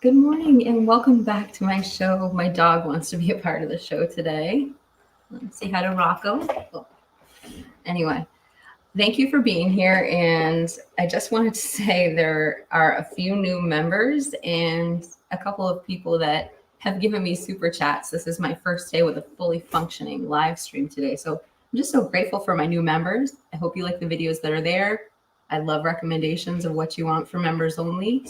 Good morning and welcome back to my show. My dog wants to be a part of the show today. Let's say hi to Rocco. Oh, anyway, thank you for being here. And I just wanted to say there are a few new members and a couple of people that have given me super chats. This is my first day with a fully functioning live stream today. So I'm just so grateful for my new members. I hope you like the videos that are there. I love recommendations of what you want for members only.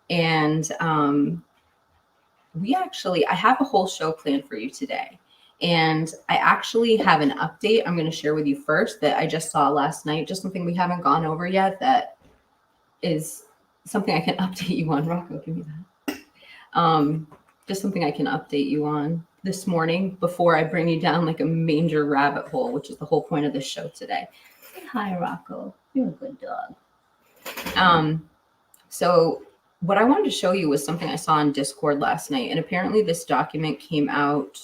And I have a whole show planned for you today. And I actually have an update I'm going to share with you first that I just saw last night, just something we haven't gone over yet that is something I can update you on. Rocco, give me that. Just something I can update you on this morning before I bring you down like a major rabbit hole, which is the whole point of this show today. Say hi, Rocco. You're a good dog. So what I wanted to show you was something I saw on Discord last night. And apparently this document came out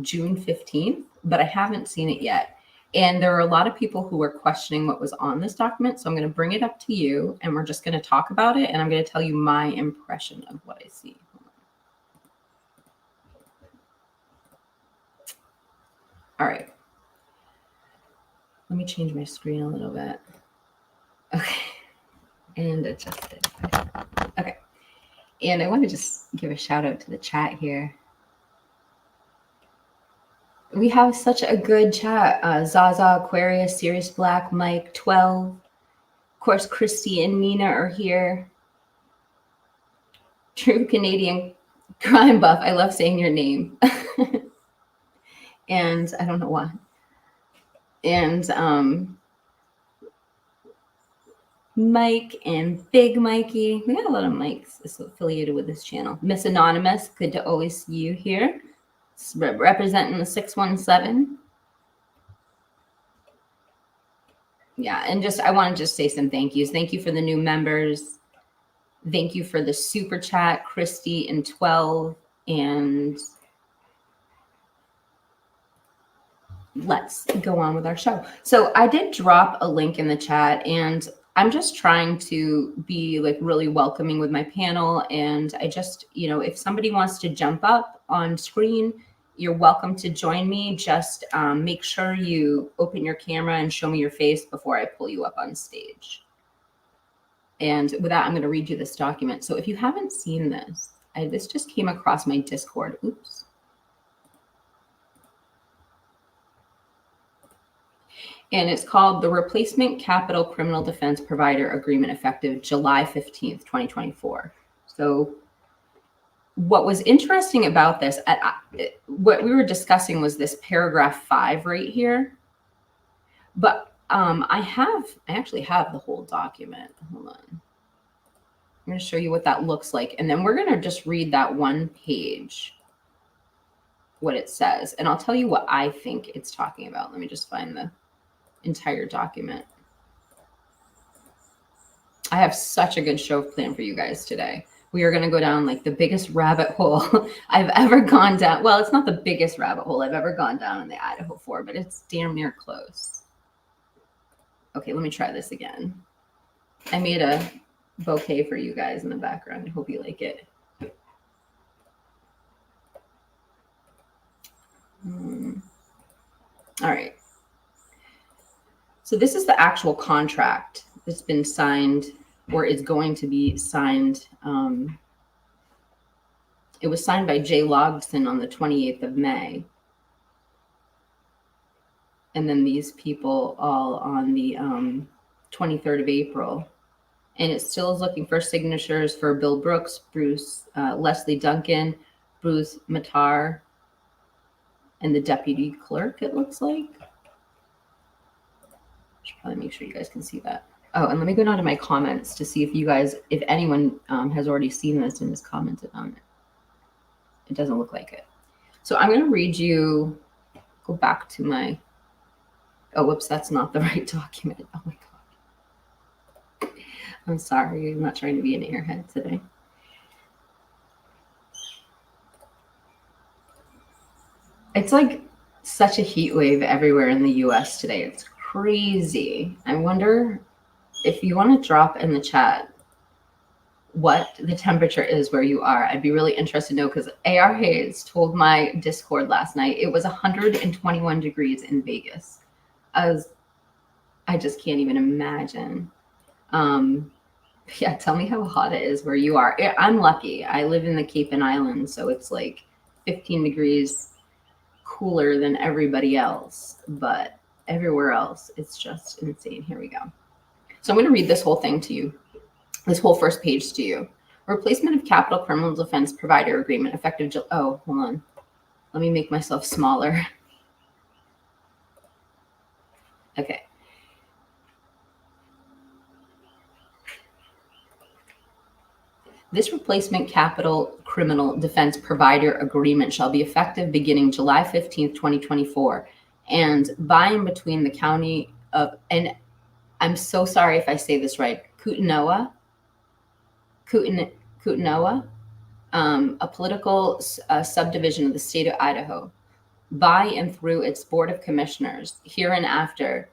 June 15th, but I haven't seen it yet. And there are a lot of people who were questioning what was on this document. So I'm going to bring it up to you and we're just going to talk about it. And I'm going to tell you my impression of what I see. All right. Let me change my screen a little bit. Okay. And adjust it. Okay. And I want to just give a shout out to the chat here. We have such a good chat. Zaza, Aquarius, Sirius Black, Mike, 12. Of course, Christy and Nina are here. True Canadian crime buff. I love saying your name. And I don't know why. And Mike and Big Mikey. We got a lot of Mikes affiliated with this channel. Miss Anonymous, good to always see you here. Representing the 617. Yeah, and just I want to just say some thank yous. Thank you for the new members. Thank you for the super chat, Christy and 12. And let's go on with our show. So I did drop a link in the chat and I'm just trying to be like really welcoming with my panel. And I just, if somebody wants to jump up on screen, you're welcome to join me. Just make sure you open your camera and show me your face before I pull you up on stage. And with that, I'm going to read you this document. So if you haven't seen this, this just came across my Discord. Oops. And it's called the Replacement Capital Criminal Defense Provider Agreement, effective July 15th, 2024. So what was interesting about this, what we were discussing was this paragraph 5 right here. But I actually have the whole document. Hold on. I'm going to show you what that looks like. And then we're going to just read that one page, what it says. And I'll tell you what I think it's talking about. Let me just find the entire document. I have such a good show planned for you guys today. We are going to go down like the biggest rabbit hole I've ever gone down. Well, it's not the biggest rabbit hole I've ever gone down in the Idaho4, but it's damn near close. Okay, let me try this again. I made a bouquet for you guys in the background. I hope you like it. All right. So this is the actual contract that's been signed or is going to be signed. It was signed by Jay Logson on the 28th of May. And then these people all on the 23rd of April. And it still is looking for signatures for Bill Brooks, Bruce, Leslie Duncan, Bruce Matar, and the deputy clerk, it looks like. Should probably make sure you guys can see that. Oh, and let me go down to my comments to see if anyone has already seen this and has commented on it. It doesn't look like it. So I'm going to read you, go back to my, oh, whoops, that's not the right document. Oh my God. I'm sorry, I'm not trying to be an airhead today. It's like such a heat wave everywhere in the US today. It's crazy. I wonder if you want to drop in the chat what the temperature is where you are. I'd be really interested to know, because AR Hayes told my Discord last night it was 121 degrees in Vegas. I just can't even imagine. Yeah, tell me how hot it is where you are. I'm lucky. I live in the Cape and Islands, so it's like 15 degrees cooler than everybody else, but everywhere else it's just insane. Here we go. So I'm going to read this whole thing to you, this whole first page to you. Replacement of capital criminal defense provider agreement effective oh, hold on. Let me make myself smaller. Okay. This replacement capital criminal defense provider agreement shall be effective beginning July 15th, 2024, and by and between the county of, and I'm so sorry if I say this right, Kootenai, a political subdivision of the state of Idaho, by and through its Board of Commissioners, hereinafter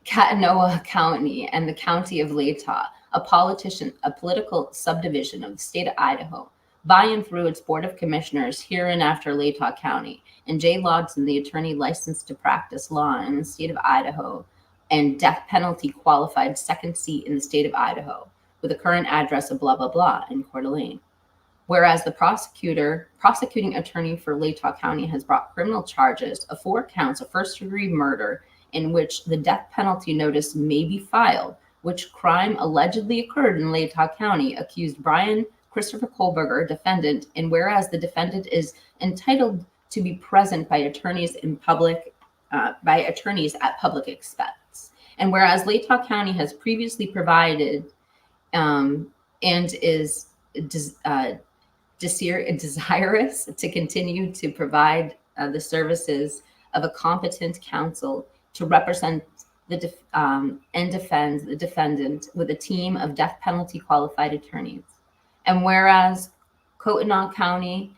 Kootenai County and the County of Latah, a political subdivision of the state of Idaho, by and through its Board of Commissioners, hereinafter Latah County, and Jay Lodson, the attorney licensed to practice law in the state of Idaho, and death penalty qualified second seat in the state of Idaho, with a current address of blah, blah, blah in Coeur d'Alene. Whereas the prosecuting attorney for Latah County has brought criminal charges of 4 counts of first-degree murder in which the death penalty notice may be filed, which crime allegedly occurred in Latah County, accused Brian Christopher Kohlberger, defendant, and whereas the defendant is entitled to be present by attorneys at public expense, and whereas Latah County has previously provided and is desirous to continue to provide the services of a competent counsel to represent and defend the defendant with a team of death penalty qualified attorneys. And whereas Kootenai County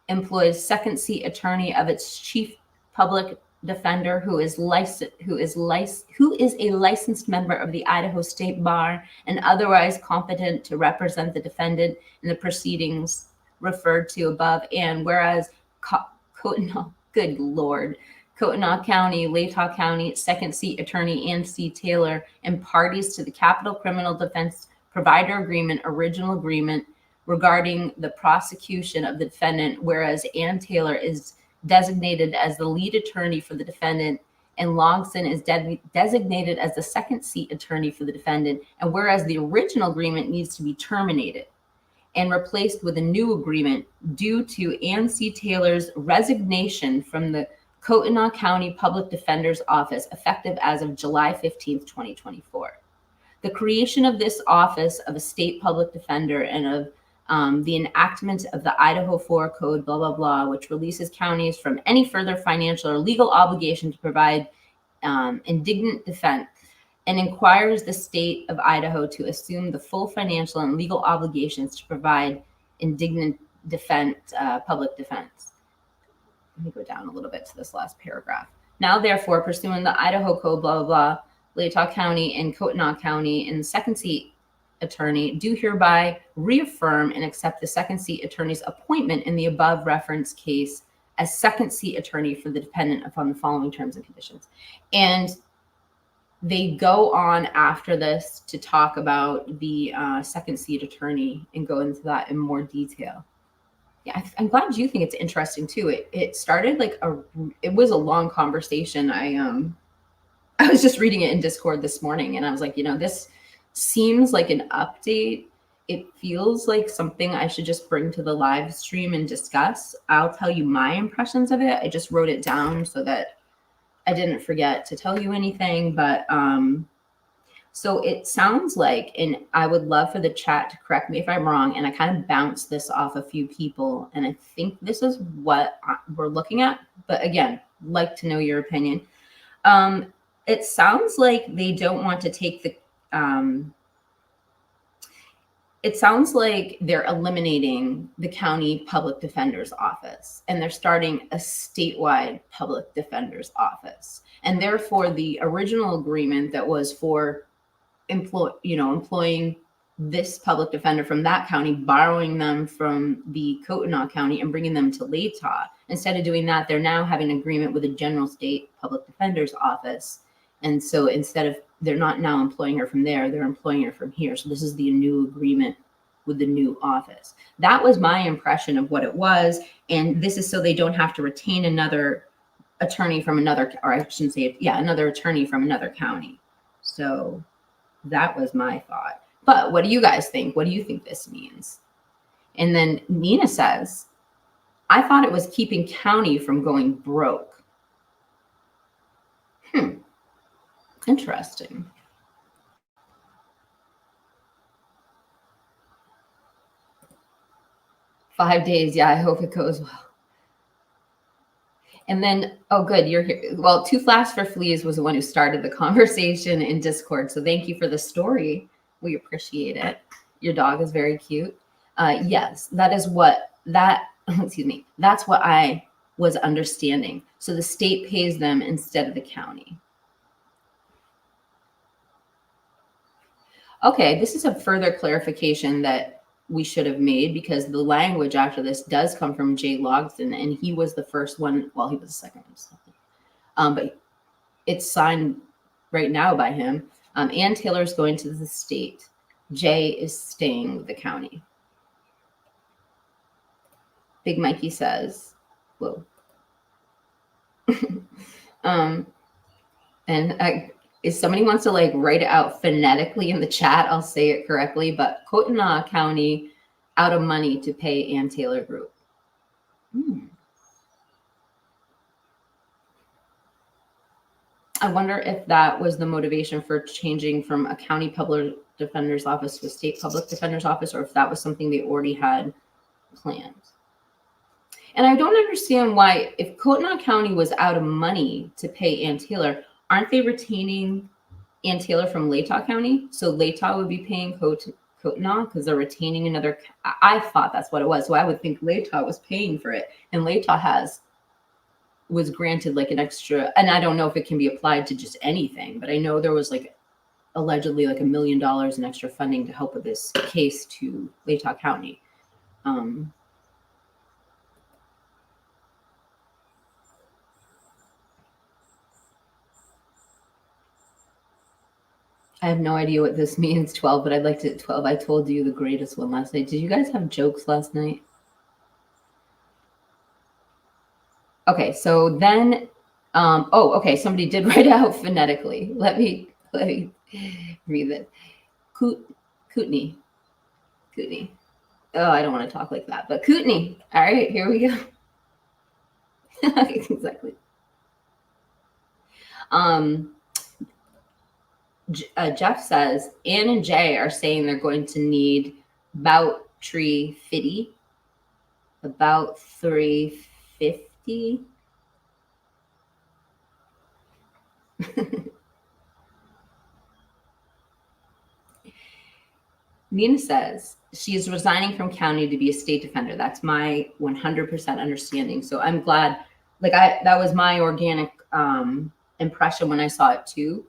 employs second seat attorney of its chief public defender who is a licensed member of the Idaho State Bar and otherwise competent to represent the defendant in the proceedings referred to above. And whereas Kootenai, good Lord, Kootenai County, Latah County, second seat attorney Ann C. Taylor, and parties to the capital criminal defense provider agreement, original agreement regarding the prosecution of the defendant, whereas Ann Taylor is designated as the lead attorney for the defendant and Logson is designated as the second seat attorney for the defendant, and whereas the original agreement needs to be terminated and replaced with a new agreement due to Ann C. Taylor's resignation from the Kootenai County Public Defender's Office, effective as of July 15th, 2024. The creation of this office of a state public defender and of the enactment of the Idaho4 code, blah, blah, blah, which releases counties from any further financial or legal obligation to provide indignant defense and requires the state of Idaho to assume the full financial and legal obligations to provide indignant defense, public defense. Let me go down a little bit to this last paragraph. Now, therefore, pursuant the Idaho code, blah, blah, blah, Latah County and Kootenai County and the second seat attorney do hereby reaffirm and accept the second seat attorney's appointment in the above referenced case as second seat attorney for the defendant upon the following terms and conditions. And they go on after this to talk about the second seat attorney and go into that in more detail. Yeah, I'm glad you think it's interesting too. It started like it was a long conversation. I was just reading it in Discord this morning and I was like, this seems like an update. It feels like something I should just bring to the live stream and discuss. I'll tell you my impressions of it. I just wrote it down so that I didn't forget to tell you anything, but so it sounds like, and I would love for the chat to correct me if I'm wrong, and I kind of bounced this off a few people, and I think this is what we're looking at, but again, like to know your opinion. It sounds like they don't want to take the, it sounds like they're eliminating the county public defender's office and they're starting a statewide public defender's office. And therefore the original agreement that was for employing this public defender from that county, borrowing them from the Kootenai County and bringing them to Latah. Instead of doing that, they're now having an agreement with the general state public defender's office. And so they're not now employing her from there, they're employing her from here. So this is the new agreement with the new office. That was my impression of what it was. And this is so they don't have to retain another attorney from another, or I shouldn't say it, another attorney from another county. So that was my thought. But what do you guys think? What do you think this means? And then Nina says, I thought it was keeping county from going broke. Interesting. $5 days. Yeah, I hope it goes well. And then, oh, good, you're here. Well, Two Flaps for Fleas was the one who started the conversation in Discord. So thank you for the story. We appreciate it. Your dog is very cute. Yes, that's what I was understanding. So the state pays them instead of the county. Okay, this is a further clarification that we should have made, because the language after this does come from Jay Logsdon, and he was the first one. Well, he was the second one, but it's signed right now by him. Ann Taylor's going to the state. Jay is staying with the county. Big Mikey says, whoa. If somebody wants to write it out phonetically in the chat, I'll say it correctly, but Kootenai County out of money to pay Ann Taylor Group. I wonder if that was the motivation for changing from a county public defender's office to a state public defender's office, or if that was something they already had planned. And I don't understand why, if Kootenai County was out of money to pay Ann Taylor, aren't they retaining Ann Taylor from Latah County? So Latah would be paying Kootenai because they're retaining another. I thought that's what it was. So I would think Latah was paying for it, and Latah was granted an extra, and I don't know if it can be applied to just anything, but I know there was allegedly $1 million in extra funding to help with this case to Latah County. I have no idea what this means, 12, but I'd like to 12. I told you the greatest one last night. Did you guys have jokes last night? Okay, so then, okay, somebody did write out phonetically. Let me read it. Kootenai. Oh, I don't want to talk like that, but Kootenai. All right, here we go. Exactly. Jeff says, Ann and Jay are saying they're going to need about $350. About $350. Nina says she is resigning from county to be a state defender. That's my 100% understanding. So I'm glad, that was my organic impression when I saw it too.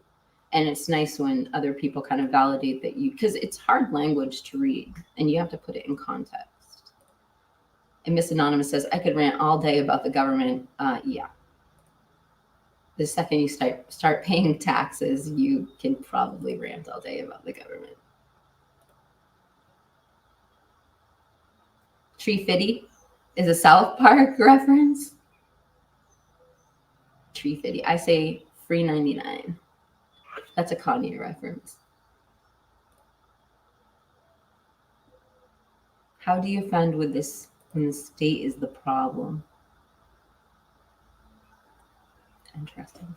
And it's nice when other people kind of validate that because it's hard language to read and you have to put it in context. And Miss Anonymous says, I could rant all day about the government. Yeah. The second you start paying taxes, you can probably rant all day about the government. Tree Fitty is a South Park reference. Tree Fitty. I say free 99. That's a Kanye reference. How do you offend with this when the state is the problem? Interesting.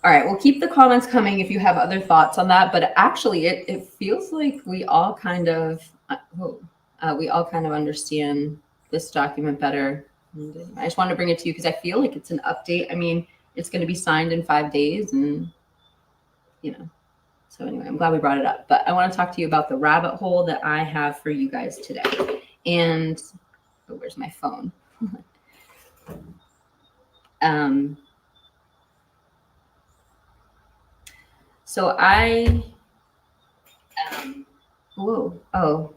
All right, we'll keep the comments coming if you have other thoughts on that. But actually, it feels like we all kind of understand this document better. I just wanted to bring it to you because I feel like it's an update. I mean, it's going to be signed in 5 days, and so anyway, I'm glad we brought it up. But I want to talk to you about the rabbit hole that I have for you guys today. And where's my phone? So I Whoa. Oh,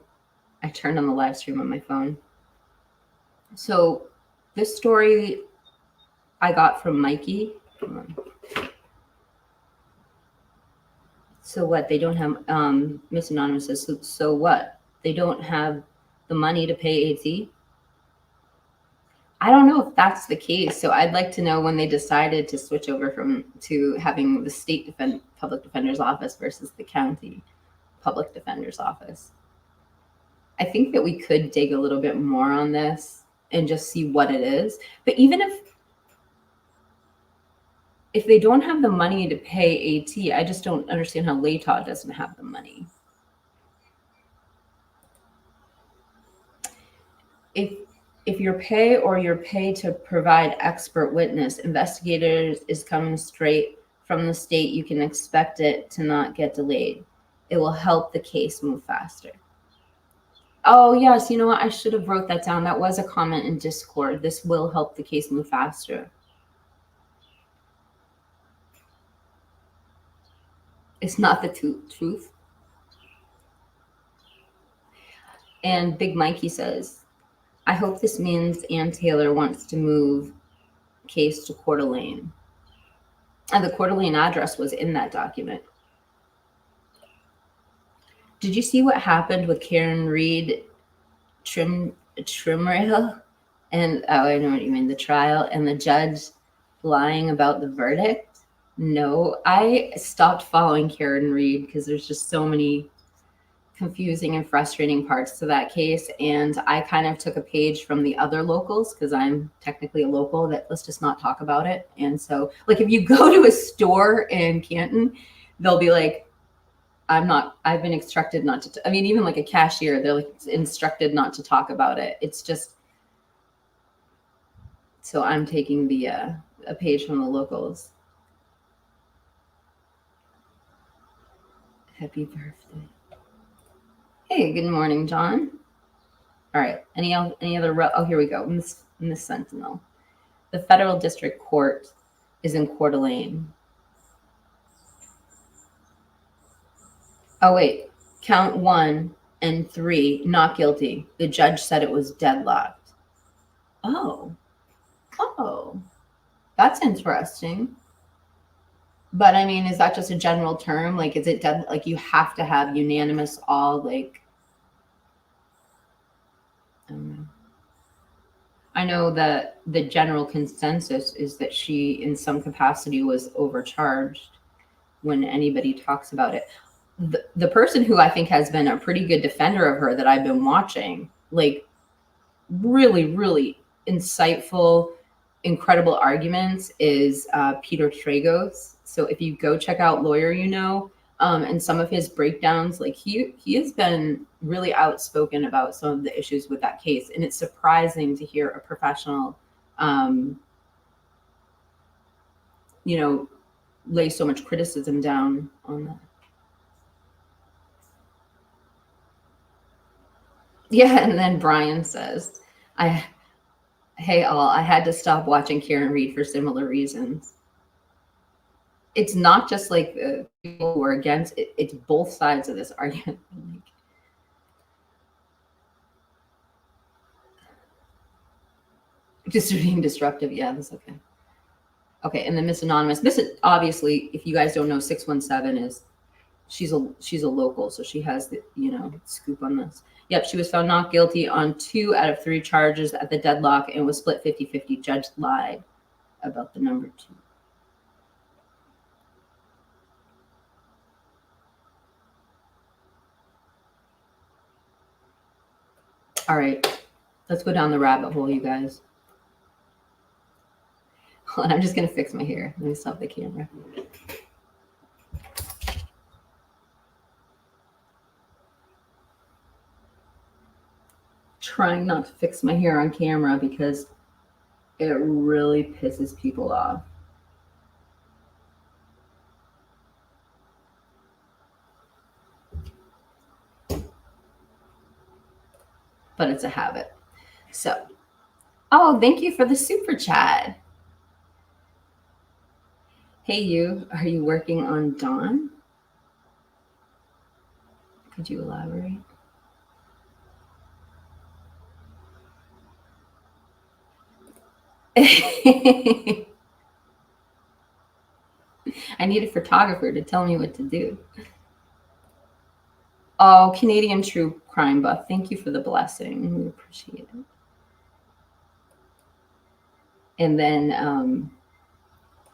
I turned on the live stream on my phone. So this story I got from Mikey. Hold on. So what? They don't have, Miss Anonymous says, so what? They don't have the money to pay AT? I don't know if that's the case. So I'd like to know when they decided to switch over to having the state public defender's office versus the county public defender's office. I think that we could dig a little bit more on this and just see what it is. But even if they don't have the money to pay AT, I just don't understand how Latah doesn't have the money. If your pay or your pay to provide expert witness, investigators is coming straight from the state, you can expect it to not get delayed. It will help the case move faster. Oh, yes. You know what? I should have wrote that down. That was a comment in Discord. This will help the case move faster. It's not the truth. And Big Mikey says, I hope this means Ann Taylor wants to move case to Coeur d'Alene. And the Coeur d'Alene address was in that document. Did you see what happened with Karen Reed Trimrail? And oh, I know what you mean, the trial and the judge lying about the verdict? No, I stopped following Karen Reed because there's just so many confusing and frustrating parts to that case. And I kind of took a page from the other locals because I'm technically a local that let's just not talk about it. And so like if you go to a store in Canton, they'll be like, I've been instructed not to, even like a cashier, they're like instructed not to talk about it. It's just, so I'm taking a page from the locals. Happy birthday. Hey, good morning, John. All right. Any other? Oh, here we go. Miss Sentinel. The federal district court is in Coeur d'Alene. Oh, wait. Count 1 and 3, not guilty. The judge said it was deadlocked. Oh, that's interesting. But is that just a general term? Like, is it like you have to have unanimous all like? I don't know. I know that the general consensus is that she, in some capacity, was overcharged when anybody talks about it. The person who I think has been a pretty good defender of her that I've been watching, like really, really insightful, incredible arguments is Peter Tragos. So if you go check out Lawyer, and some of his breakdowns, like he has been really outspoken about some of the issues with that case. And it's surprising to hear a professional, lay so much criticism down on that. Yeah, and then Brian says, hey all, I had to stop watching Karen Reed for similar reasons. It's not just like the people who are against it, it's both sides of this argument. Just being disruptive. Yeah, that's okay. Okay, and then Miss Anonymous. Obviously, if you guys don't know, 617 is she's a local, so she has the scoop on this. Yep, she was found not guilty on 2 out of 3 charges at the deadlock and was split 50-50. Judge lied about the number 2. All right, let's go down the rabbit hole, you guys. Hold on, I'm just gonna fix my hair. Let me stop the camera. Trying not to fix my hair on camera because it really pisses people off. But it's a habit. So, oh, thank you for the super chat. Hey, are you working on Dawn? Could you elaborate? I need a photographer to tell me what to do. Oh, Canadian true crime buff. Thank you for the blessing. We appreciate it. And then,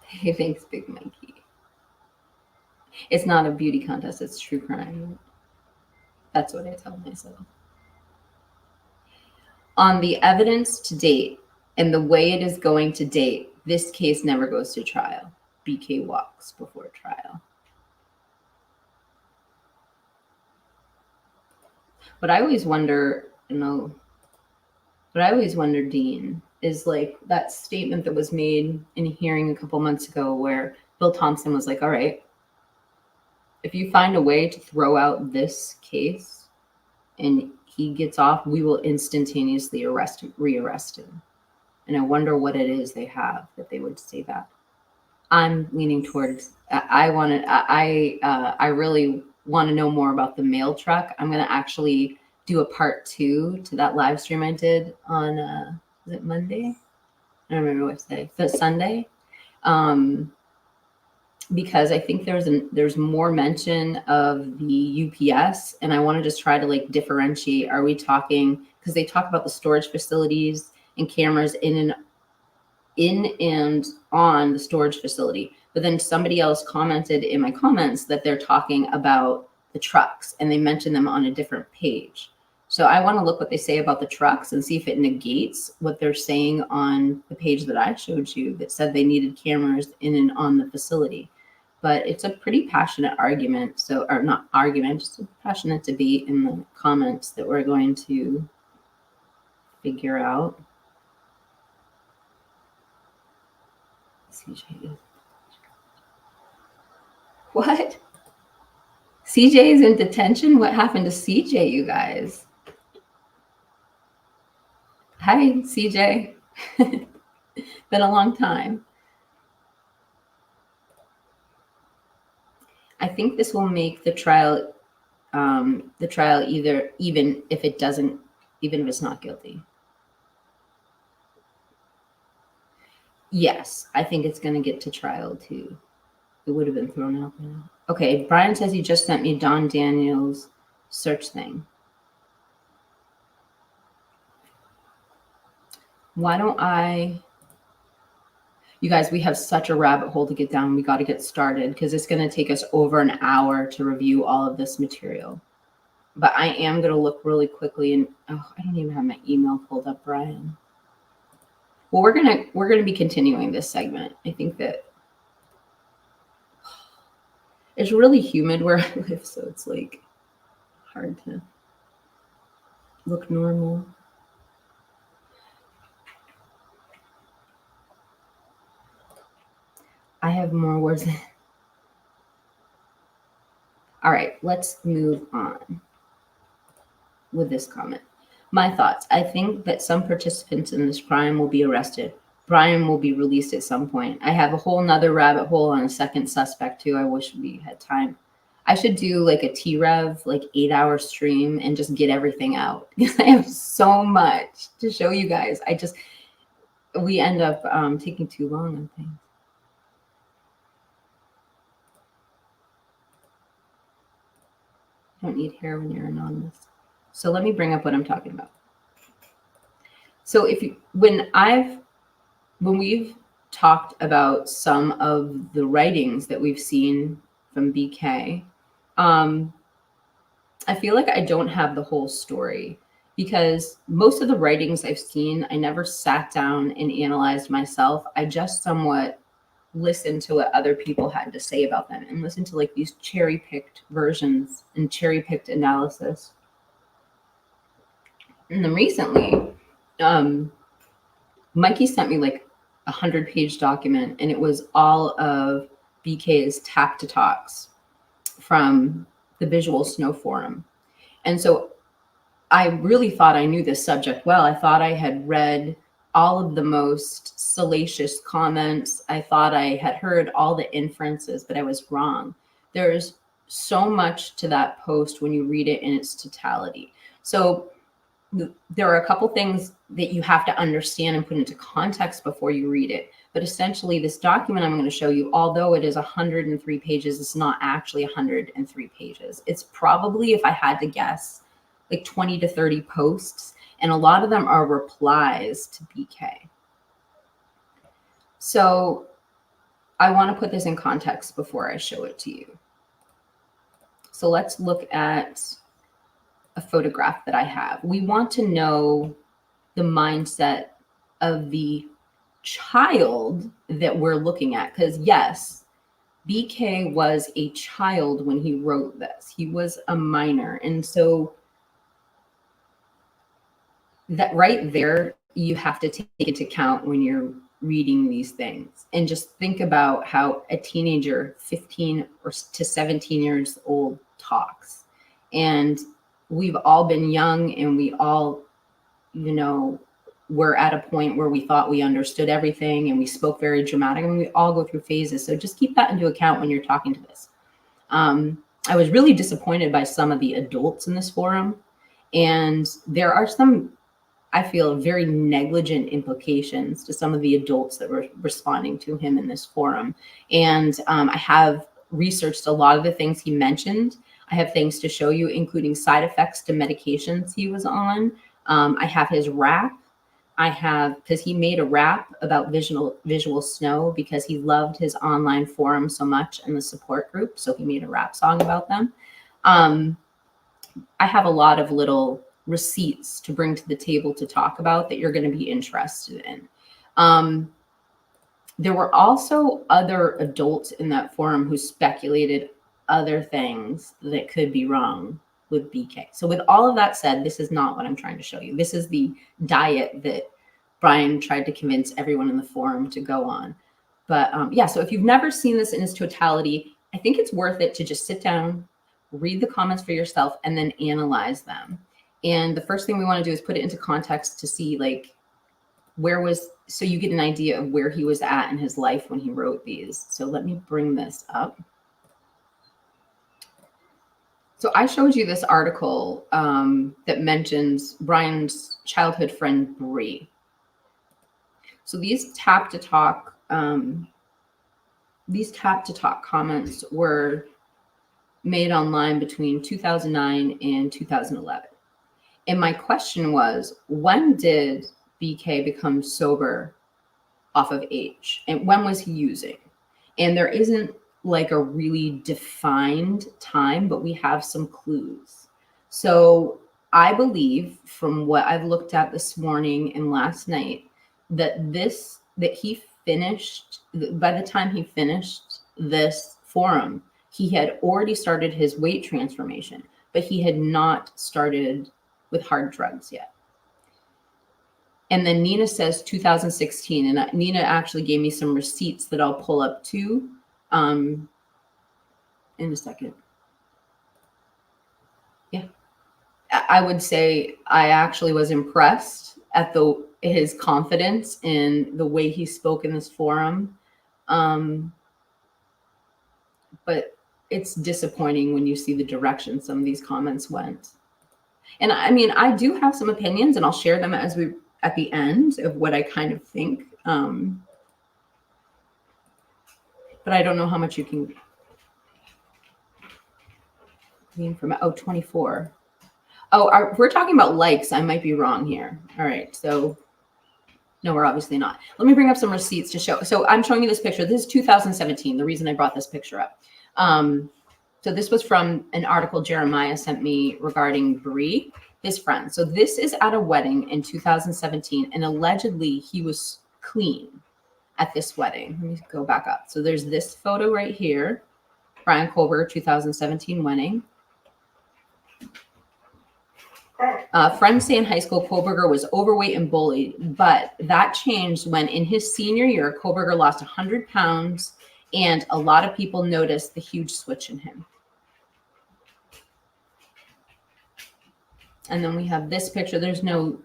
hey, thanks, Big Mikey. It's not a beauty contest, it's true crime. That's what I tell myself. On the evidence to date and the way it is going to date, this case never goes to trial. BK walks before trial. But I always wonder, Dean, is like that statement that was made in a hearing a couple months ago where Bill Thompson was like, all right, if you find a way to throw out this case and he gets off, we will instantaneously rearrest him. And I wonder what it is they have that they would say that. I'm leaning towards, I really want to know more about the mail truck. I'm going to actually do a part 2 to that live stream I did on, was it Monday? I don't remember what day, but Sunday. Because I think there's more mention of the UPS, and I want to just try to like differentiate. Are we talking, because they talk about the storage facilities and cameras in and on the storage facility, but then somebody else commented in my comments that they're talking about the trucks and they mention them on a different page. So I want to look what they say about the trucks and see if it negates what they're saying on the page that I showed you that said they needed cameras in and on the facility. But it's a pretty passionate argument. So, or not argument, just a passionate debate in the comments that we're going to figure out. CJ. What? CJ is in detention? What happened to CJ, you guys? Hi, CJ. Been a long time. I think this will make the trial even if it's not guilty. Yes, I think it's going to get to trial too. It would have been thrown out now. Okay, Brian says he just sent me Don Daniels' search thing. Why don't you guys, we have such a rabbit hole to get down. We got to get started because it's going to take us over an hour to review all of this material. But I am going to look really quickly and I don't even have my email pulled up, Brian. Well, we're gonna be continuing this segment. I think that it's really humid where I live, so it's like hard to look normal. I have more words. All right, let's move on with this comment. My thoughts. I think that some participants in this crime will be arrested. Brian will be released at some point. I have a whole nother rabbit hole on a second suspect too. I wish we had time. I should do like a T-Rev, like 8-hour stream and just get everything out because I have so much to show you guys. We end up taking too long on things. Don't need hair when you're anonymous. So let me bring up what I'm talking about. So when we've talked about some of the writings that we've seen from BK, I feel like I don't have the whole story because most of the writings I've seen, I never sat down and analyzed myself. I just somewhat listened to what other people had to say about them and listened to like these cherry-picked versions and cherry-picked analysis. And then recently, Mikey sent me like 100-page document, and it was all of BK's Tacta Talks from the Visual Snow Forum. And so I really thought I knew this subject well. I thought I had read all of the most salacious comments. I thought I had heard all the inferences, but I was wrong. There's so much to that post when you read it in its totality. So there are a couple things that you have to understand and put into context before you read it. But essentially, this document I'm going to show you, although it is 103 pages, it's not actually 103 pages. It's probably, if I had to guess, like 20 to 30 posts. And a lot of them are replies to BK. So I want to put this in context before I show it to you. So let's look at a photograph that I have. We want to know the mindset of the child that we're looking at, because yes, BK was a child when he wrote this. He was a minor. And so that right there, you have to take into account when you're reading these things, and just think about how a teenager, 15 or to 17 years old, talks. And we've all been young, and we all, we're at a point where we thought we understood everything and we spoke very dramatic, and we all go through phases. So just keep that into account when you're talking to this. I was really disappointed by some of the adults in this forum, and there are some, I feel, very negligent implications to some of the adults that were responding to him in this forum. And I have researched a lot of the things he mentioned. I have things to show you, including side effects to medications he was on. I have his rap. Because he made a rap about visual snow because he loved his online forum so much and the support group. So he made a rap song about them. I have a lot of little receipts to bring to the table to talk about that you're going to be interested in. There were also other adults in that forum who speculated other things that could be wrong with BK. So with all of that said, this is not what I'm trying to show you. This is the diet that Brian tried to convince everyone in the forum to go on. But yeah, so if you've never seen this in its totality, I think it's worth it to just sit down, read the comments for yourself, and then analyze them. And the first thing we want to do is put it into context to see so you get an idea of where he was at in his life when he wrote these. So let me bring this up. So I showed you this article that mentions Brian's childhood friend, Bree. So these tap to talk comments were made online between 2009 and 2011. And my question was, when did BK become sober off of age? And when was he using? And there isn't like a really defined time, but we have some clues. So I believe, from what I've looked at this morning and last night, that he finished, by the time he finished this forum, he had already started his weight transformation, but he had not started with hard drugs yet. And then Nina says 2016, and Nina actually gave me some receipts that I'll pull up too in a second. Yeah, I would say I actually was impressed at his confidence in the way he spoke in this forum. But it's disappointing when you see the direction some of these comments went. And I mean, I do have some opinions, and I'll share them at the end of what I kind of think. But I don't know how much you can glean from it. Oh, 24. Oh, we're talking about likes. I might be wrong here. All right. So no, we're obviously not. Let me bring up some receipts to show. So I'm showing you this picture. This is 2017. The reason I brought this picture up. So this was from an article Jeremiah sent me regarding Bree, his friend. So this is at a wedding in 2017, and allegedly he was clean at this wedding. Let me go back up. So there's this photo right here, Brian Kohlberger, 2017 wedding. Friends say in high school, Kohlberger was overweight and bullied, but that changed when in his senior year, Kohlberger lost 100 pounds, and a lot of people noticed the huge switch in him. And then we have this picture. There's no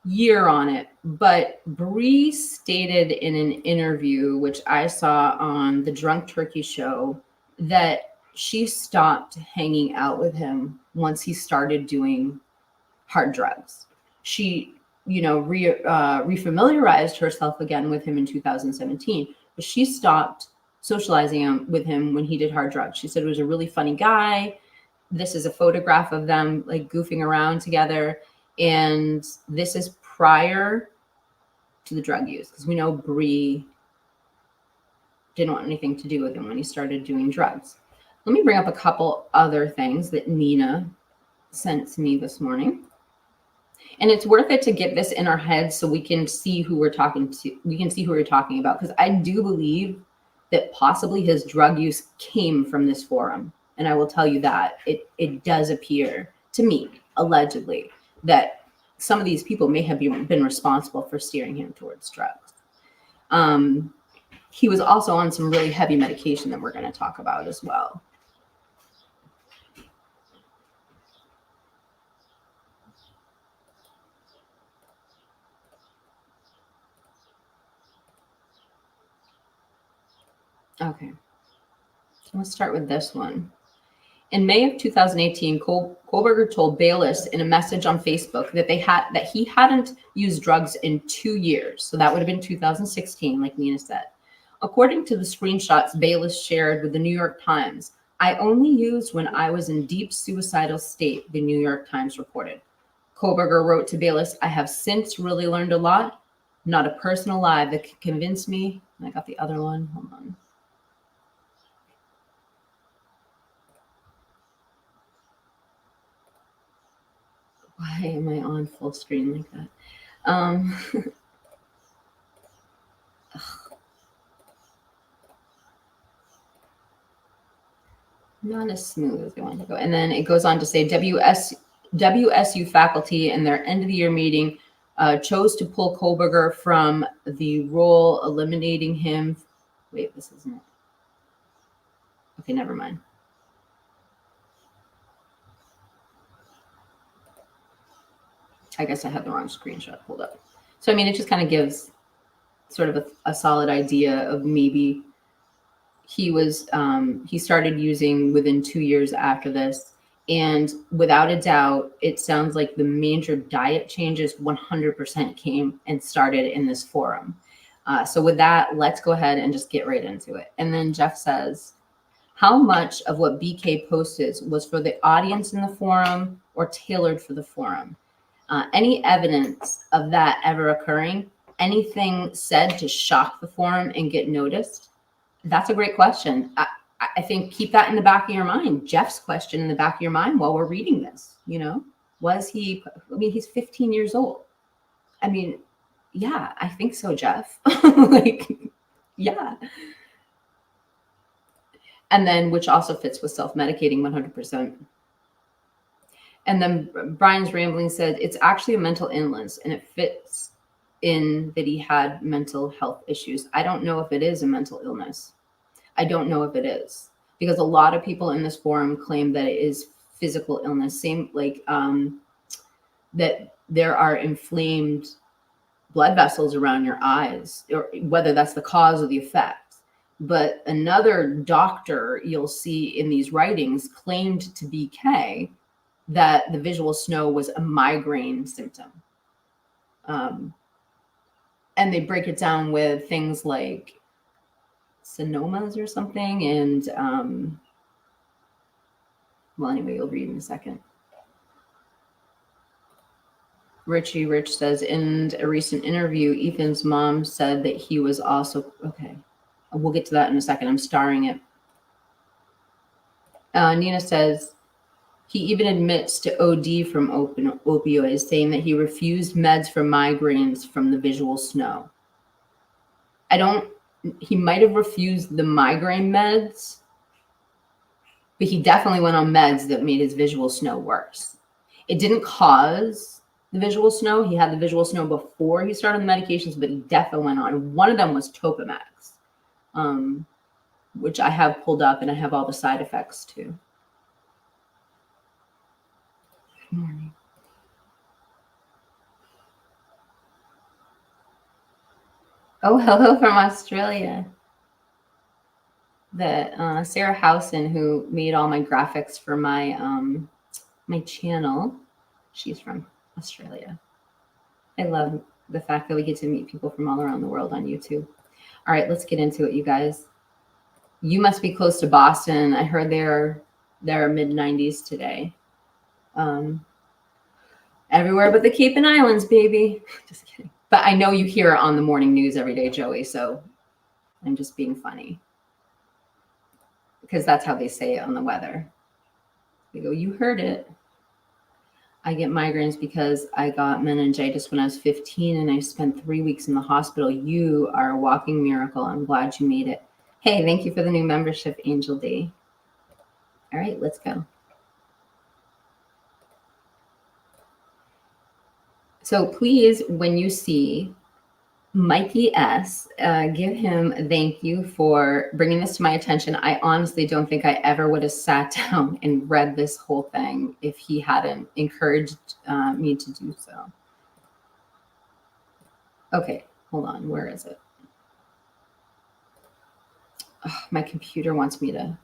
year on it, but Bree stated in an interview, which I saw on the Drunk Turkey show, that she stopped hanging out with him once he started doing hard drugs. She, refamiliarized herself again with him in 2017, but she stopped socializing with him when he did hard drugs. She said it was a really funny guy. This is a photograph of them like goofing around together. And this is prior to the drug use, because we know Bree didn't want anything to do with him when he started doing drugs. Let me bring up a couple other things that Nina sent to me this morning. And it's worth it to get this in our heads so we can see who we're talking to. We can see who we're talking about, because I do believe that possibly his drug use came from this forum. And I will tell you that it does appear to me, allegedly, that some of these people may have been responsible for steering him towards drugs. He was also on some really heavy medication that we're going to talk about as well. Okay, so let's start with this one. In May of 2018, Kohlberger told Bayless in a message on Facebook that he hadn't used drugs in 2 years. So that would have been 2016, like Nina said. According to the screenshots Bayless shared with the New York Times, I only used when I was in deep suicidal state, the New York Times reported. Kohlberger wrote to Bayless, I have since really learned a lot. Not a person alive that could convince me. And I got the other one. Hold on. Why am I on full screen like that? Not as smooth as I want to go. And then it goes on to say WSU faculty in their end of the year meeting chose to pull Kohlberger from the role, eliminating him. Wait, this isn't it. Okay, never mind. I guess I had the wrong screenshot pulled up. So, I mean, it just kind of gives sort of a solid idea of maybe he started using within 2 years after this. And without a doubt, it sounds like the major diet changes 100% came and started in this forum. So with that, let's go ahead and just get right into it. And then Jeff says, how much of what BK posted was for the audience in the forum or tailored for the forum? Any evidence of that ever occurring? Anything said to shock the forum and get noticed? That's a great question. I think keep that in the back of your mind. Jeff's question in the back of your mind while we're reading this, was he, he's 15 years old. I mean, yeah, I think so, Jeff. Yeah. And then, which also fits with self-medicating 100%. And then Brian's rambling said, it's actually a mental illness and it fits in that he had mental health issues. I don't know if it is a mental illness. I don't know if it is, because a lot of people in this forum claim that it is physical illness. Same like that there are inflamed blood vessels around your eyes, or whether that's the cause or the effect. But another doctor you'll see in these writings claimed to BK that the visual snow was a migraine symptom. And they break it down with things like sonomas or something. And well, anyway, you'll read in a second. Rich says, in a recent interview, Ethan's mom said that he was also, okay, we'll get to that in a second. I'm starring it. Nina says, he even admits to OD from opioids, saying that he refused meds for migraines from the visual snow. He might have refused the migraine meds, but he definitely went on meds that made his visual snow worse. It didn't cause the visual snow. He had the visual snow before he started the medications, but he definitely went on. One of them was Topamax, which I have pulled up, and I have all the side effects too. Good morning. Oh, hello from Australia. that Sarah Housen, who made all my graphics for my my channel, she's from Australia. I love the fact that we get to meet people from all around the world on YouTube. All right, let's get into it, you guys. You must be close to Boston. I heard they're mid 90s today. Everywhere but the Cape and Islands, baby. Just kidding. But I know you hear it on the morning news every day, Joey, so I'm just being funny. Because that's how they say it on the weather. They go, you heard it. I get migraines because I got meningitis when I was 15 and I spent 3 weeks in the hospital. You are a walking miracle. I'm glad you made it. Hey, thank you for the new membership, Angel D. All right, let's go. So please, when you see Mikey S, give him a thank you for bringing this to my attention. I honestly don't think I ever would have sat down and read this whole thing if he hadn't encouraged me to do so. Okay, hold on. Where is it? Oh, my computer wants me to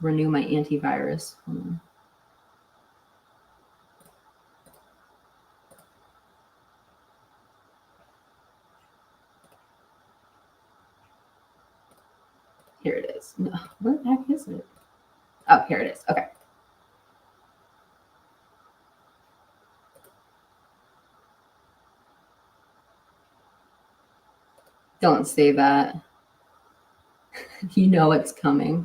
renew my antivirus. Hold on. Here it is. No, where the heck is it? Oh, here it is. Okay. Don't say that. You know it's coming.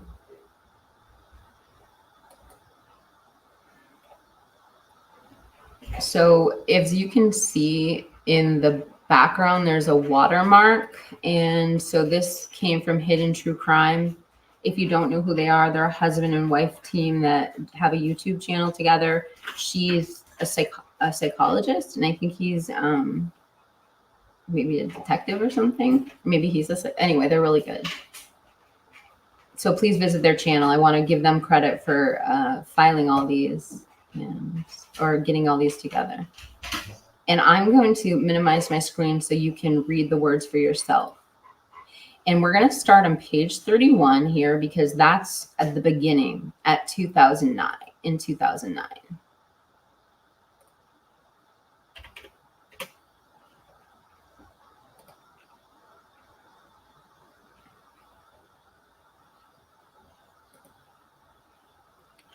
So if you can see in the background, there's a watermark. And so this came from Hidden True Crime. If you don't know who they are, they're a husband and wife team that have a YouTube channel together. She's a psychologist, and I think he's maybe a detective or something. Maybe he's anyway, they're really good. So please visit their channel. I want to give them credit for filing all these or getting all these together. And I'm going to minimize my screen so you can read the words for yourself. And we're going to start on page 31 here because that's at the beginning at 2009, in 2009.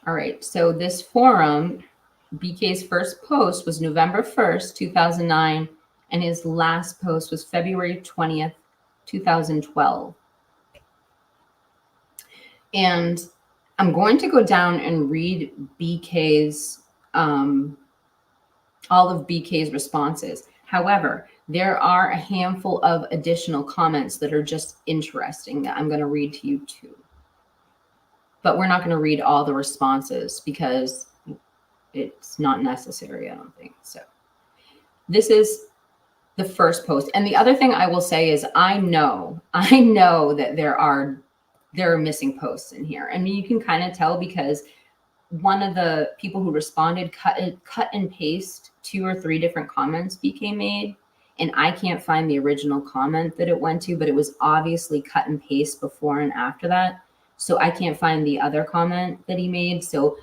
All right, so this forum, BK's first post was November 1st, 2009, and his last post was February 20th, 2012. And I'm going to go down and read BK's, all of BK's responses. However, there are a handful of additional comments that are just interesting that I'm going to read to you too. But we're not going to read all the responses because it's not necessary, I don't think. So this is the first post. And the other thing I will say is I know that there are missing posts in here. I mean, you can kind of tell because one of the people who responded cut and paste 2 or 3 different comments BK made. And I can't find the original comment that it went to, but it was obviously cut and paste before and after that. So I can't find the other comment that he made. So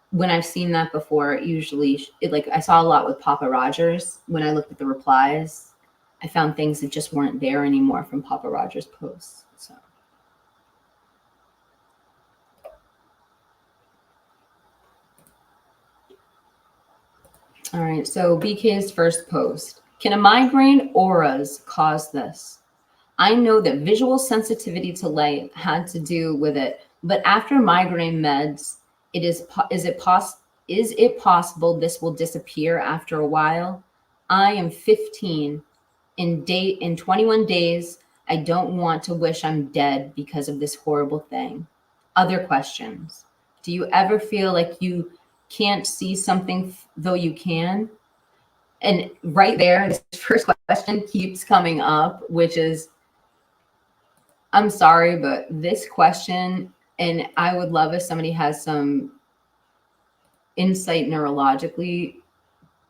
when I've seen that before, usually like I saw a lot with Papa Rogers. When I looked at the replies, I found things that just weren't there anymore from Papa Rogers' posts. So. All right, so BK's first post. Can a migraine auras cause this? I know that visual sensitivity to light had to do with it, but after migraine meds, is it possible this will disappear after a while? I am 15. In 21 days, I don't want to wish I'm dead because of this horrible thing. Other questions. Do you ever feel like you can't see something though you can? And right there, this first question keeps coming up, which is, I'm sorry, but this question, and I would love if somebody has some insight neurologically,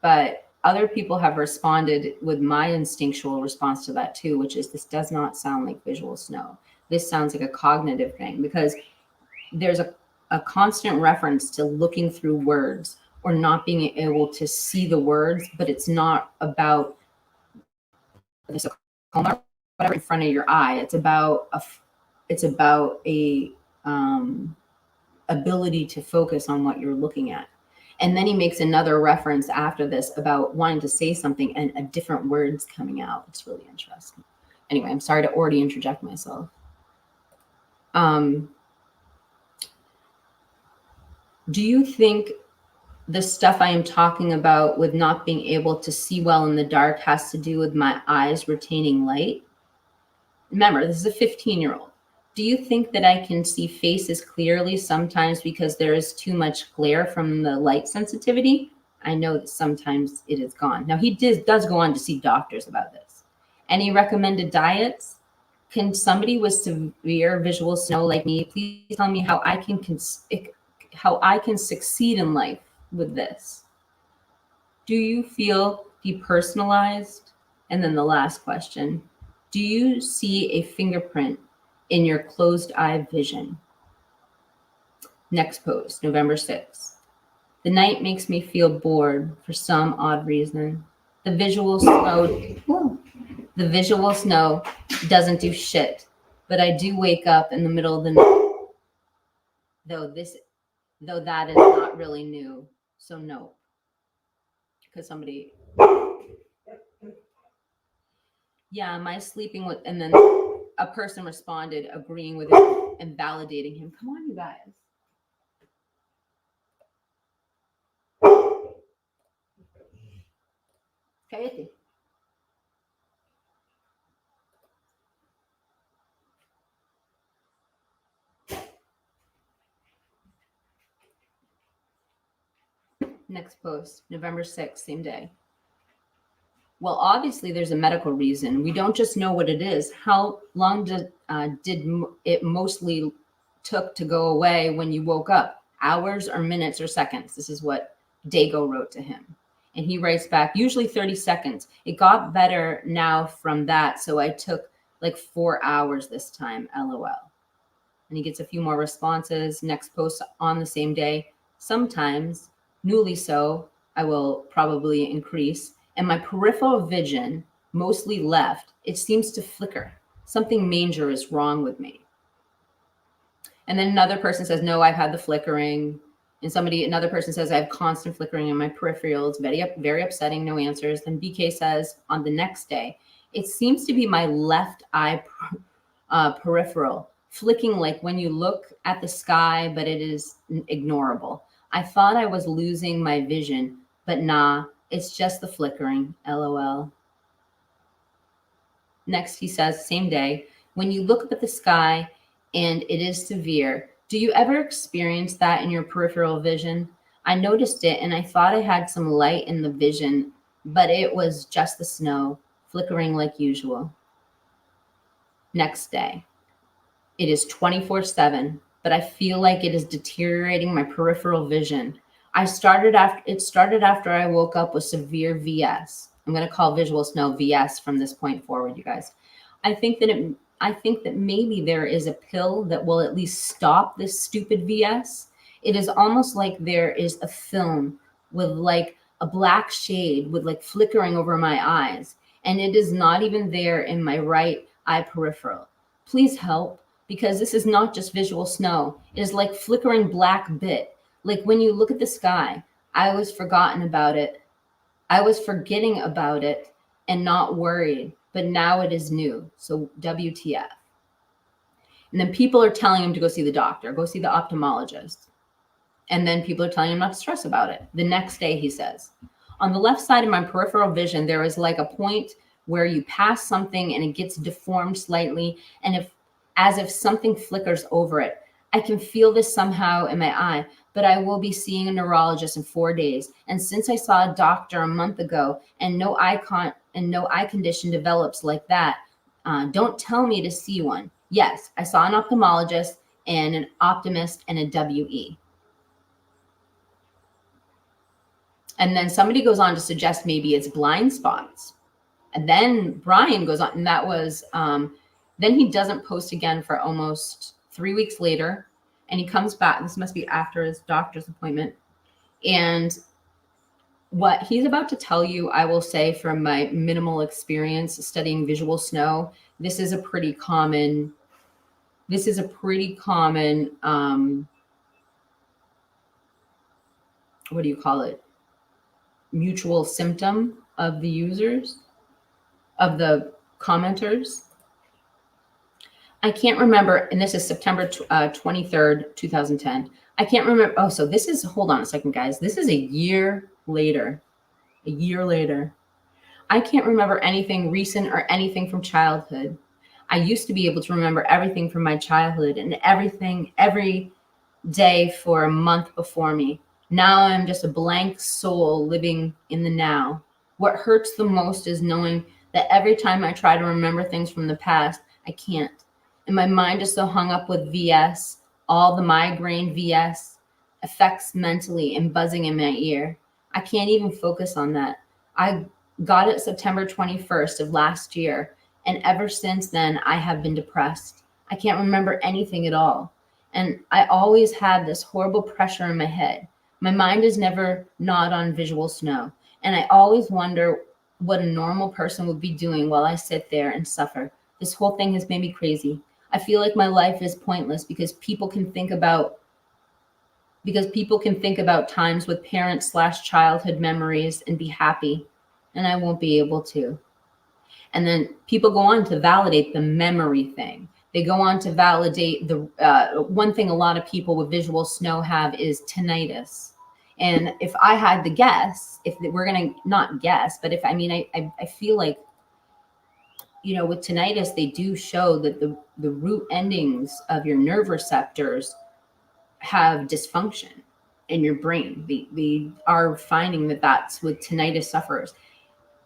but other people have responded with my instinctual response to that too, which is this does not sound like visual snow. this sounds like a cognitive thing, because there's a constant reference to looking through words or not being able to see the words, but it's not about the sarcoma, whatever in front of your eye. It's about a ability to focus on what you're looking at. And then he makes another reference after this about wanting to say something and a different words coming out. It's really interesting. Anyway, I'm sorry to already interject myself. Do you think the stuff I am talking about with not being able to see well in the dark has to do with my eyes retaining light? Remember, this is a 15-year-old. Do you think that I can see faces clearly sometimes because there is too much glare from the light sensitivity? I know that sometimes it is gone. Now, he does go on to see doctors about this. Any recommended diets? Can somebody with severe visual snow like me please tell me how I can succeed in life with this? Do you feel depersonalized? And then the last question, do you see a fingerprint in your closed eye vision? Next post, November 6th. The night makes me feel bored for some odd reason. The visual snow doesn't do shit, but I do wake up in the middle of the night. Though that is not really new. So no. Because somebody, yeah, am I sleeping with, and then a person responded agreeing with him and validating him. Come on, you guys. Cállate. Next post, November 6th, same day. Well, obviously there's a medical reason. We don't just know what it is. How long did it mostly took to go away when you woke up? Hours or minutes or seconds? This is what Dago wrote to him. And he writes back, usually 30 seconds. It got better now from that, so I took like 4 hours this time, LOL. And he gets a few more responses. Next post on the same day. Sometimes, newly so, I will probably increase. And my peripheral vision, mostly left, it seems to flicker. Something major is wrong with me. And then another person says, no, I've had the flickering. And another person says, I have constant flickering in my peripherals, very upsetting, no answers. Then BK says on the next day, it seems to be my left eye peripheral, flicking like when you look at the sky, but it is ignorable. I thought I was losing my vision, but nah, it's just the flickering, LOL. Next, he says, same day, when you look up at the sky and it is severe, do you ever experience that in your peripheral vision? I noticed it and I thought I had some light in the vision, but it was just the snow, flickering like usual. Next day, it is 24/7, but I feel like it is deteriorating my peripheral vision. It started after I woke up with severe VS. I'm going to call visual snow VS from this point forward, you guys. I think that maybe there is a pill that will at least stop this stupid VS. It is almost like there is a film with like a black shade with like flickering over my eyes, and it is not even there in my right eye peripheral. Please help, because this is not just visual snow. It is like flickering black bit. Like when you look at the sky, I was forgetting about it and not worried, but now it is new. So WTF. And then people are telling him to go see the doctor, go see the ophthalmologist. And then people are telling him not to stress about it. The next day, he says, on the left side of my peripheral vision, there is like a point where you pass something and it gets deformed slightly. And as if something flickers over it. I can feel this somehow in my eye, but I will be seeing a neurologist in 4 days. And since I saw a doctor a month ago and no eye condition develops like that, don't tell me to see one. Yes, I saw an ophthalmologist and an optimist and a WE. And then somebody goes on to suggest maybe it's blind spots. And then Brian goes on, and that was Then he doesn't post again for almost 3 weeks later. And he comes back. This must be after his doctor's appointment. And what he's about to tell you, I will say from my minimal experience studying visual snow, this is a pretty common, what do you call it? Mutual symptom of the users, of the commenters. I can't remember, and this is September 23rd, 2010. I can't remember. Oh, so this is, hold on a second, guys. This is a year later. A year later. I can't remember anything recent or anything from childhood. I used to be able to remember everything from my childhood and everything every day for a month before me. Now I'm just a blank soul living in the now. What hurts the most is knowing that every time I try to remember things from the past, I can't. And my mind is so hung up with VS, all the migraine VS effects mentally and buzzing in my ear. I can't even focus on that. I got it September 21st of last year, and ever since then, I have been depressed. I can't remember anything at all. And I always had this horrible pressure in my head. My mind is never not on visual snow. And I always wonder what a normal person would be doing while I sit there and suffer. This whole thing has made me crazy. I feel like my life is pointless because people can think about times with parent/childhood memories and be happy, and I won't be able to. And then people go on to validate the memory thing. They go on to validate the one thing a lot of people with visual snow have is tinnitus. And if I had to guess, if we're gonna not guess, but I feel like, with tinnitus, they do show that the root endings of your nerve receptors have dysfunction in your brain. They are finding that that's what tinnitus sufferers.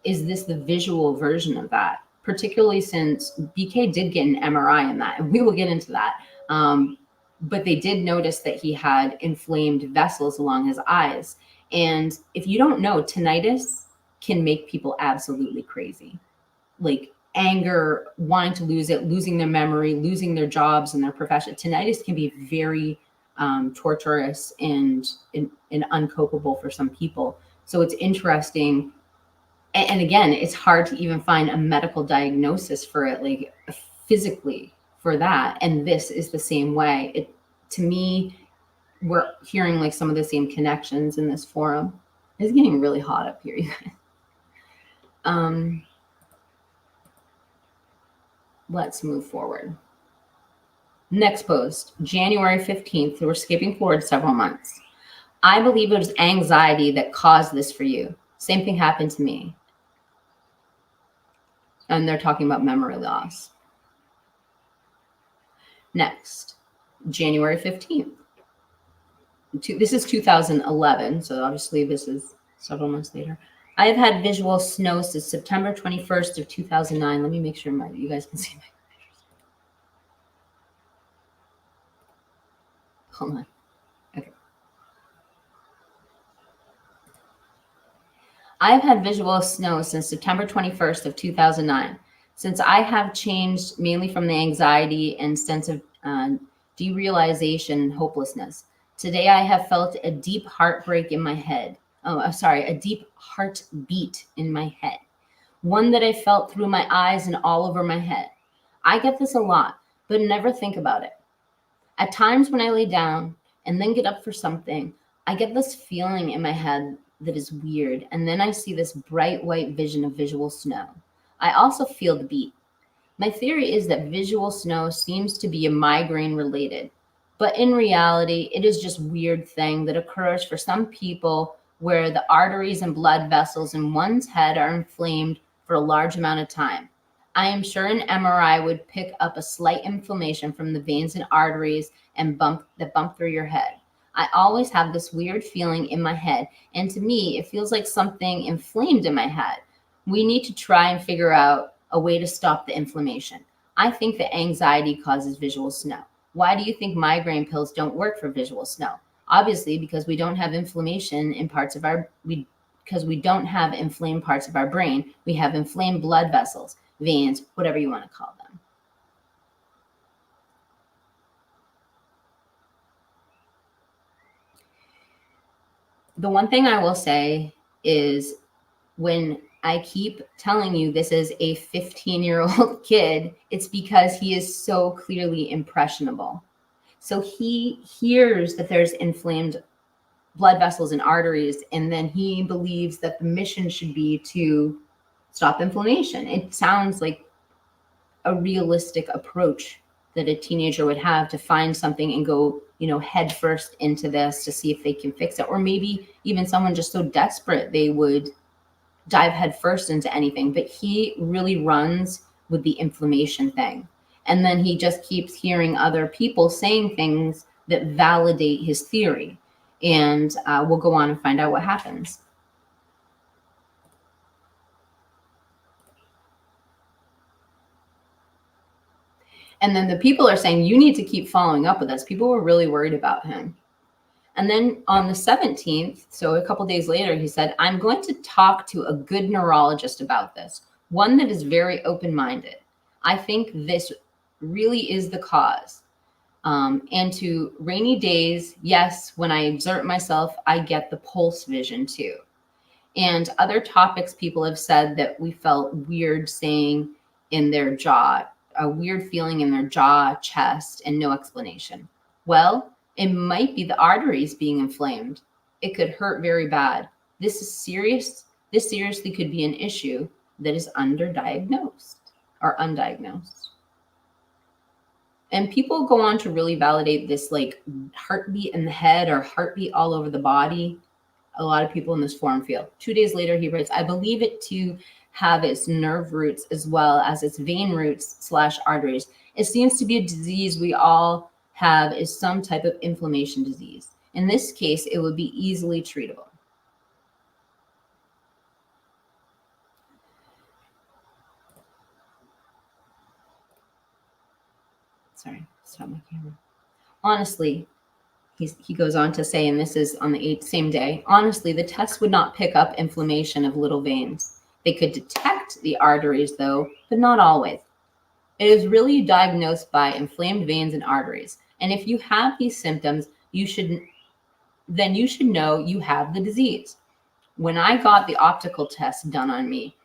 Is this the visual version of that? Particularly since BK did get an MRI in that, and we will get into that. But they did notice that he had inflamed vessels along his eyes. And if you don't know, tinnitus can make people absolutely crazy. Like anger, wanting to lose it, losing their memory, losing their jobs and their profession. Tinnitus can be very torturous and uncopable for some people. So it's interesting. And again, it's hard to even find a medical diagnosis for it, like physically for that. And this is the same way. To me, we're hearing like some of the same connections in this forum. It's getting really hot up here, you guys. Let's move forward. Next post, January 15th. We're skipping forward several months. I believe it was anxiety that caused this for you. Same thing happened to me. And they're talking about memory loss. Next, January 15th. This is 2011, so obviously this is several months later. I have had visual snow since September 21st of 2009. Let me make sure you guys can see my pictures. Hold on. Okay. I have had visual snow since September 21st of 2009. Since I have changed mainly from the anxiety and sense of derealization and hopelessness. Today I have felt a deep heartbreak in my head. A deep heartbeat in my head. One that I felt through my eyes and all over my head. I get this a lot, but never think about it. At times when I lay down and then get up for something, I get this feeling in my head that is weird, and then I see this bright white vision of visual snow. I also feel the beat. My theory is that visual snow seems to be a migraine related, but in reality, it is just weird thing that occurs for some people where the arteries and blood vessels in one's head are inflamed for a large amount of time. I am sure an MRI would pick up a slight inflammation from the veins and arteries and bump through your head. I always have this weird feeling in my head, and to me, it feels like something inflamed in my head. We need to try and figure out a way to stop the inflammation. I think that anxiety causes visual snow. Why do you think migraine pills don't work for visual snow? Obviously, because we don't have inflammation in parts of because we don't have inflamed parts of our brain. We have inflamed blood vessels, veins, whatever you want to call them. The one thing I will say is, when I keep telling you this is a 15-year-old kid, it's because he is so clearly impressionable. So he hears that there's inflamed blood vessels and arteries, and then he believes that the mission should be to stop inflammation. It sounds like a realistic approach that a teenager would have, to find something and go, head first into this to see if they can fix it. Or maybe even someone just so desperate they would dive head first into anything. But he really runs with the inflammation thing. And then he just keeps hearing other people saying things that validate his theory. And we'll go on and find out what happens. And then the people are saying, you need to keep following up with us. People were really worried about him. And then on the 17th, so a couple days later, he said, I'm going to talk to a good neurologist about this, one that is very open-minded. I think this really is the cause. And to rainy days, yes, when I exert myself, I get the pulse vision too. And other topics people have said that we felt weird saying in their jaw, a weird feeling in their jaw, chest, and no explanation. Well, it might be the arteries being inflamed. It could hurt very bad. This is serious. This seriously could be an issue that is underdiagnosed or undiagnosed. And people go on to really validate this, like heartbeat in the head or heartbeat all over the body. A lot of people in this forum feel. 2 days later, he writes, I believe it to have its nerve roots as well as its vein roots / arteries. It seems to be a disease we all have, is some type of inflammation disease. In this case, it would be easily treatable. Sorry, stop my camera. Honestly, he goes on to say, and this is on the same day, honestly, the test would not pick up inflammation of little veins. They could detect the arteries, though, but not always. It is really diagnosed by inflamed veins and arteries. And if you have these symptoms, then you should know you have the disease. When I got the optical test done on me,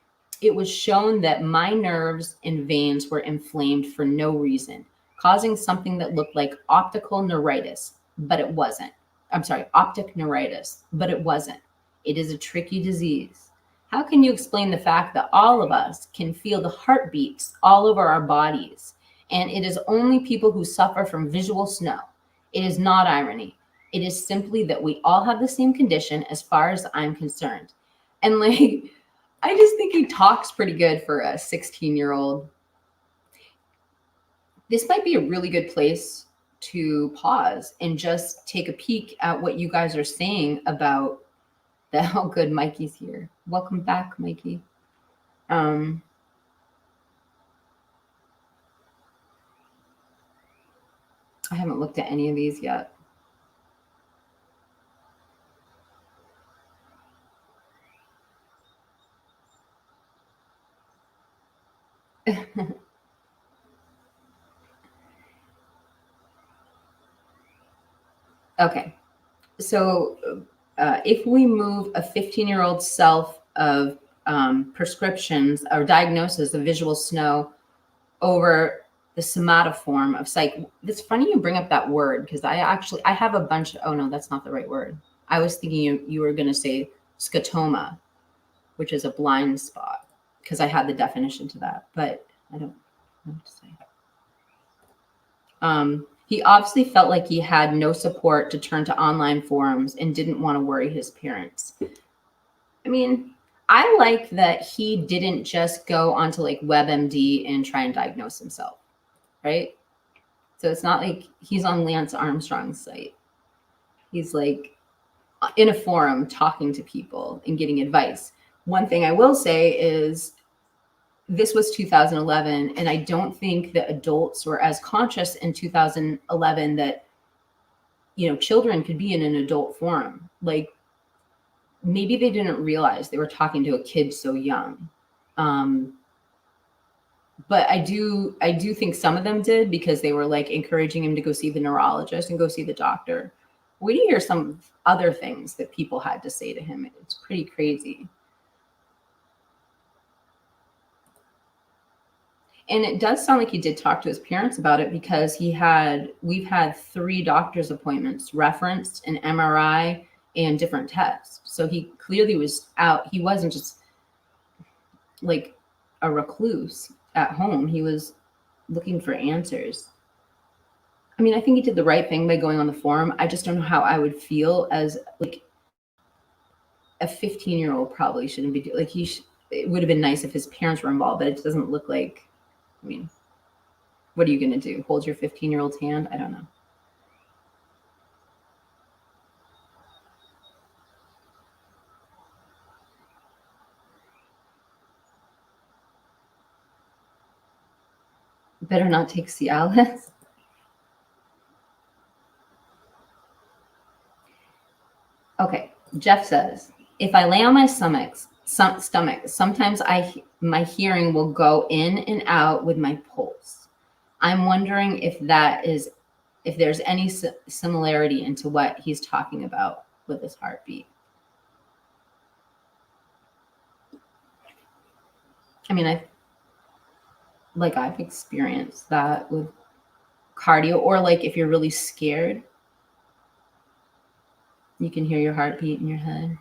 it was shown that my nerves and veins were inflamed for no reason, causing something that looked like optical neuritis, but it wasn't. I'm sorry, optic neuritis, but it wasn't. It is a tricky disease. How can you explain the fact that all of us can feel the heartbeats all over our bodies, and it is only people who suffer from visual snow? It is not irony. It is simply that we all have the same condition as far as I'm concerned. And like, I just think he talks pretty good for a 16-year-old. This might be a really good place to pause and just take a peek at what you guys are saying about that. Oh, good, Mikey's here. Welcome back, Mikey. I haven't looked at any of these yet. Okay, so if we move a 15-year-old self of prescriptions or diagnosis of visual snow over the somatoform of psych. It's funny you bring up that word, because I have a bunch. Oh no, that's not the right word. I was thinking you were going to say scotoma, which is a blind spot, because I had the definition to that, but I don't know what to say. He obviously felt like he had no support to turn to online forums and didn't want to worry his parents. I mean, I like that he didn't just go onto like WebMD and try and diagnose himself, right? So it's not like he's on Lance Armstrong's site. He's like in a forum talking to people and getting advice. One thing I will say is this was 2011, and I don't think that adults were as conscious in 2011 that, children could be in an adult forum. Like, maybe they didn't realize they were talking to a kid so young. But I do think some of them did, because they were like encouraging him to go see the neurologist and go see the doctor. wait till you hear some other things that people had to say to him. It's pretty crazy. And it does sound like he did talk to his parents about it, because we've had 3 doctor's appointments referenced, an MRI and different tests. So he clearly was out. He wasn't just like a recluse at home. He was looking for answers. I mean, I think he did the right thing by going on the forum. I just don't know how I would feel as like a 15-year-old probably shouldn't be like it would have been nice if his parents were involved, but it doesn't look like. I mean, what are you going to do? Hold your 15-year-old's hand? I don't know. Better not take Cialis. Okay, Jeff says, if I lay on my stomach, sometimes my hearing will go in and out with my pulse. I'm wondering if there's any similarity into what he's talking about with his heartbeat. I mean, I've experienced that with cardio, or like if you're really scared, you can hear your heartbeat in your head.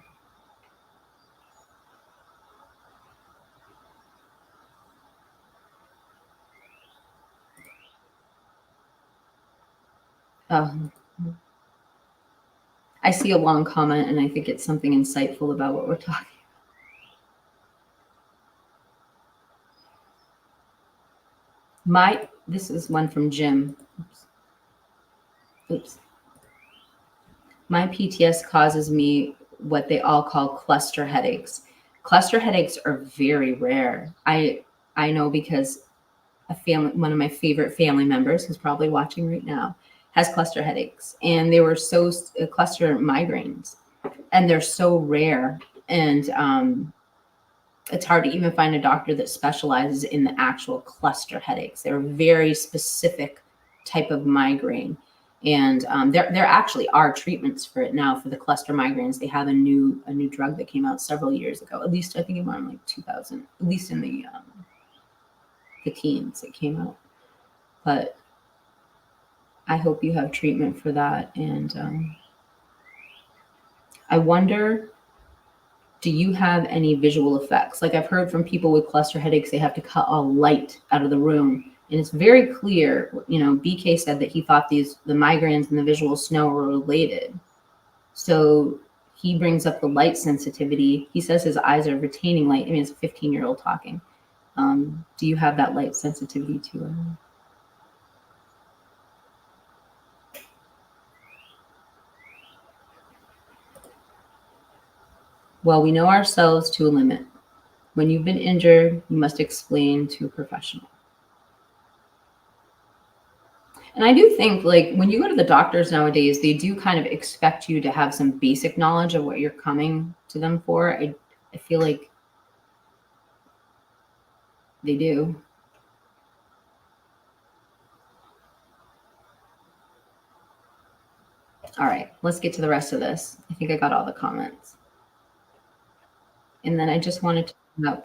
I see a long comment, and I think it's something insightful about what we're talking about. This is one from Jim. Oops. My PTS causes me what they all call cluster headaches. Cluster headaches are very rare. I know, because one of my favorite family members, who's probably watching right now, has cluster headaches, and they were cluster migraines, and they're so rare. And it's hard to even find a doctor that specializes in the actual cluster headaches. They're a very specific type of migraine. And there actually are treatments for it now for the cluster migraines. They have a new drug that came out several years ago. At least I think it was in like 2000. At least in the teens it came out. But I hope you have treatment for that. And I wonder, do you have any visual effects? Like I've heard from people with cluster headaches, they have to cut all light out of the room. And it's very clear, BK said that he thought the migraines and the visual snow were related. So he brings up the light sensitivity. He says his eyes are retaining light. I mean, it's a 15-year-old talking. Do you have that light sensitivity too? Well, we know ourselves to a limit. When you've been injured, you must explain to a professional. And I do think, like, when you go to the doctors nowadays, they do kind of expect you to have some basic knowledge of what you're coming to them for. I feel like they do. All right, let's get to the rest of this. I think I got all the comments. And then I just wanted to I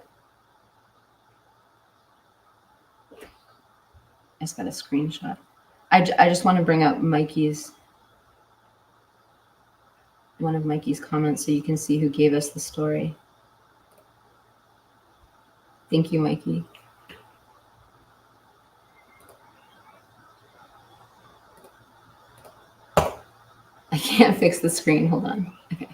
just got a screenshot. I just want to bring up one of Mikey's comments so you can see who gave us the story. Thank you, Mikey. I can't fix the screen. Hold on. Okay.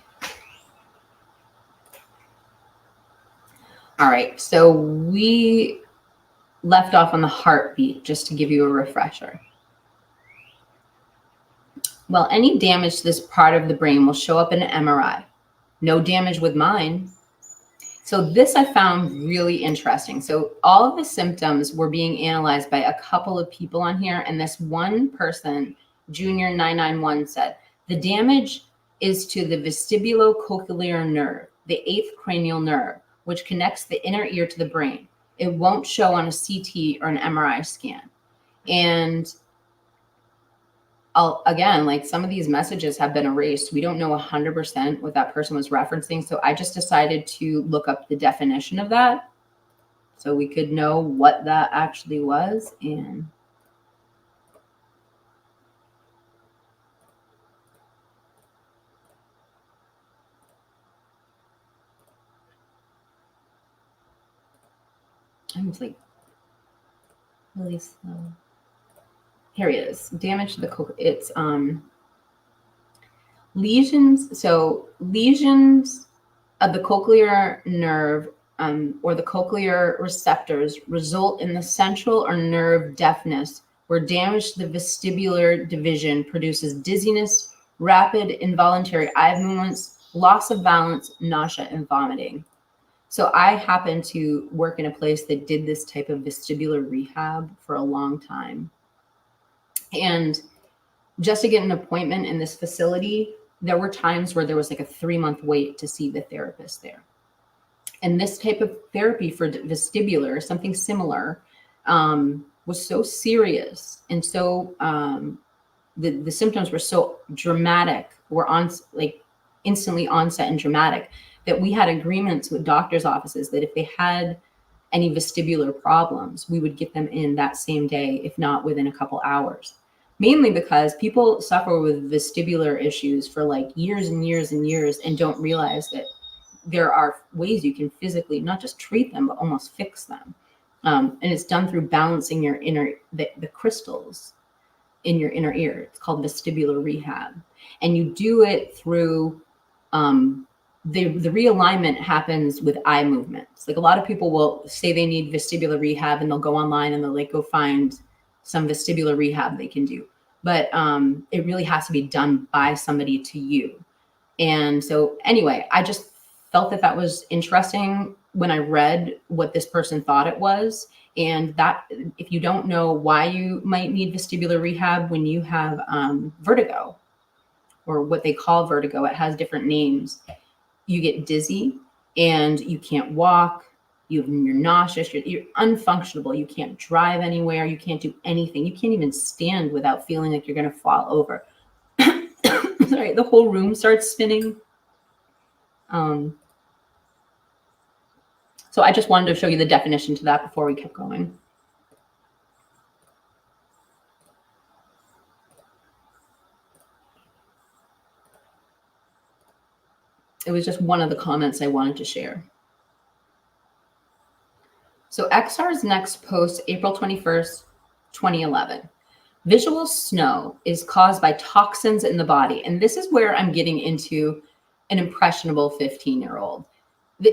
All right. So we left off on the heartbeat, just to give you a refresher. Well, any damage to this part of the brain will show up in an MRI. No damage with mine. So this I found really interesting. So all of the symptoms were being analyzed by a couple of people on here. And this one person, Junior991, said, the damage is to the vestibulocochlear nerve, the 8th cranial nerve, which connects the inner ear to the brain. It won't show on a CT or an MRI scan. And again, like some of these messages have been erased. We don't know 100% what that person was referencing. So I just decided to look up the definition of that so we could know what that actually was. And I'm just like really slow. Here it is. Damage to the it's lesions. So lesions of the cochlear nerve or the cochlear receptors result in the central or nerve deafness, where damage to the vestibular division produces dizziness, rapid involuntary eye movements, loss of balance, nausea, and vomiting. So I happened to work in a place that did this type of vestibular rehab for a long time. And just to get an appointment in this facility, there were times where there was like a 3-month wait to see the therapist there. And this type of therapy for vestibular, something similar, was so serious and so the symptoms were so dramatic, were on like instantly onset and dramatic, that we had agreements with doctors' offices that if they had any vestibular problems, we would get them in that same day, if not within a couple hours. Mainly because people suffer with vestibular issues for like years and years and years and don't realize that there are ways you can physically not just treat them, but almost fix them. And it's done through balancing your the crystals in your inner ear. It's called vestibular rehab. And you do it through the realignment happens with eye movements. Like a lot of people will say they need vestibular rehab and they'll go online and they'll like go find some vestibular rehab they can do. But it really has to be done by somebody to you. And so anyway, I just felt that that was interesting when I read what this person thought it was. And that if you don't know why you might need vestibular rehab when you have vertigo, or what they call vertigo, it has different names. You get dizzy and you can't walk, you're nauseous, you're unfunctionable, you can't drive anywhere, you can't do anything, you can't even stand without feeling like you're going to fall over. Sorry, the whole room starts spinning. So I just wanted to show you the definition to that before we kept going. It was just one of the comments I wanted to share. So XR's next post, April 21st, 2011. Visual snow is caused by toxins in the body. And this is where I'm getting into an impressionable 15-year-old.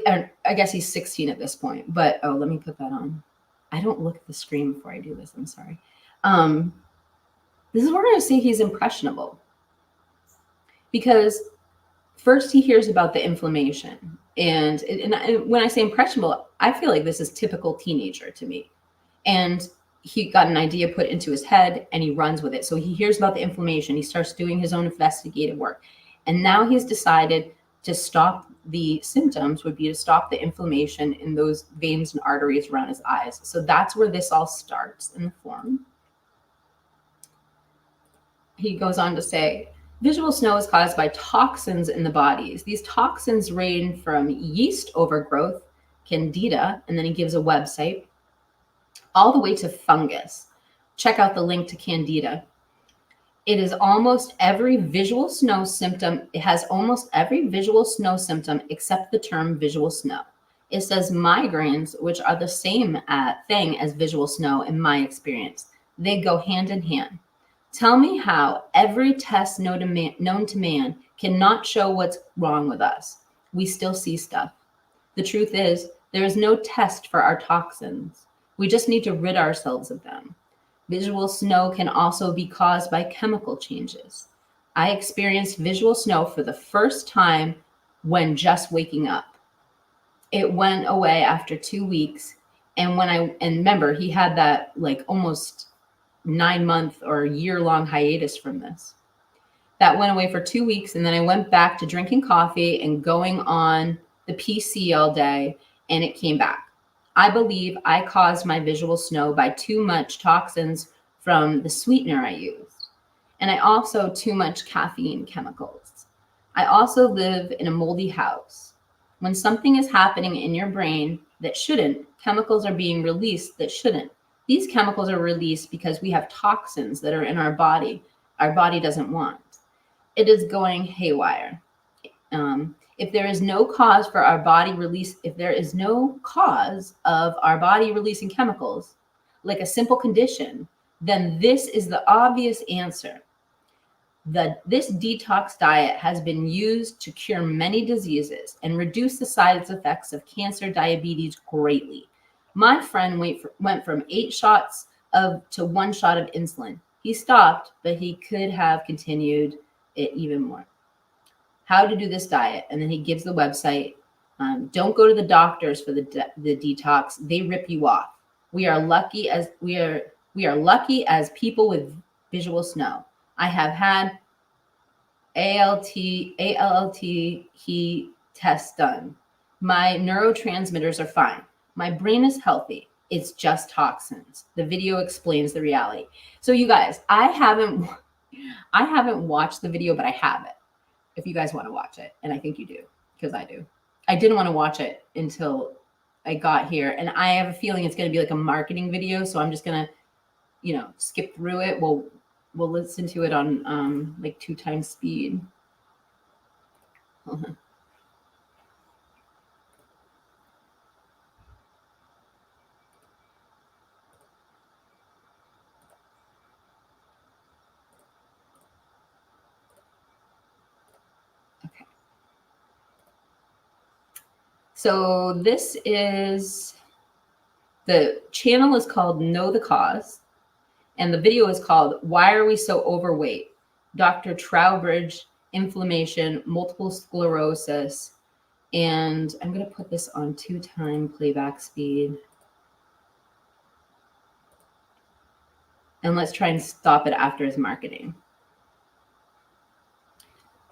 I guess he's 16 at this point, but let me put that on. I don't look at the screen before I do this. I'm sorry. This is where I'm going to say he's impressionable, because first he hears about the inflammation. And when I say impressionable, I feel like this is typical teenager to me. And he got an idea put into his head and he runs with it. So he hears about the inflammation. He starts doing his own investigative work. And now he's decided to stop the symptoms would be to stop the inflammation in those veins and arteries around his eyes. So that's where this all starts in the form. He goes on to say, visual snow is caused by toxins in the bodies. These toxins range from yeast overgrowth, candida, and then he gives a website, all the way to fungus. Check out the link to candida. It is almost every visual snow symptom. It has almost every visual snow symptom except the term visual snow. It says migraines, which are the same thing as visual snow in my experience. They go hand in hand. Tell me how every test known to man cannot show what's wrong with us. We still see stuff. The truth is, there is no test for our toxins. We just need to rid ourselves of them. Visual snow can also be caused by chemical changes. I experienced visual snow for the first time when just waking up. It went away after 2 weeks. And remember, he had that like almost 9-month or year-long hiatus from this. That went away for 2 weeks. And then I went back to drinking coffee and going on the PC all day, and it came back. I believe I caused my visual snow by too much toxins from the sweetener I used. And I also too much caffeine chemicals. I also live in a moldy house. When something is happening in your brain that shouldn't, chemicals are being released that shouldn't. These chemicals are released because we have toxins that are in our body doesn't want. It is going haywire. If there is no cause for our body release, if there is no cause of our body releasing chemicals, like a simple condition, then this is the obvious answer. This detox diet has been used to cure many diseases and reduce the side effects of cancer, diabetes greatly. My friend went from 8 shots to 1 shot of insulin. He stopped, but he could have continued it even more. How to do this diet, and then he gives the website. Don't go to the doctors for the detox; they rip you off. We are lucky as people with visual snow. I have had ALT heat tests done. My neurotransmitters are fine. My brain is healthy. It's just toxins. The video explains the reality. So you guys, I haven't watched the video, but I have it. If you guys want to watch it, and I think you do, because I do. I didn't want to watch it until I got here, and I have a feeling it's going to be like a marketing video, so I'm just going to, skip through it. We'll listen to it on like 2 times speed. Okay. So this is, the channel is called Know the Cause, and the video is called Why Are We So Overweight? Dr. Trowbridge, Inflammation, Multiple Sclerosis. And I'm going to put this on 2-time playback speed. And let's try and stop it after his marketing.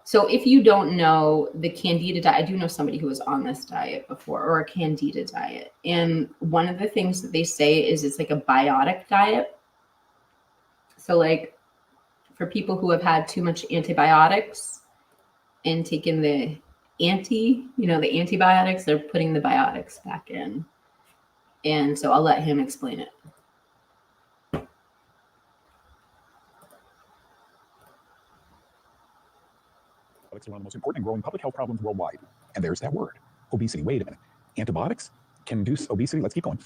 So if you don't know the Candida diet, I do know somebody who was on this diet before, or a Candida diet. And one of the things that they say is it's like a biotic diet. So like for people who have had too much antibiotics and taken the antibiotics, they're putting the biotics back in. And so I'll let him explain it. Antibiotics are one of the most important and growing public health problems worldwide. And there's that word, obesity. Wait a minute. Antibiotics can induce obesity? Let's keep going.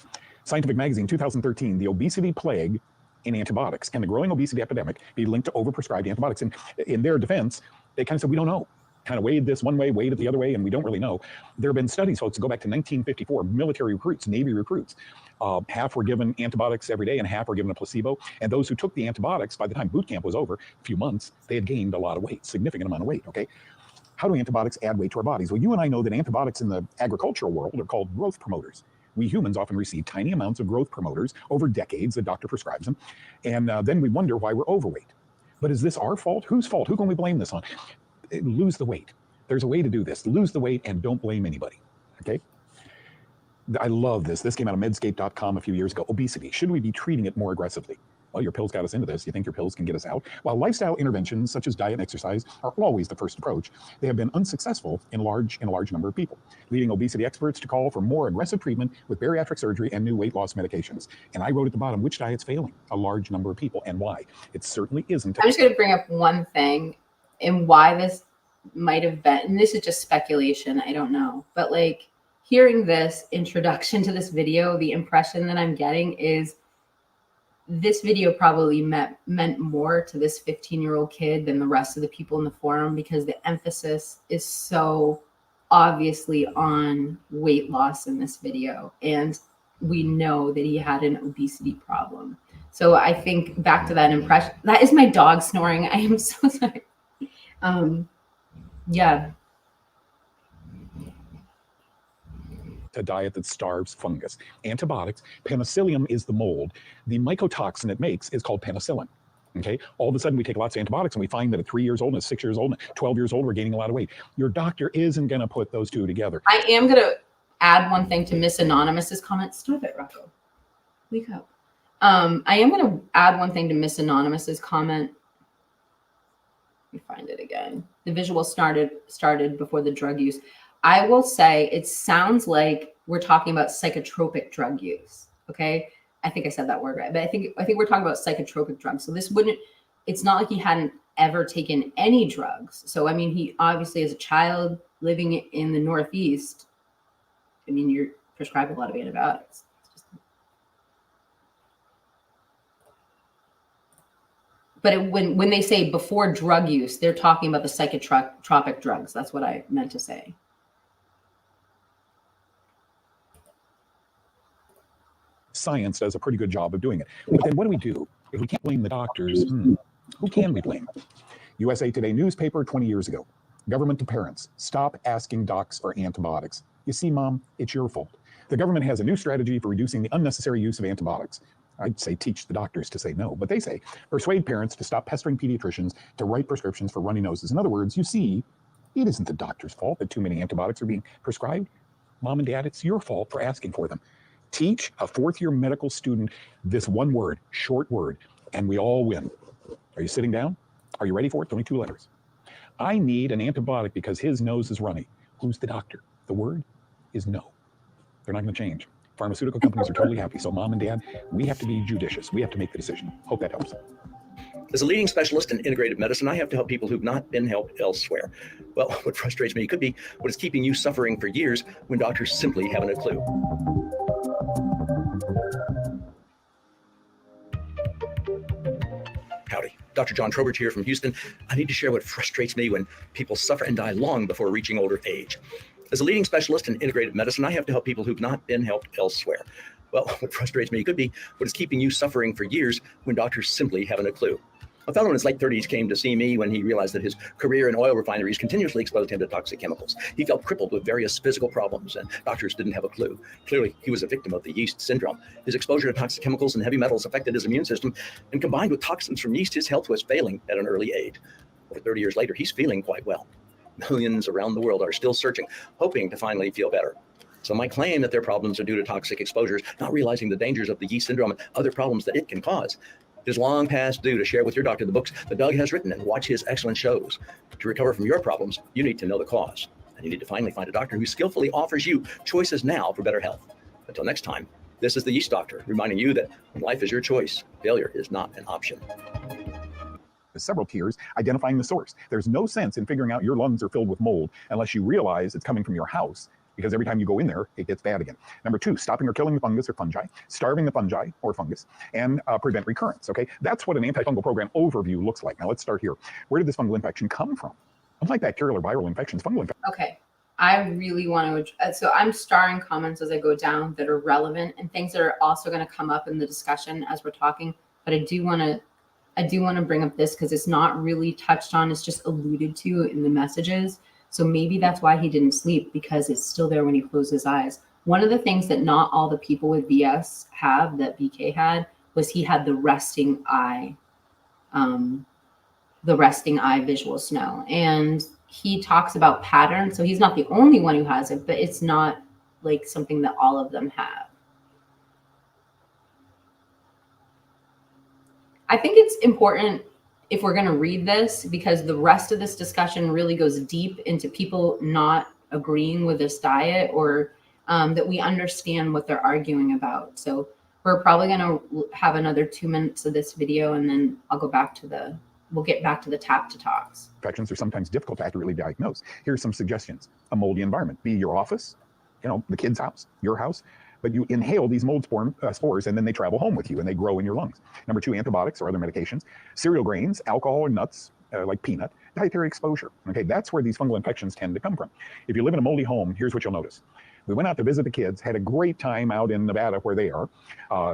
Scientific Magazine, 2013, the obesity plague in antibiotics. Can the growing obesity epidemic be linked to overprescribed antibiotics? And in their defense, they kind of said, we don't know. Kind of weighed this one way, weighed it the other way, and we don't really know. There have been studies, folks, that go back to 1954, military recruits, Navy recruits. Half were given antibiotics every day and half were given a placebo. And those who took the antibiotics, by the time boot camp was over, a few months, they had gained a lot of weight, significant amount of weight, okay? How do antibiotics add weight to our bodies? Well, you and I know that antibiotics in the agricultural world are called growth promoters. We humans often receive tiny amounts of growth promoters over decades. The doctor prescribes them. And then we wonder why we're overweight. But is this our fault? Whose fault? Who can we blame this on? Lose the weight. There's a way to do this. Lose the weight and don't blame anybody, okay? I love this. This came out of medscape.com a few years ago. Obesity. Should we be treating it more aggressively? Well, your pills got us into this. You think your pills can get us out? While lifestyle interventions such as diet and exercise are always the first approach, they have been unsuccessful in a large number of people, leading obesity experts to call for more aggressive treatment with bariatric surgery and new weight loss medications. And I wrote at the bottom, which diet's failing a large number of people and why. It certainly isn't. I'm just going to bring up one thing and why this might have been, and this is just speculation, I don't know, but like hearing this introduction to this video, the impression that I'm getting is this video probably meant more to this 15-year-old kid than the rest of the people in the forum, because the emphasis is so obviously on weight loss in this video, and we know that he had an obesity problem. So I think back to that impression. That is my dog snoring. I am so sorry. Yeah. A diet that starves fungus. Antibiotics, penicillium is the mold. The mycotoxin it makes is called penicillin. Okay, all of a sudden we take lots of antibiotics and we find that at 3 years old, and at 6 years old, and 12 years old, we're gaining a lot of weight. Your doctor isn't going to put those two together. I am going to add one thing to Miss Anonymous's comment. Stop it, Rocco. Wake up. I am going to add one thing to Miss Anonymous's comment. me find it again. The visual started before the drug use. I will say it sounds like we're talking about psychotropic drug use. Okay. I think I said that word right, but I think we're talking about psychotropic drugs. So this wouldn't, it's not like he hadn't ever taken any drugs. So I mean, he obviously as a child living in the Northeast, I mean, you're prescribed a lot of antibiotics. But when they say before drug use, they're talking about the psychotropic drugs. That's what I meant to say. Science does a pretty good job of doing it. But then what do we do? If we can't blame the doctors, who can we blame? USA Today newspaper 20 years ago. Government to parents, stop asking docs for antibiotics. You see, Mom, it's your fault. The government has a new strategy for reducing the unnecessary use of antibiotics. I'd say teach the doctors to say no, but they say persuade parents to stop pestering pediatricians to write prescriptions for runny noses. In other words, you see, it isn't the doctor's fault that too many antibiotics are being prescribed. Mom and Dad, it's your fault for asking for them. Teach a fourth-year medical student this one word, short word, and we all win. Are you sitting down? Are you ready for it? It's only 2 letters. I need an antibiotic because his nose is runny. Who's the doctor? The word is no. They're not going to change. Pharmaceutical companies are totally happy. So Mom and Dad, we have to be judicious. We have to make the decision. Hope that helps. As a leading specialist in integrative medicine, I have to help people who've not been helped elsewhere. Well, what frustrates me could be what is keeping you suffering for years when doctors simply haven't a clue. Howdy, Dr. John Trowbridge here from Houston. I need to share what frustrates me when people suffer and die long before reaching older age. As a leading specialist in integrative medicine, I have to help people who've not been helped elsewhere. Well, what frustrates me could be what is keeping you suffering for years when doctors simply haven't a clue. A fellow in his late 30s came to see me when he realized that his career in oil refineries continuously exposed him to toxic chemicals. He felt crippled with various physical problems, and doctors didn't have a clue. Clearly, he was a victim of the yeast syndrome. His exposure to toxic chemicals and heavy metals affected his immune system, and combined with toxins from yeast, his health was failing at an early age. Over 30 years later, he's feeling quite well. Millions around the world are still searching, hoping to finally feel better. Some might claim that their problems are due to toxic exposures, not realizing the dangers of the yeast syndrome and other problems that it can cause. It is long past due to share with your doctor the books that Doug has written and watch his excellent shows. To recover from your problems, you need to know the cause. And you need to finally find a doctor who skillfully offers you choices now for better health. Until next time, this is the Yeast Doctor, reminding you that when life is your choice, failure is not an option. Several tiers identifying the source. There's no sense in figuring out your lungs are filled with mold unless you realize it's coming from your house, because every time you go in there, it gets bad again. Number 2, stopping or killing the fungus or fungi, starving the fungi or fungus, and prevent recurrence, okay? That's what an antifungal program overview looks like. Now let's start here. Where did this fungal infection come from? Unlike bacterial or viral infections, fungal infections. Okay, I really want to, so I'm starring comments as I go down that are relevant and things that are also going to come up in the discussion as we're talking, but I do want to bring up this because it's not really touched on, it's just alluded to in the messages. So maybe that's why he didn't sleep, because it's still there when he closed his eyes. One of the things that not all the people with VS have that BK had was he had the resting eye visual snow. And he talks about patterns. So he's not the only one who has it, but it's not like something that all of them have. I think it's important if we're going to read this, because the rest of this discussion really goes deep into people not agreeing with this diet, or that we understand what they're arguing about. So we're probably going to have another 2 minutes of this video, and then I'll go back to we'll get back to the tap to talks. Infections are sometimes difficult to accurately diagnose. Here's some suggestions. A moldy environment, be your office, the kid's house, your house, but you inhale these mold spores and then they travel home with you and they grow in your lungs. Number 2, antibiotics or other medications, cereal grains, alcohol or nuts, like peanut, dietary exposure. Okay, that's where these fungal infections tend to come from. If you live in a moldy home, here's what you'll notice. We went out to visit the kids, had a great time out in Nevada where they are,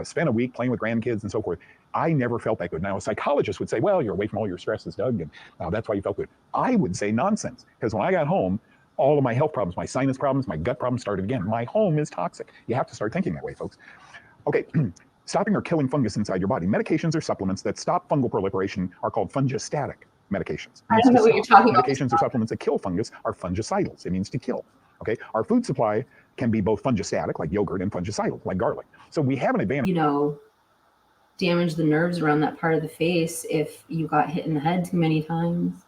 spent a week playing with grandkids and so forth. I never felt that good. Now, a psychologist would say, well, you're away from all your stresses, Doug, and that's why you felt good. I would say nonsense, because when I got home, all of my health problems, my sinus problems, my gut problems started again. My home is toxic. You have to start thinking that way, folks. Okay, stopping or killing fungus inside your body. Medications or supplements that stop fungal proliferation are called fungistatic medications. I don't know what you're talking about. Medications or supplements that kill fungus are fungicidals. It means to kill. Okay, our food supply can be both fungistatic, like yogurt, and fungicidal, like garlic. So we have an advantage. Damage the nerves around that part of the face if you got hit in the head too many times.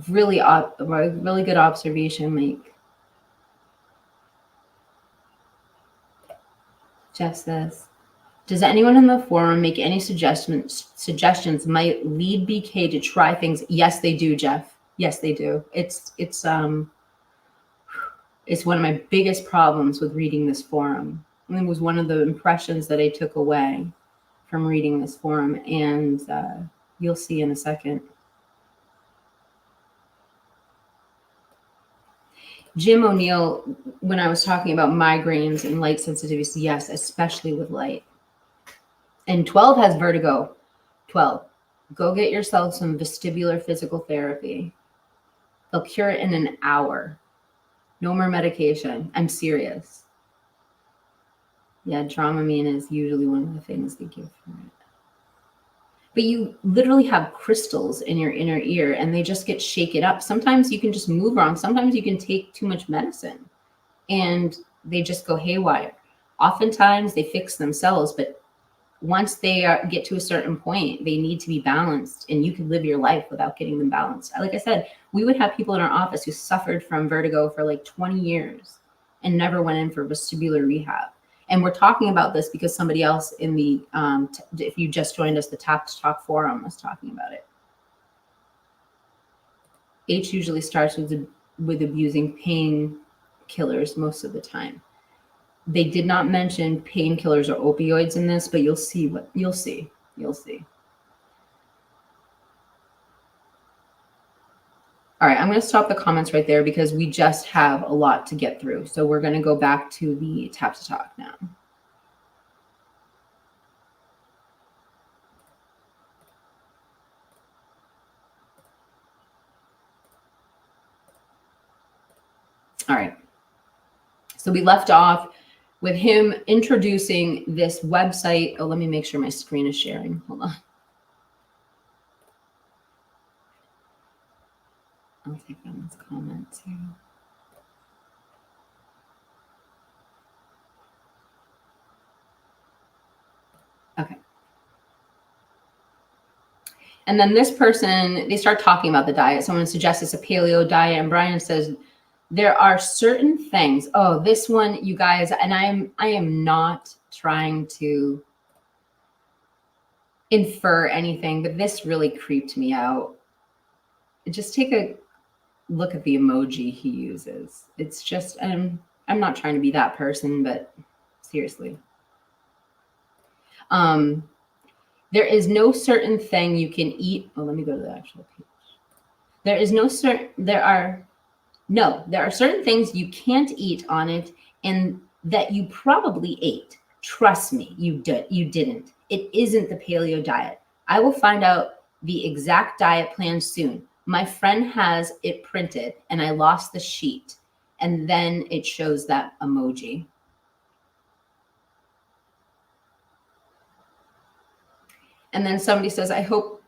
Really good observation, Mike. Jeff says, does anyone in the forum make any suggestions might lead BK to try things? Yes, they do, Jeff. Yes, they do. It's one of my biggest problems with reading this forum. And it was one of the impressions that I took away from reading this forum, and you'll see in a second. Jim O'Neill, when I was talking about migraines and light sensitivity, yes, especially with light. And 12 has vertigo. 12, go get yourself some vestibular physical therapy. They'll cure it in an hour. No more medication. I'm serious. Yeah, Dramamine is usually one of the things they give for it. But you literally have crystals in your inner ear and they just get shaken up. Sometimes you can just move wrong. Sometimes you can take too much medicine and they just go haywire. Oftentimes they fix themselves, but once they get to a certain point, they need to be balanced, and you can live your life without getting them balanced. Like I said, we would have people in our office who suffered from vertigo for like 20 years and never went in for vestibular rehab. And we're talking about this because somebody else in the, if you just joined us, the Tap to Talk forum was talking about it. H usually starts with abusing painkillers most of the time. They did not mention painkillers or opioids in this, but you'll see. You'll see. All right, I'm going to stop the comments right there because we just have a lot to get through. So we're going to go back to the Tap to Talk now. All right. So we left off with him introducing this website. Oh, let me make sure my screen is sharing. Hold on. I'll take down this comment too. Okay. And then this person, they start talking about the diet. Someone suggests it's a paleo diet, and Brian says, there are certain things. Oh, this one, you guys, and I am not trying to infer anything, but this really creeped me out. Just take a look at the emoji he uses. It's just, I'm not trying to be that person, but seriously. There is no certain thing you can eat. Oh, let me go to the actual page. There are certain things you can't eat on it and that you probably ate. Trust me, you didn't. It isn't the paleo diet. I will find out the exact diet plan soon. My friend has it printed and I lost the sheet. And then it shows that emoji. And then somebody says, I hope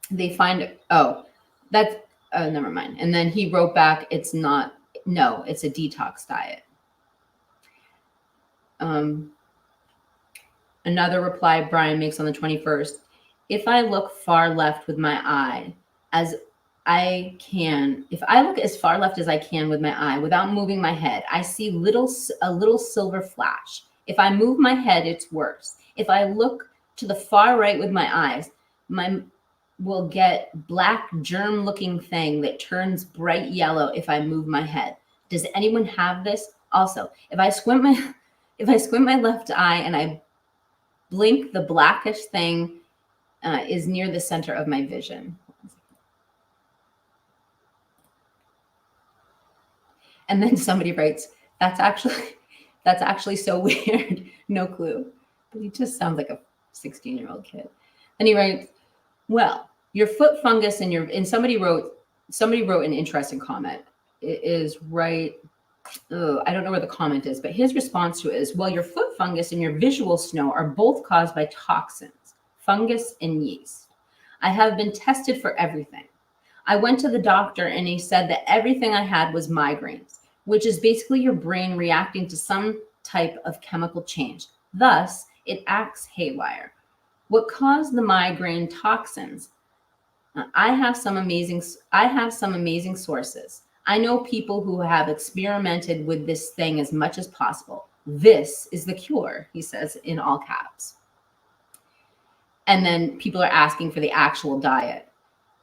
they find it. Oh, that's, never mind. And then he wrote back, it's not, no, it's a detox diet. Another reply Brian makes on the 21st. If I look far left with my eye, if I look as far left as I can with my eye without moving my head, I see a little silver flash. If I move my head, it's worse. If I look to the far right with my eyes, will get black germ-looking thing that turns bright yellow if I move my head. Does anyone have this? Also, if I squint my left eye and I blink, the blackish thing is near the center of my vision. And then somebody writes, that's actually so weird. No clue. But he just sounds like a 16-year-old kid. And he writes, well, your foot fungus and somebody wrote an interesting comment. It is right. I don't know where the comment is, but his response to it is, well, your foot fungus and your visual snow are both caused by toxins, fungus and yeast. I have been tested for everything. I went to the doctor and he said that everything I had was migraines, which is basically your brain reacting to some type of chemical change. Thus, it acts haywire. What caused the migraine toxins? I have some amazing sources. I know people who have experimented with this thing as much as possible. This is the cure, he says in all caps. And then people are asking for the actual diet.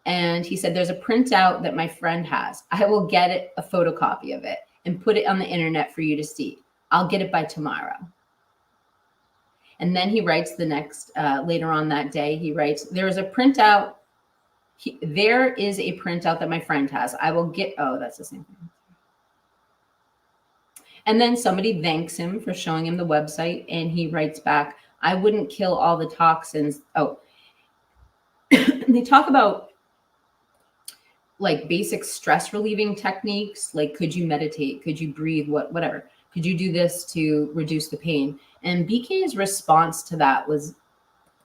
And he said, there's a printout that my friend has. I will get it, a photocopy of it, and put it on the internet for you to see. I'll get it by tomorrow. And then he writes the next, later on that day, he writes, there is a printout that my friend has. I will get, oh, that's the same thing. And then somebody thanks him for showing him the website, and he writes back, I wouldn't kill all the toxins. Oh, they talk about like basic stress relieving techniques. Like, could you meditate? Could you breathe? Whatever. Could you do this to reduce the pain? And BK's response to that was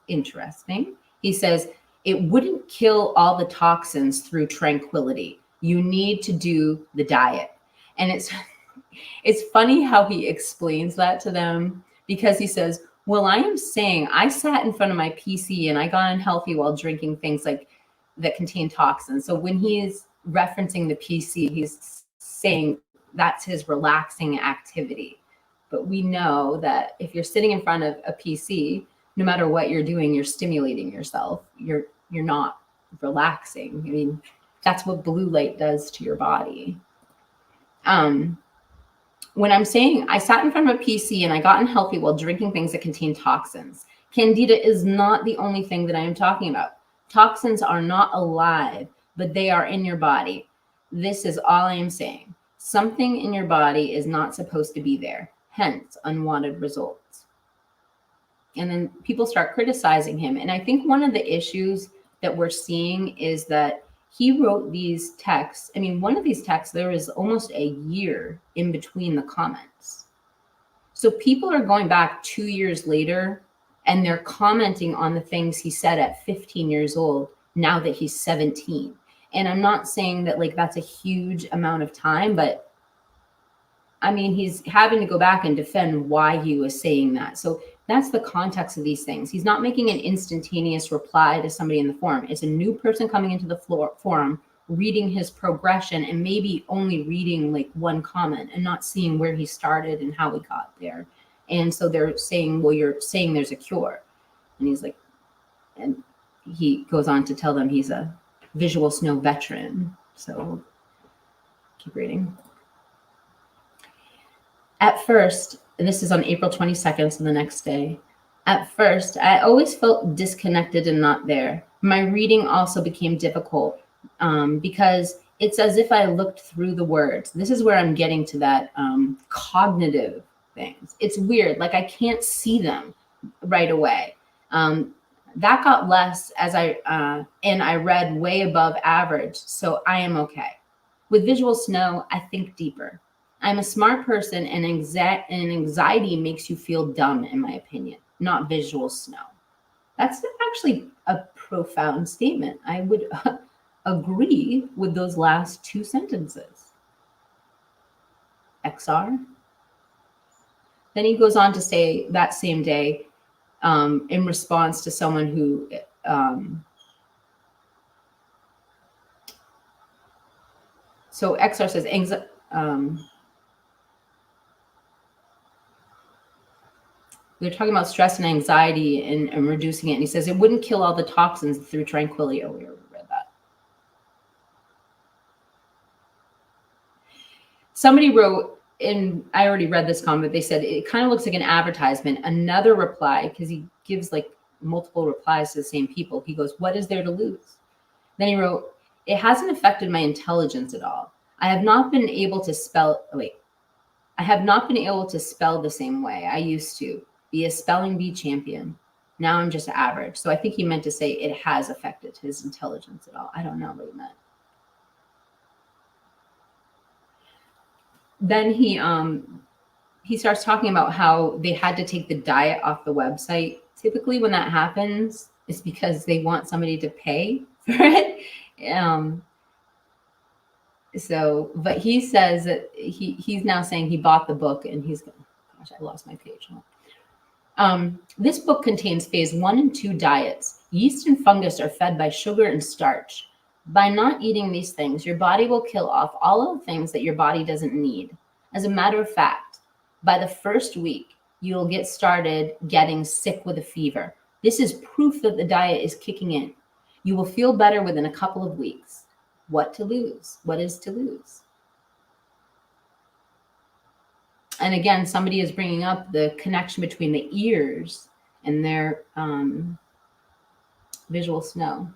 interesting. He says, it wouldn't kill all the toxins through tranquility. You need to do the diet. And it's funny how he explains that to them, because he says, well, I am saying I sat in front of my PC and I got unhealthy while drinking things like that contain toxins. So when he's referencing the PC, he's saying that's his relaxing activity. But we know that if you're sitting in front of a PC, no matter what you're doing, you're stimulating yourself. You're not relaxing. I mean, that's what blue light does to your body. When I'm saying I sat in front of a PC and I got unhealthy while drinking things that contain toxins, Candida is not the only thing that I am talking about. Toxins are not alive, but they are in your body. This is all I am saying. Something in your body is not supposed to be there, hence unwanted results. And then people start criticizing him. And I think one of the issues that we're seeing is that he wrote these texts. I mean, one of these texts, there is almost a year in between the comments. So people are going back 2 years later and they're commenting on the things he said at 15 years old, now that he's 17. And I'm not saying that like that's a huge amount of time, but I mean, he's having to go back and defend why he was saying that. So that's the context of these things. He's not making an instantaneous reply to somebody in the forum. It's a new person coming into the forum, reading his progression and maybe only reading like one comment and not seeing where he started and how he got there. And so they're saying, well, you're saying there's a cure. And he's like, and he goes on to tell them he's a visual snow veteran. So keep reading. At first, and this is on April 22nd, so the next day. At first, I always felt disconnected and not there. My reading also became difficult because it's as if I looked through the words. This is where I'm getting to that cognitive things. It's weird, like I can't see them right away. That got less as and I read way above average, so I am okay. With visual snow, I think deeper. I'm a smart person, and anxiety makes you feel dumb, in my opinion, not visual snow. That's actually a profound statement. I would agree with those last two sentences. XR. Then he goes on to say that same day, in response to someone who so XR says they're talking about stress and anxiety and reducing it. And he says it wouldn't kill all the toxins through tranquility. Oh, we already read that. Somebody wrote, and I already read this comment, they said it kind of looks like an advertisement. Another reply, because he gives like multiple replies to the same people. He goes, what is there to lose? Then he wrote, it hasn't affected my intelligence at all. I have not been able to spell the same way I used to. Be a spelling bee champion. Now I'm just average. So I think he meant to say it has affected his intelligence at all. I don't know what he meant. Then he starts talking about how they had to take the diet off the website. Typically when that happens, it's because they want somebody to pay for it. But he says that he's now saying he bought the book and he's going, gosh, I lost my page. This book contains phase 1 and 2 diets. Yeast and fungus are fed by sugar and starch. By not eating these things, your body will kill off all of the things that your body doesn't need. As a matter of fact, by the first week, you'll get started getting sick with a fever. This is proof that the diet is kicking in. You will feel better within a couple of weeks. What to lose? What is to lose? And again, somebody is bringing up the connection between the ears and their visual snow.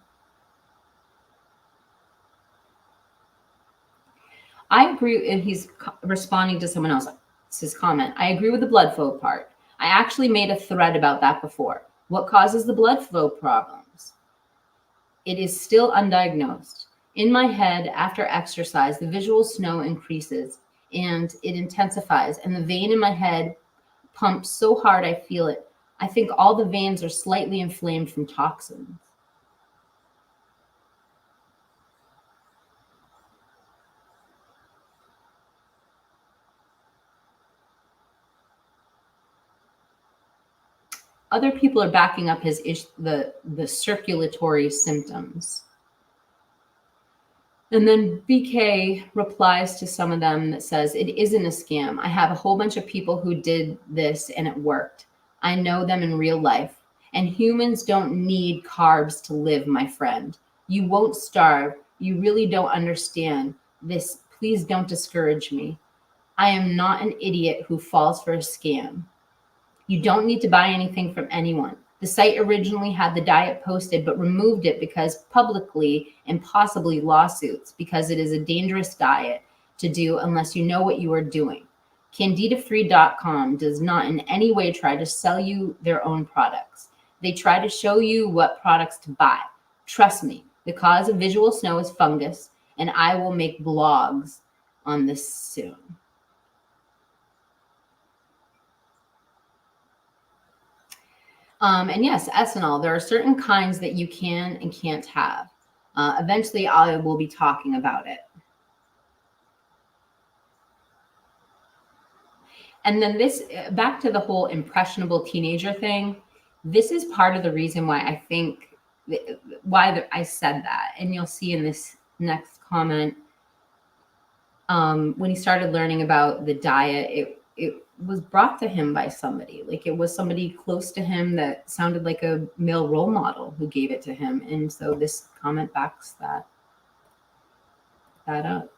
I agree, and he's responding to someone else's comment. I agree with the blood flow part. I actually made a thread about that before. What causes the blood flow problems? It is still undiagnosed. In my head, after exercise, the visual snow increases and it intensifies, and the vein in my head pumps so hard I feel it. I think all the veins are slightly inflamed from toxins. Other people are backing up the circulatory symptoms. And then BK replies to some of them that says, it isn't a scam. I have a whole bunch of people who did this and it worked. I know them in real life. And humans don't need carbs to live, my friend. You won't starve. You really don't understand this. Please don't discourage me. I am not an idiot who falls for a scam. You don't need to buy anything from anyone. The site originally had the diet posted, but removed it because publicly and possibly lawsuits, because it is a dangerous diet to do unless you know what you are doing. CandidaFree.com does not in any way try to sell you their own products. They try to show you what products to buy. Trust me, the cause of visual snow is fungus, and I will make blogs on this soon. And yes, ethanol, there are certain kinds that you can and can't have. Eventually, I will be talking about it. And then this, back to the whole impressionable teenager thing, this is part of the reason why I think, I said that. And you'll see in this next comment, when he started learning about the diet, it was brought to him by somebody. Like it was somebody close to him that sounded like a male role model who gave it to him. And so this comment backs that up.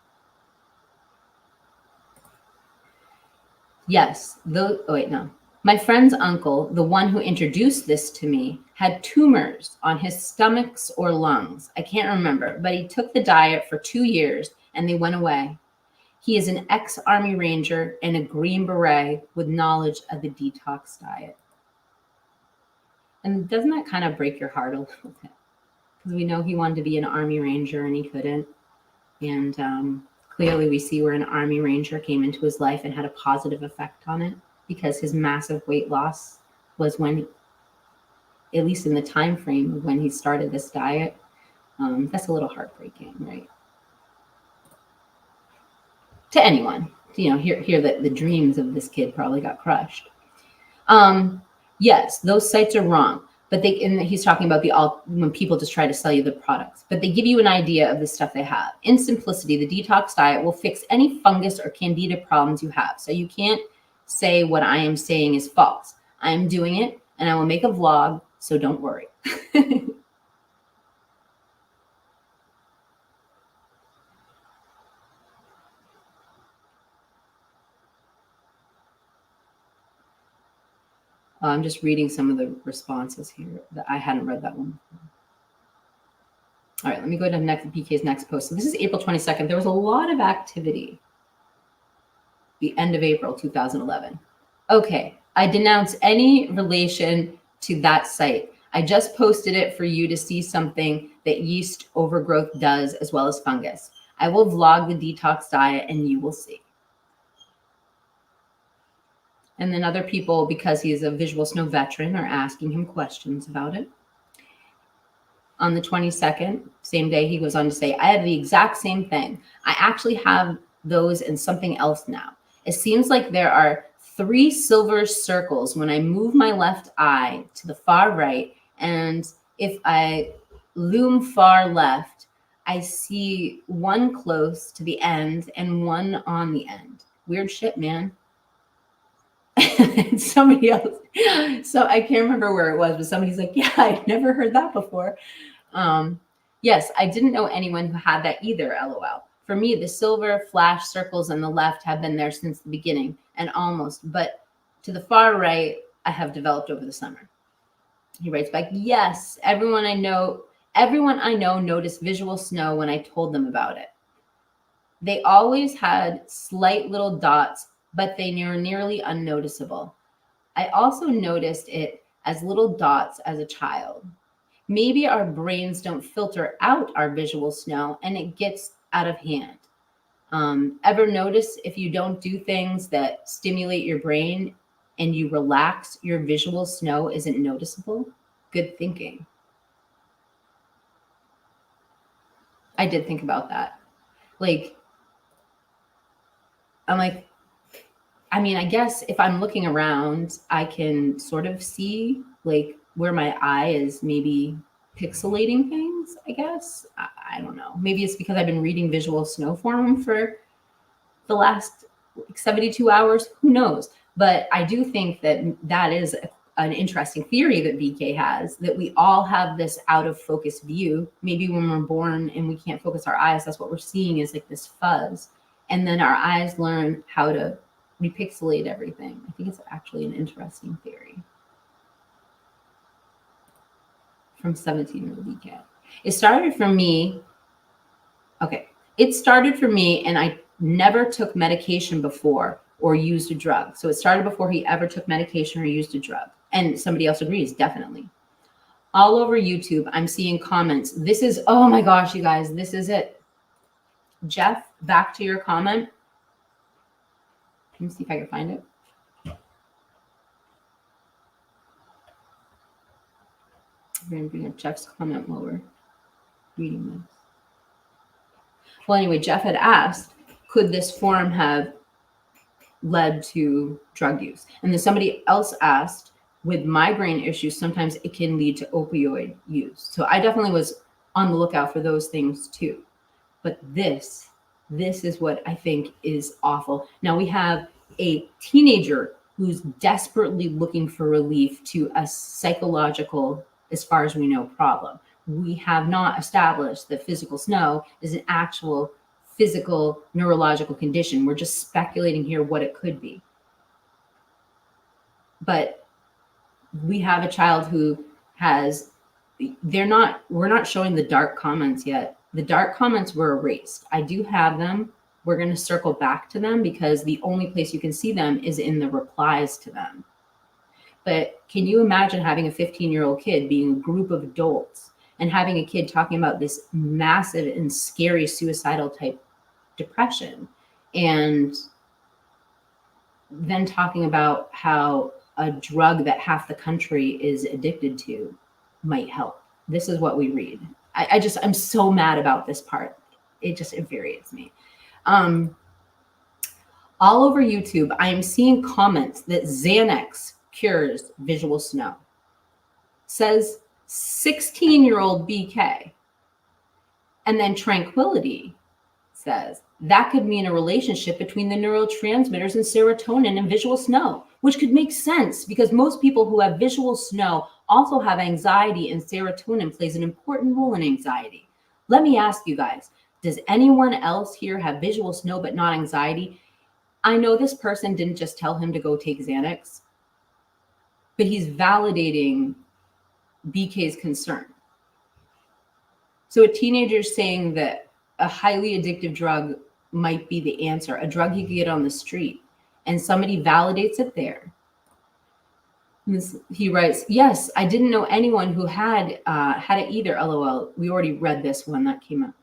Yes, my friend's uncle, the one who introduced this to me, had tumors on his stomachs or lungs. I can't remember, but he took the diet for 2 years and they went away. He is an ex-Army Ranger and a Green Beret with knowledge of the detox diet. And doesn't that kind of break your heart a little bit? Because we know he wanted to be an Army Ranger and he couldn't. And clearly we see where an Army Ranger came into his life and had a positive effect on it, because his massive weight loss was when, at least in the time frame when he started this diet. That's a little heartbreaking, right? To anyone, hear that the dreams of this kid probably got crushed. Yes, those sites are wrong, but he's talking about when people just try to sell you the products, but they give you an idea of the stuff they have. In simplicity, the detox diet will fix any fungus or candida problems you have. So you can't say what I am saying is false. I am doing it and I will make a vlog, so don't worry. I'm just reading some of the responses here. I hadn't read that one before. All right, let me go to PK's next post. So this is April 22nd. There was a lot of activity the end of April 2011. Okay, I denounce any relation to that site. I just posted it for you to see something that yeast overgrowth does, as well as fungus. I will vlog the detox diet and you will see. And then other people, because he's a visual snow veteran, are asking him questions about it. On the 22nd, same day, he goes on to say, I have the exact same thing. I actually have those and something else now. It seems like there are 3 silver circles when I move my left eye to the far right, and if I loom far left, I see one close to the end and one on the end. Weird shit, man. And somebody else, so I can't remember where it was, but somebody's like, yeah, I'd never heard that before. Yes, I didn't know anyone who had that either, LOL. For me, the silver flash circles on the left have been there since the beginning and almost, but to the far right, I have developed over the summer. He writes back, yes, everyone I know noticed visual snow when I told them about it. They always had slight little dots, but they were nearly unnoticeable. I also noticed it as little dots as a child. Maybe our brains don't filter out our visual snow and it gets out of hand. Ever notice if you don't do things that stimulate your brain and you relax, your visual snow isn't noticeable? Good thinking. I did think about that. Like, I'm like, I mean, I guess if I'm looking around, I can sort of see like where my eye is maybe pixelating things, I guess. I don't know. Maybe it's because I've been reading visual snow forum for the last 72 hours. Who knows? But I do think that that is an interesting theory that BK has, that we all have this out of focus view. Maybe when we're born and we can't focus our eyes, that's what we're seeing is like this fuzz. And then our eyes learn how to repixelate everything. I think it's actually an interesting theory. From 17-year-old BK. It started for me, and I never took medication before or used a drug. So it started before he ever took medication or used a drug. And somebody else agrees, definitely. All over YouTube, I'm seeing comments. This is, oh my gosh, you guys, this is it. Jeff, back to your comment. Let me see if I can find it. I'm going to bring up Jeff's comment while we're reading this. Well, anyway, Jeff had asked, could this forum have led to drug use? And then somebody else asked, with migraine issues, sometimes it can lead to opioid use. So I definitely was on the lookout for those things too. But this is what I think is awful. Now we have a teenager who's desperately looking for relief to a psychological, as far as we know, problem. We have not established that physical snow is an actual physical neurological condition. We're just speculating here what it could be. But we have a child who has, we're not showing the dark comments yet. The dark comments were erased. I do have them. We're going to circle back to them because the only place you can see them is in the replies to them. But can you imagine having a 15-year-old kid being a group of adults and having a kid talking about this massive and scary suicidal type depression, and then talking about how a drug that half the country is addicted to might help? This is what we read. I'm so mad about this part. It just infuriates me. All over YouTube, I am seeing comments that Xanax cures visual snow. Says 16-year-old BK. And then Tranquility says that could mean a relationship between the neurotransmitters and serotonin and visual snow, which could make sense because most people who have visual snow also have anxiety, and serotonin plays an important role in anxiety. Let me ask you guys, does anyone else here have visual snow but not anxiety? I know this person didn't just tell him to go take Xanax, but he's validating BK's concern. So a teenager saying that a highly addictive drug might be the answer, a drug he could get on the street, and somebody validates it there. He writes, yes, I didn't know anyone who had it either, LOL. We already read this one that came up.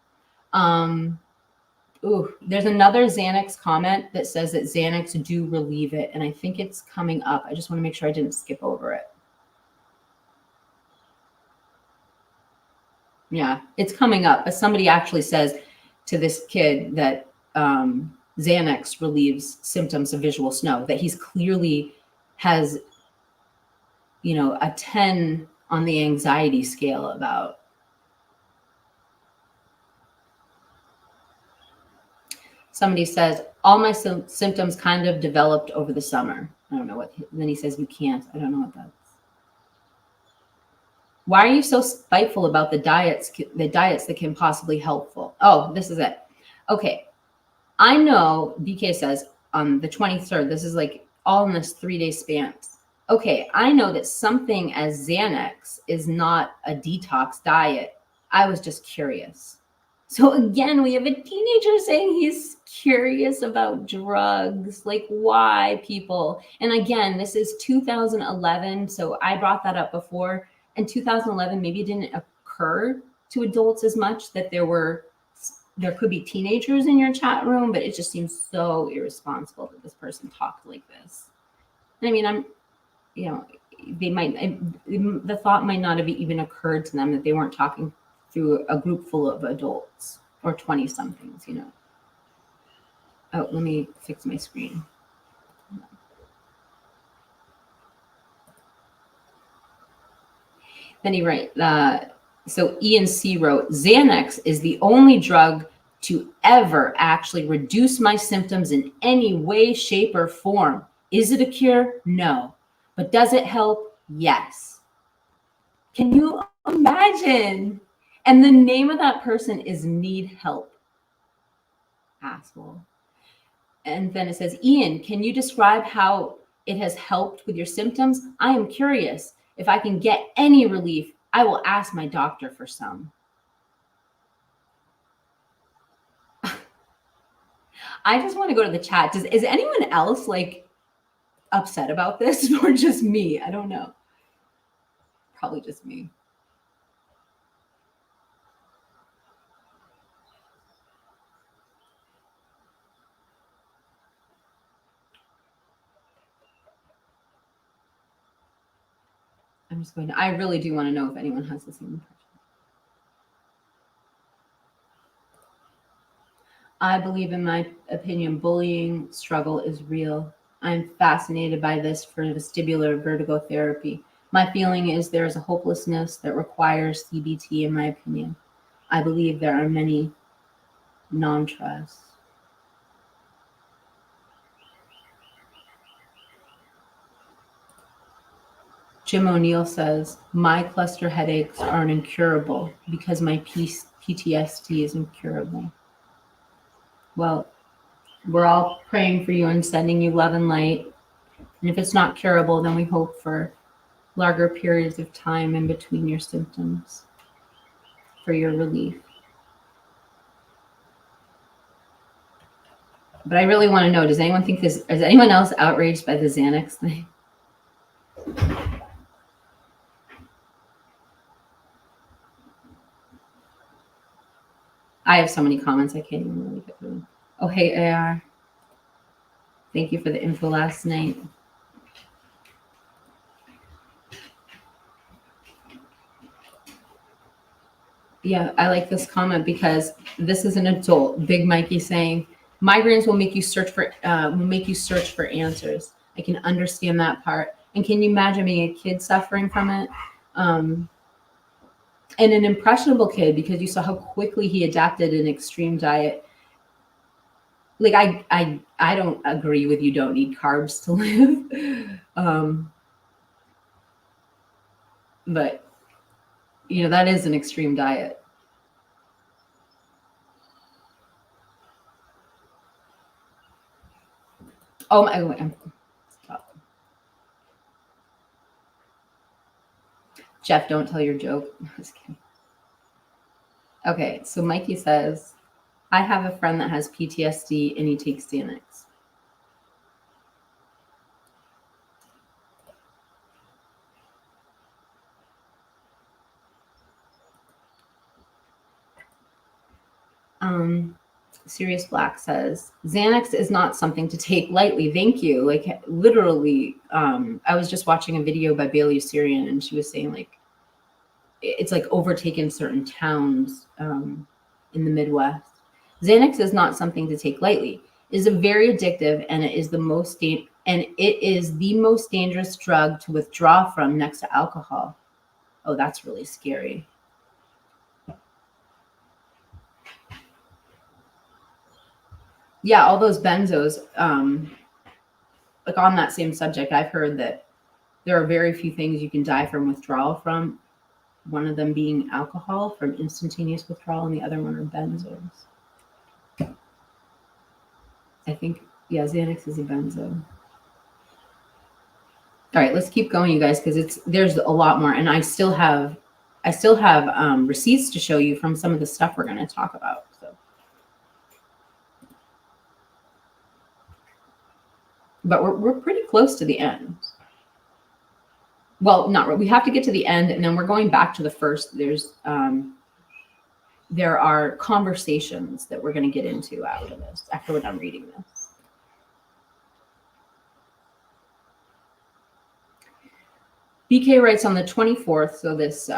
There's another Xanax comment that says that Xanax do relieve it, and I think it's coming up. I just want to make sure I didn't skip over it. Yeah, it's coming up, but somebody actually says to this kid that Xanax relieves symptoms of visual snow, that he's clearly has, a 10 on the anxiety scale about. Somebody says, all my symptoms kind of developed over the summer. I don't know what, then he says, you can't. I don't know what that's. Why are you so spiteful about the diets that can possibly helpful? Oh, this is it. Okay. I know BK says on the 23rd, this is like all in this 3-day span. Okay. I know that something as Xanax is not a detox diet. I was just curious. So again, we have a teenager saying he's curious about drugs. Like, why, people? And again, this is 2011. So I brought that up before. In 2011, maybe it didn't occur to adults as much that there could be teenagers in your chat room, but it just seems so irresponsible that this person talked like this. I mean, the thought might not have even occurred to them that they weren't talking through a group full of adults or 20-somethings, Oh, let me fix my screen. Then he writes, so Ian C wrote, Xanax is the only drug to ever actually reduce my symptoms in any way, shape, or form. Is it a cure? No. But does it help? Yes. Can you imagine? And the name of that person is Need Help. Asshole. And then it says, Ian, can you describe how it has helped with your symptoms? I am curious. If I can get any relief, I will ask my doctor for some. I just want to go to the chat. Is anyone else like upset about this or just me? I don't know. Probably just me. I'm just going to, I really do want to know if anyone has the same impression. I believe, in my opinion, bullying struggle is real. I'm fascinated by this for vestibular vertigo therapy. My feeling is there is a hopelessness that requires CBT, in my opinion. I believe there are many non-trusts. Jim O'Neill says, my cluster headaches are incurable because my PTSD is incurable. Well, we're all praying for you and sending you love and light. And if it's not curable, then we hope for longer periods of time in between your symptoms for your relief. But I really want to know, does anyone think this, is anyone else outraged by the Xanax thing? I have so many comments, I can't even really get through them. Oh, hey, AR. Thank you for the info last night. Yeah, I like this comment because this is an adult. Big Mikey saying, migraines will make you search for answers. I can understand that part. And can you imagine being a kid suffering from it? And an impressionable kid, because you saw how quickly he adapted an extreme diet. Like I don't agree with you don't need carbs to live. But that is an extreme diet. Oh my, stop. Jeff, don't tell your joke. I'm just kidding. Okay, so Mikey says, I have a friend that has PTSD and he takes Xanax. Sirius Black says, Xanax is not something to take lightly. Thank you. Like literally, I was just watching a video by Bailey Syrian and she was saying like, it's like overtaken certain towns in the Midwest. Xanax is not something to take lightly. It is a very addictive and it is the most dangerous drug to withdraw from next to alcohol. Oh, that's really scary. Yeah, all those benzos, like on that same subject, I've heard that there are very few things you can die from withdrawal from. One of them being alcohol from instantaneous withdrawal, and the other one are benzos. I think, yeah, Xanax is a benzo. All right, let's keep going, you guys, because there's a lot more, and I still have receipts to show you from some of the stuff we're going to talk about. So, but we're pretty close to the end. Well, not really. We have to get to the end, and then we're going back to the first. There are conversations that we're going to get into after this, after we're done reading this. BK writes on the 24th, so this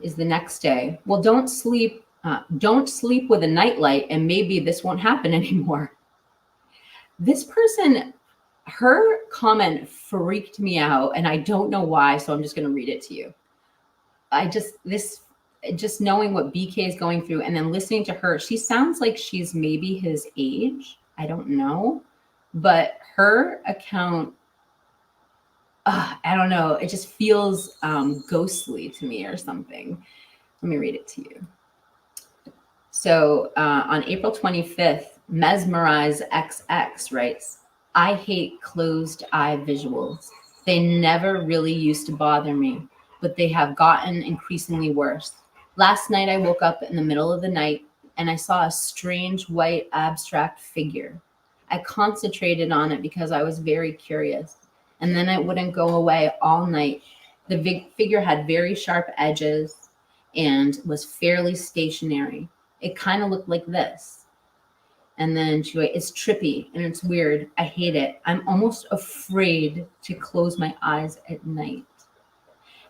is the next day. Well, don't sleep with a nightlight, and maybe this won't happen anymore. This person, her comment freaked me out, and I don't know why, so I'm just going to read it to you. Just knowing what BK is going through and then listening to her, she sounds like she's maybe his age. I don't know, but her account, I don't know. It just feels ghostly to me or something. Let me read it to you. So on April 25th, Mesmerize XX writes, I hate closed eye visuals. They never really used to bother me, but they have gotten increasingly worse. Last night I woke up in the middle of the night and I saw a strange white abstract figure. I concentrated on it because I was very curious. And then it wouldn't go away all night. The figure had very sharp edges and was fairly stationary. It kind of looked like this. And then she went, it's trippy and it's weird. I hate it. I'm almost afraid to close my eyes at night.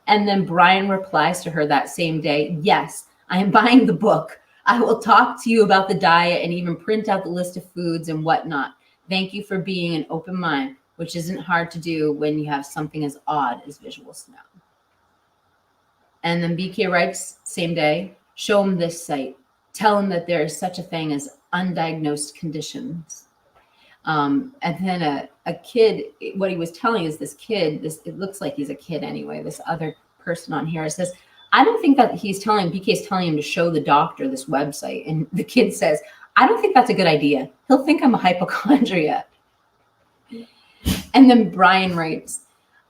And then Brian replies to her that same day, yes, I am buying the book. I will talk to you about the diet and even print out the list of foods and whatnot. Thank you for being an open mind, which isn't hard to do when you have something as odd as visual snow. And then BK writes, same day, show him this site. Tell him that there is such a thing as undiagnosed conditions. And then a kid, what he was telling is this kid, it looks like he's a kid anyway, this other person on here says, I don't think that BK's telling him to show the doctor this website. And the kid says, I don't think that's a good idea. He'll think I'm a hypochondriac. And then Brian writes,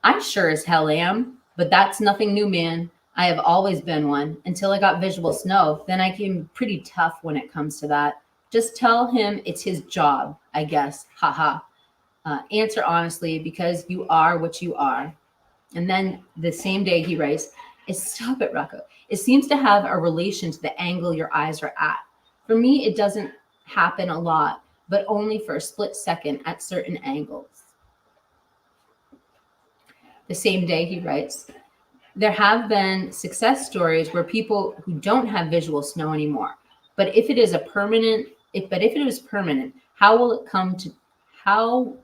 I sure as hell am, but that's nothing new, man. I have always been one until I got visual snow. Then I came pretty tough when it comes to that. Just tell him it's his job, I guess. Haha. Answer honestly because you are what you are. And then the same day he writes, stop it, Rocco. It seems to have a relation to the angle your eyes are at. For me, it doesn't happen a lot, but only for a split second at certain angles. The same day he writes, there have been success stories where people who don't have visual snow anymore. But if it is permanent, how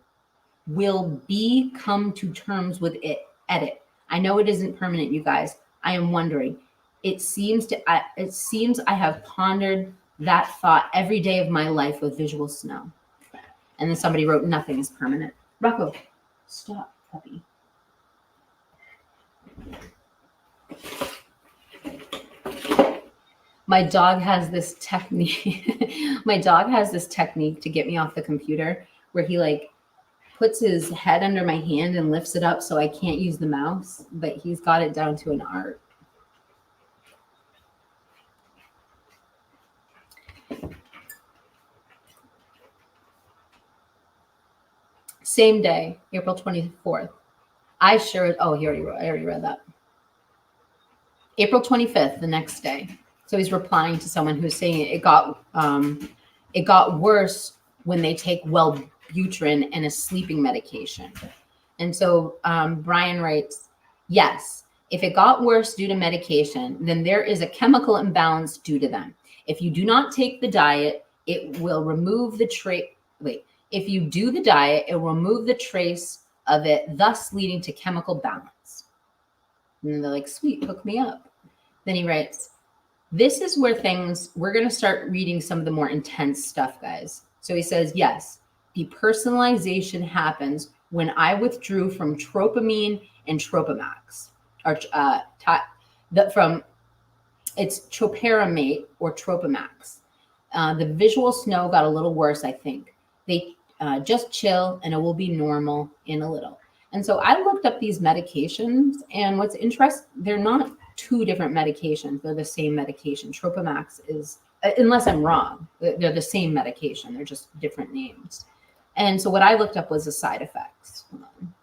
will B come to terms with it? Edit. I know it isn't permanent, you guys. I am wondering. It seems I have pondered that thought every day of my life with visual snow. And then somebody wrote, nothing is permanent. Rocco, stop, puppy. My dog has this technique. My dog has this technique to get me off the computer where he like puts his head under my hand and lifts it up so I can't use the mouse, but he's got it down to an art. Same day, April 24th. I already read that. April 25th, the next day. So he's replying to someone who's saying it got worse when they take Wellbutrin and a sleeping medication. And so Brian writes, yes, if it got worse due to medication, then there is a chemical imbalance due to them. If you do not take the diet, it will remove the if you do the diet, it will remove the trace of it, thus leading to chemical balance. And they're like, sweet, hook me up. Then he writes, this is where we're going to start reading some of the more intense stuff, guys. So he says, yes, depersonalization happens when I withdrew from tropamine and tropamax, or it's troperamate or tropamax. The visual snow got a little worse, I think. They just chill and it will be normal in a little. And so I looked up these medications, and what's interesting, they're not two different medications. They're the same medication. Tropamax is, unless I'm wrong, they're the same medication. They're just different names. And so what I looked up was the side effects. Hold on.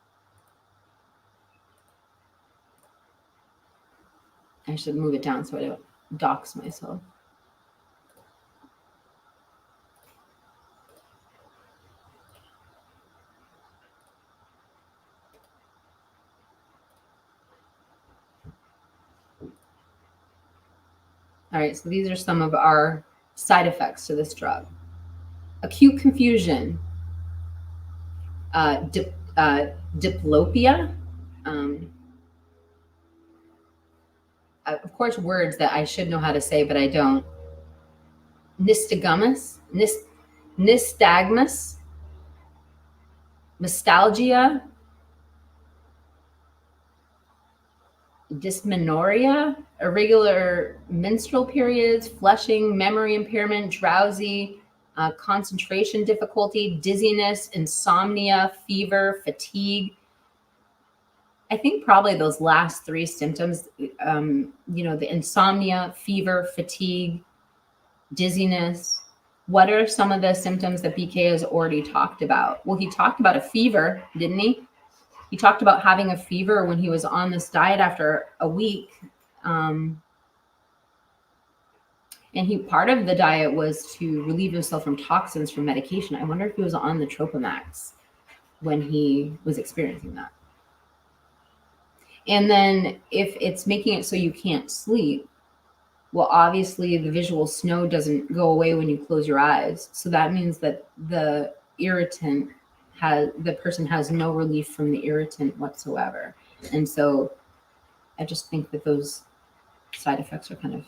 I should move it down so I don't dox myself. All right, so these are some of our side effects to this drug. Acute confusion, diplopia, of course, words that I should know how to say, but I don't. Nystagmus, nostalgia, dysmenorrhea, irregular menstrual periods, flushing, memory impairment, drowsy, concentration difficulty, dizziness, insomnia, fever, fatigue. I think probably those last three symptoms, the insomnia, fever, fatigue, dizziness. What are some of the symptoms that BK has already talked about? Well, he talked about a fever, didn't he? He talked about having a fever when he was on this diet after a week. And part of the diet was to relieve himself from toxins from medication. I wonder if he was on the Tropamax when he was experiencing that. And then if it's making it so you can't sleep, well, obviously the visual snow doesn't go away when you close your eyes. So that means that the person has no relief from the irritant whatsoever. And so I just think that those side effects are kind of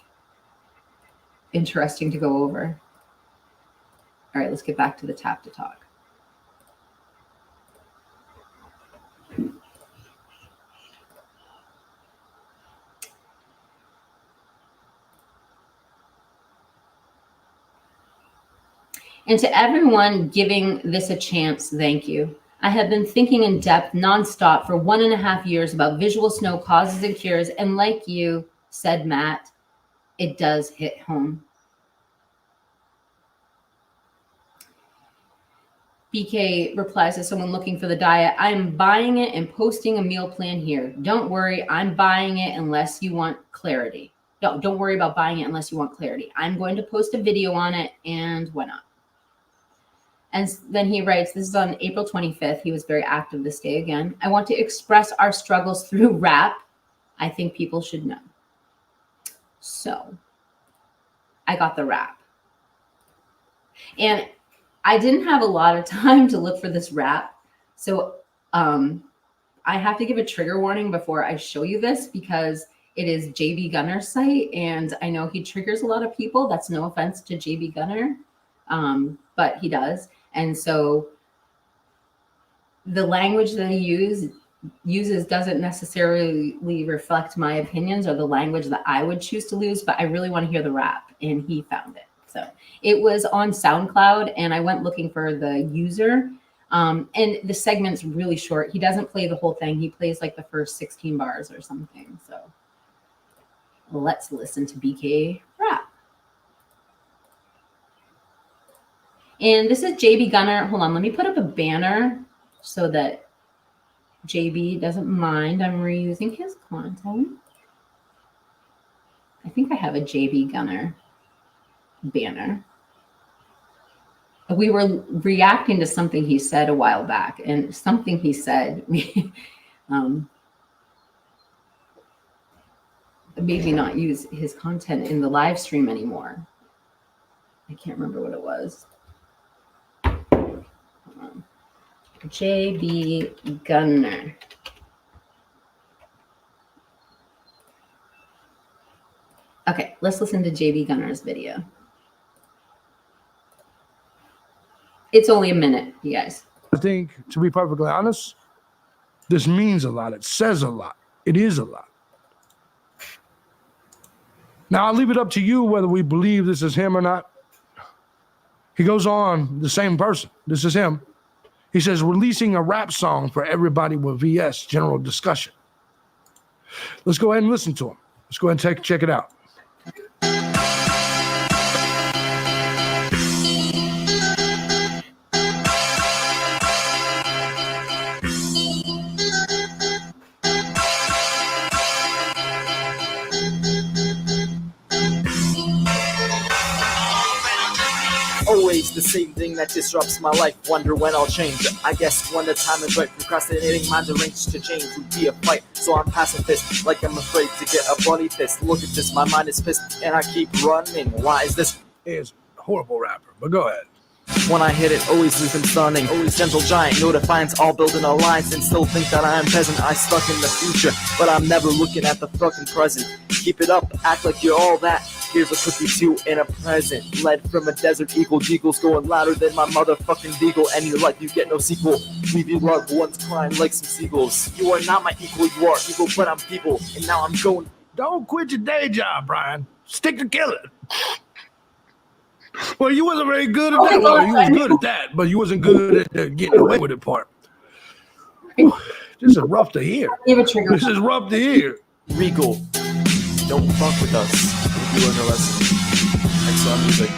interesting to go over. All right, let's get back to the tap to talk. And to everyone giving this a chance, thank you. I have been thinking in depth nonstop for 1.5 years about visual snow causes and cures. And like you said, Matt, it does hit home. BK replies to someone looking for the diet, I'm buying it and posting a meal plan here. Don't worry, I'm buying it unless you want clarity. No, don't worry about buying it unless you want clarity. I'm going to post a video on it, and why not? And then he writes, this is on April 25th. He was very active this day again. I want to express our struggles through rap. I think people should know. So I got the rap. And I didn't have a lot of time to look for this rap. So I have to give a trigger warning before I show you this, because it is JB Gunner's site. And I know he triggers a lot of people. That's no offense to JB Gunner, but he does. And so the language that he uses doesn't necessarily reflect my opinions or the language that I would choose to use, but I really want to hear the rap, and he found it. So it was on SoundCloud, and I went looking for the user, and the segment's really short. He doesn't play the whole thing. He plays like the first 16 bars or something. So let's listen to BK rap. And this is JB Gunner. Hold on, let me put up a banner so that JB doesn't mind I'm reusing his content. I think I have a JB Gunner banner. We were reacting to something he said a while back, and something he said made me not use his content in the live stream anymore. I can't remember what it was. JB Gunner. Okay, let's listen to JB Gunner's video. It's only a minute, you guys. I think, to be perfectly honest, this means a lot. It says a lot. It is a lot. Now, I'll leave it up to you whether we believe this is him or not. He goes on, the same person. This is him. He says, releasing a rap song for everybody with VS, general discussion. Let's go ahead and listen to him. Let's go ahead and check it out. Always the same thing that disrupts my life. Wonder when I'll change. I guess when the time is right. Procrastinating my deranged to change would be a fight. So I'm pacifist, like I'm afraid to get a bloody fist. Look at this, my mind is pissed, and I keep running. Why is this? He's a horrible rapper, but go ahead. When I hit it, always leave them stunning. Always gentle giant, no defiance, all built in alliance, and still think that I am peasant. I stuck in the future, but I'm never looking at the fucking present. Keep it up, act like you're all that. Here's a cookie too and a present. Led from a desert eagle, Deagle's going louder than my motherfucking beagle. And you like you get no sequel. Leave your loved ones crying like some seagulls. You are not my equal, you are evil, but I'm feeble. And now I'm going. Don't quit your day job, Brian. Stick to killing. Well, you wasn't very good at that. Well, you was good at that, but you wasn't good at the getting away with it part. Whew, this is rough to hear. This is rough to hear. Regal, don't fuck with us if you learn a lesson. Excellent music.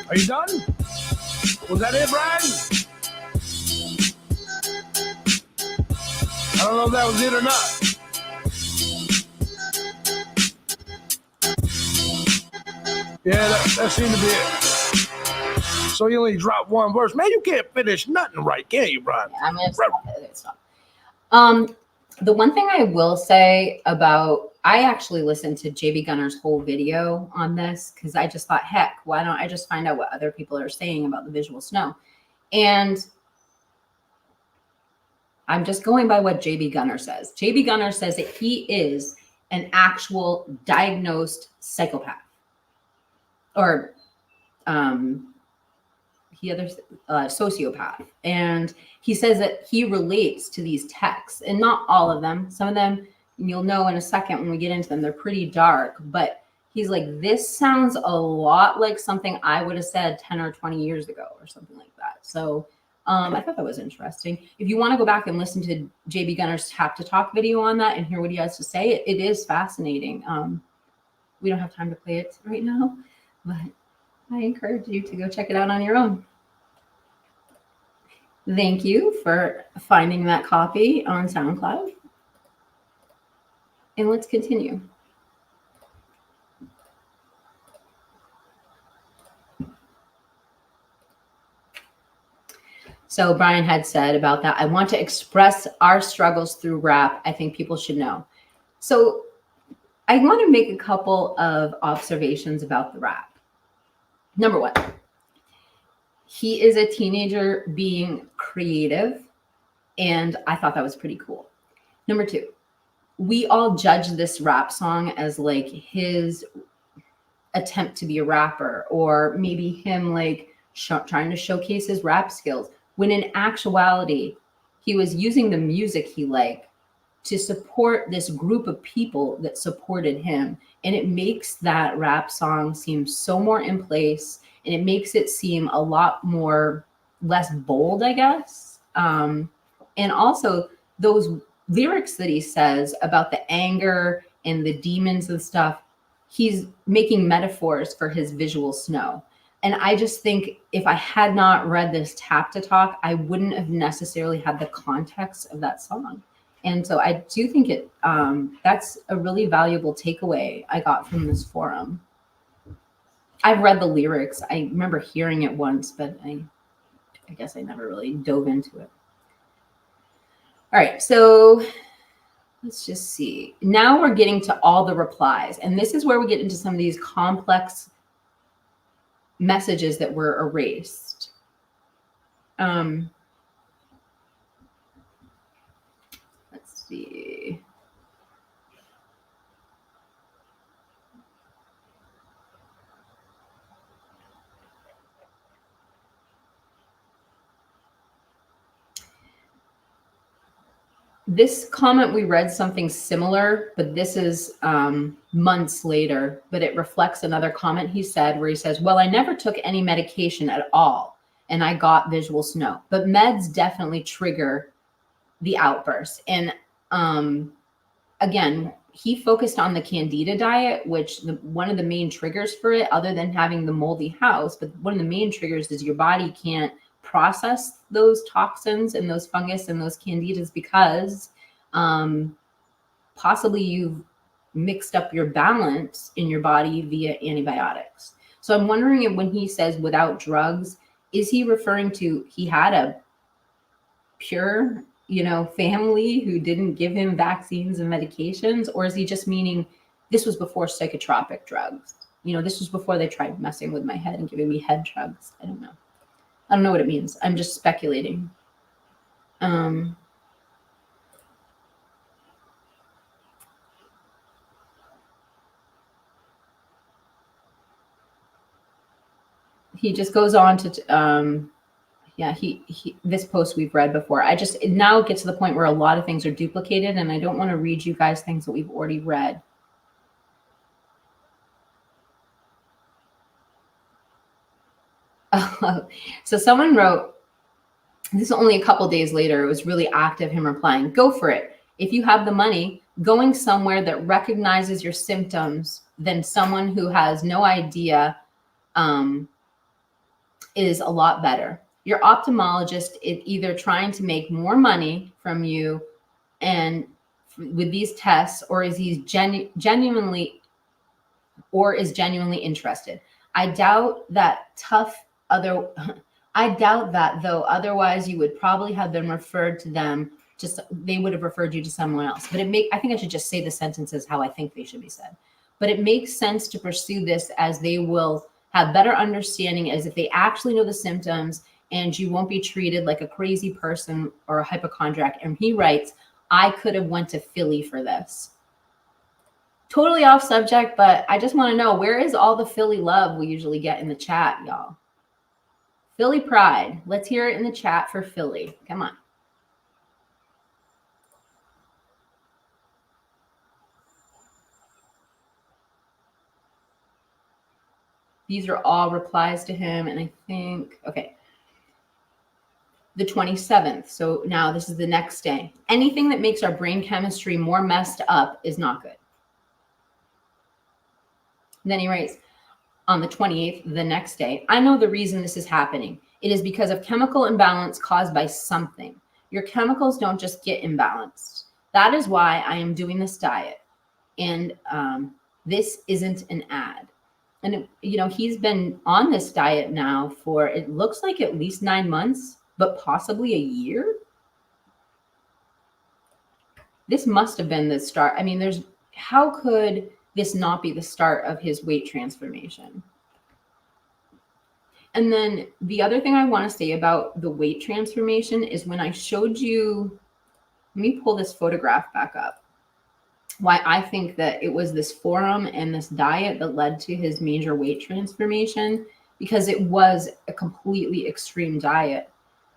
Are you done? Was that it, Brian? I don't know if that was it or not. Yeah, that seemed to be it. So you only dropped one verse. Man, you can't finish nothing right, can you, Brian? Yeah, I'm gonna stop. The one thing I will say about, I actually listened to JB Gunner's whole video on this because I just thought, heck, why don't I just find out what other people are saying about the visual snow? And I'm just going by what JB Gunner says. JB Gunner says that he is an actual diagnosed psychopath, or sociopath. And he says that he relates to these texts, and not all of them. Some of them, you'll know in a second when we get into them, they're pretty dark. But he's like, this sounds a lot like something I would have said 10 or 20 years ago or something like that. So I thought that was interesting. If you want to go back and listen to JB Gunner's Tap to Talk video on that and hear what he has to say, it is fascinating. We don't have time to play it right now, but I encourage you to go check it out on your own. Thank you for finding that copy on SoundCloud. And let's continue. So Brian had said about that, I want to express our struggles through rap. I think people should know. So I want to make a couple of observations about the rap. Number one, he is a teenager being creative, and I thought that was pretty cool. Number two, we all judge this rap song as like his attempt to be a rapper, or maybe him like trying to showcase his rap skills, when in actuality, he was using the music he liked to support this group of people that supported him. And it makes that rap song seem so more in place, and it makes it seem a lot more less bold, I guess. And also those lyrics that he says about the anger and the demons and stuff, he's making metaphors for his visual snow. And I just think if I had not read this Tap to Talk, I wouldn't have necessarily had the context of that song. And so I do think it that's a really valuable takeaway I got from this forum. I've read the lyrics. I remember hearing it once, but I guess I never really dove into it. All right, so let's just see. Now we're getting to all the replies. And this is where we get into some of these complex messages that were erased. Let's see. This comment, we read something similar, but this is months later, but it reflects another comment he said where he says, well, I never took any medication at all, and I got visual snow, but meds definitely trigger the outbursts. And again, he focused on the Candida diet, which one of the main triggers for it, other than having the moldy house, but one of the main triggers is your body can't process those toxins and those fungus and those candidas because possibly you've mixed up your balance in your body via antibiotics. So I'm wondering if when he says without drugs, is he referring to he had a pure, family who didn't give him vaccines and medications, or is he just meaning this was before psychotropic drugs? This was before they tried messing with my head and giving me head drugs. I don't know what it means. I'm just speculating. He just goes on to, this post we've read before. It now gets to the point where a lot of things are duplicated, and I don't want to read you guys things that we've already read. So someone wrote, this is only a couple days later, it was really active, him replying, go for it. If you have the money, going somewhere that recognizes your symptoms than someone who has no idea is a lot better. Your ophthalmologist is either trying to make more money from you and with these tests, or is he genuinely interested. I doubt that though, otherwise you would probably have been referred to them. They would have referred you to someone else. But I think I should just say the sentences how I think they should be said. But it makes sense to pursue this, as they will have better understanding, as if they actually know the symptoms, and you won't be treated like a crazy person or a hypochondriac. And he writes, I could have went to Philly for this. Totally off subject, but I just want to know, where is all the Philly love we usually get in the chat, y'all? Philly pride. Let's hear it in the chat for Philly. Come on. These are all replies to him, and I think, okay, the 27th. So now this is the next day. Anything that makes our brain chemistry more messed up is not good. And then he writes, on the 28th, the next day, I know the reason this is happening. It is because of chemical imbalance caused by something. Your chemicals don't just get imbalanced. That is why I am doing this diet. And this isn't an ad. And, he's been on this diet now for, it looks like at least 9 months, but possibly a year. This must have been the start. I mean, how could this not be the start of his weight transformation? And then the other thing I want to say about the weight transformation is when I showed you, let me pull this photograph back up, why I think that it was this forum and this diet that led to his major weight transformation, because it was a completely extreme diet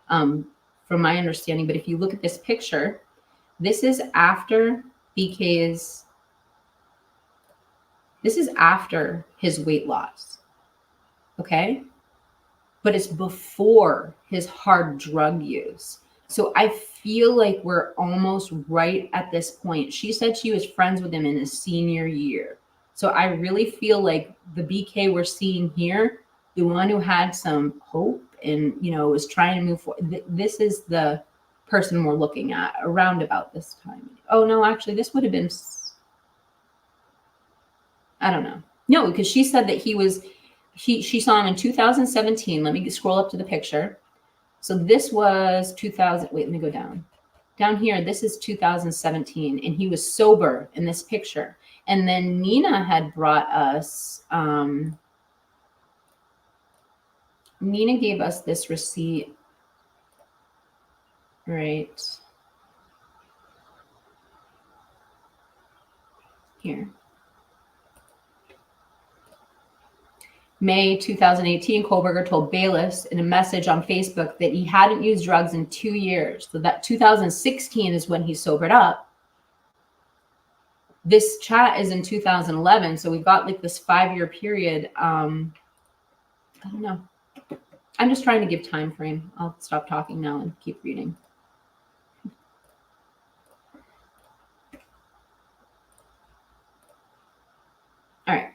from my understanding. But if you look at this picture, this is after this is after his weight loss. Okay. But it's before his hard drug use. So I feel like we're almost right at this point. She said she was friends with him in his senior year. So I really feel like the BK we're seeing here, the one who had some hope and, was trying to move forward. This is the person we're looking at around about this time. Oh, no, actually, this would have been, I don't know. No, because she said that she saw him in 2017. Let me scroll up to the picture. So this was 2000. Wait, let me go down. Down here, this is 2017, and he was sober in this picture. And then Nina had brought us, Nina gave us this receipt, right here. May 2018, Kohlberger told Bayless in a message on Facebook that he hadn't used drugs in 2 years. So that 2016 is when he sobered up. This chat is in 2011. So we've got like this 5-year period. I don't know. I'm just trying to give time frame. I'll stop talking now and keep reading. All right.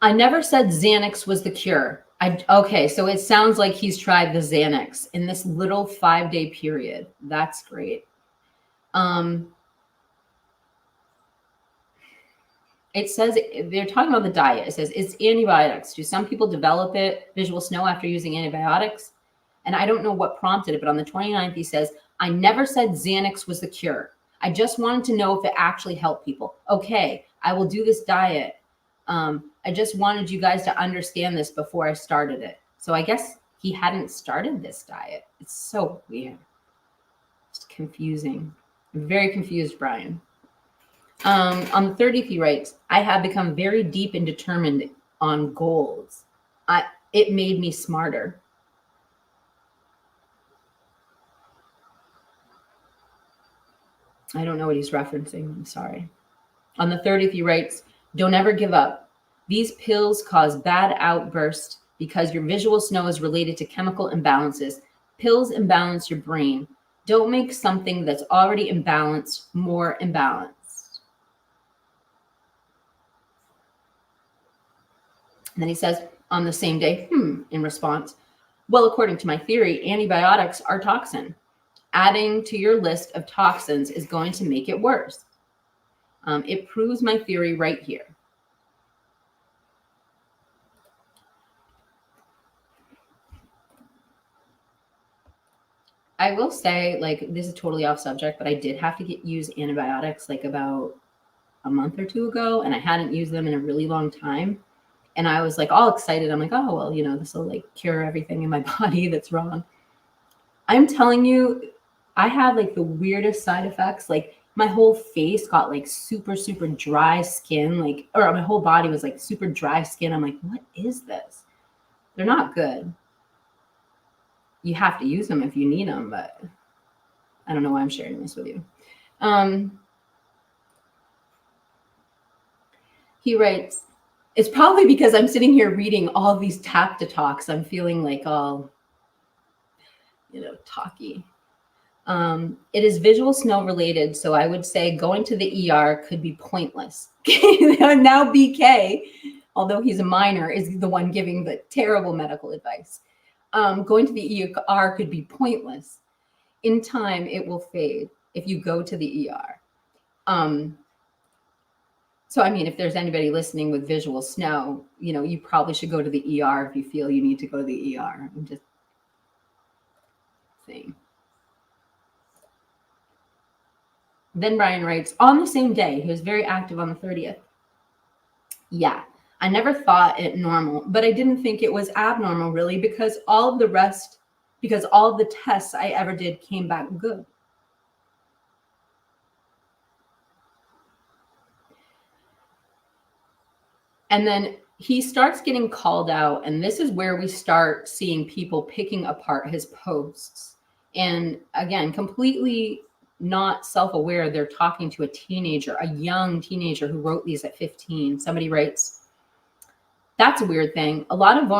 I never said Xanax was the cure. Okay, so it sounds like he's tried the Xanax in this little 5-day period. That's great. It says, they're talking about the diet. It says, it's antibiotics. Do some people develop it, visual snow, after using antibiotics? And I don't know what prompted it, but on the 29th, he says, I never said Xanax was the cure. I just wanted to know if it actually helped people. Okay, I will do this diet. I just wanted you guys to understand this before I started it. So I guess he hadn't started this diet. It's so weird. It's confusing. I'm very confused, Brian. On the 30th, he writes, I have become very deep and determined on goals. It made me smarter. I don't know what he's referencing. I'm sorry. On the 30th, he writes, don't ever give up. These pills cause bad outbursts because your visual snow is related to chemical imbalances. Pills imbalance your brain. Don't make something that's already imbalanced more imbalanced. And then he says on the same day, in response, well, according to my theory, antibiotics are toxin. Adding to your list of toxins is going to make it worse. It proves my theory right here. I will say, like, this is totally off subject, but I did have to use antibiotics like about a month or 2 ago, and I hadn't used them in a really long time. And I was like all excited. I'm like, oh, well, you know, this will like cure everything in my body that's wrong. I'm telling you, I had like the weirdest side effects. Like my whole face got like super, super dry skin, like, or my whole body was like super dry skin. I'm like, what is this? They're not good. You have to use them if you need them, but I don't know why I'm sharing this with you. He writes, it's probably because I'm sitting here reading all these tacta talks. I'm feeling like all, you know, talky. It is visual snow related, so I would say going to the ER could be pointless. Now BK, although he's a minor, is the one giving the terrible medical advice. Going to the ER could be pointless. In time, it will fade if you go to the ER. So, I mean, if there's anybody listening with visual snow, you know, you probably should go to the ER if you feel you need to go to the ER. I'm just saying. Then Brian writes, on the same day, he was very active on the 30th. Yeah, I never thought it normal, but I didn't think it was abnormal really because all of the tests I ever did came back good. And then he starts getting called out, and this is where we start seeing people picking apart his posts. And again, completely not self-aware, they're talking to a teenager, a young teenager who wrote these at 15. Somebody writes, that's a weird thing. A lot of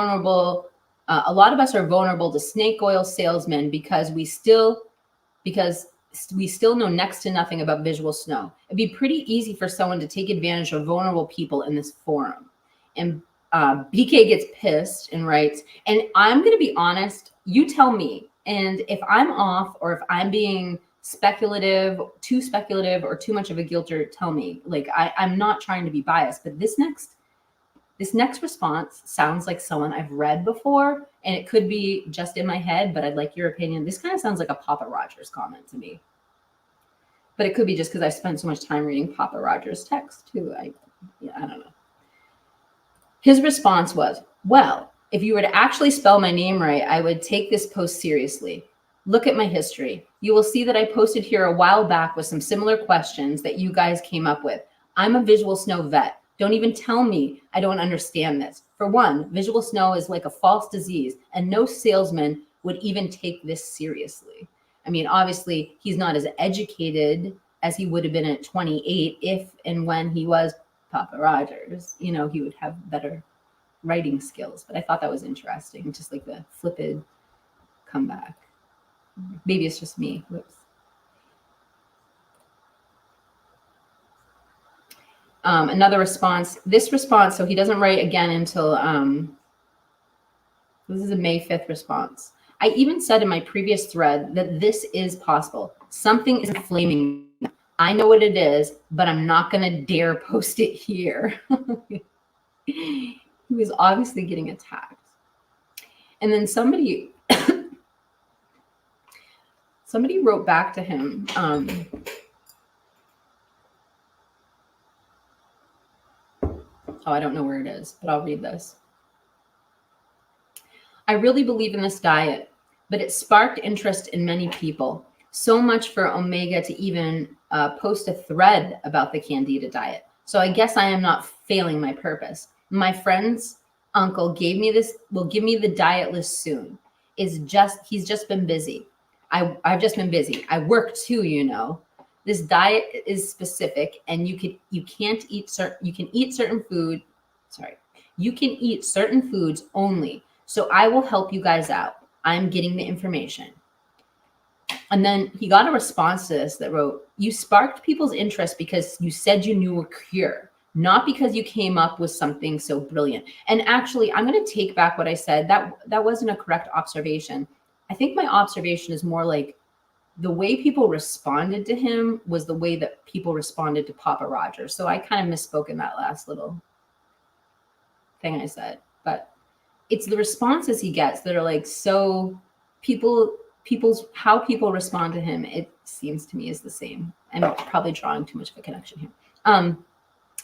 us are vulnerable to snake oil salesmen because we still know next to nothing about visual snow. It'd be pretty easy for someone to take advantage of vulnerable people in this forum. And BK gets pissed and writes, and I'm going to be honest, you tell me. And if I'm off or if I'm being speculative, or too much of a guilter, tell me. Like, I'm not trying to be biased, but this next This next response sounds like someone I've read before, and it could be just in my head, but I'd like your opinion. This kind of sounds like a Papa Rogers comment to me. But it could be just because I spent so much time reading Papa Rogers' text too. I don't know. His response was, well, if you were to actually spell my name right, I would take this post seriously. Look at my history. You will see that I posted here a while back with some similar questions that you guys came up with. I'm a visual snow vet. Don't even tell me I don't understand this. For one, visual snow is like a false disease, and no salesman would even take this seriously. I mean, obviously, he's not as educated as he would have been at 28 if and when he was Papa Rogers. You know, he would have better writing skills. But I thought that was interesting, just like the flipped comeback. Maybe it's just me. Whoops. Another response. This response, so he doesn't write again until, this is a May 5th response. I even said in my previous thread that this is possible. Something is inflaming. I know what it is, but I'm not going to dare post it here. He was obviously getting attacked. And then somebody wrote back to him. I don't know where it is, but I'll read this. I really believe in this diet, but it sparked interest in many people. So much for Omega to even post a thread about the Candida diet. So I guess I am not failing my purpose. My friend's uncle will give me the diet list soon. He's just been busy. I've just been busy. I work too, you know. This diet is specific, and you can eat certain foods only. So I will help you guys out. I'm getting the information. And then he got a response to this that wrote, you sparked people's interest because you said you knew a cure, not because you came up with something so brilliant. And actually, I'm going to take back what I said. That wasn't a correct observation. I think my observation is more like the way people responded to him was the way that people responded to Papa Rogers. So I kind of misspoke in that last little thing I said, but it's the responses he gets that are like, so how people respond to him, it seems to me is the same. I'm probably drawing too much of a connection here.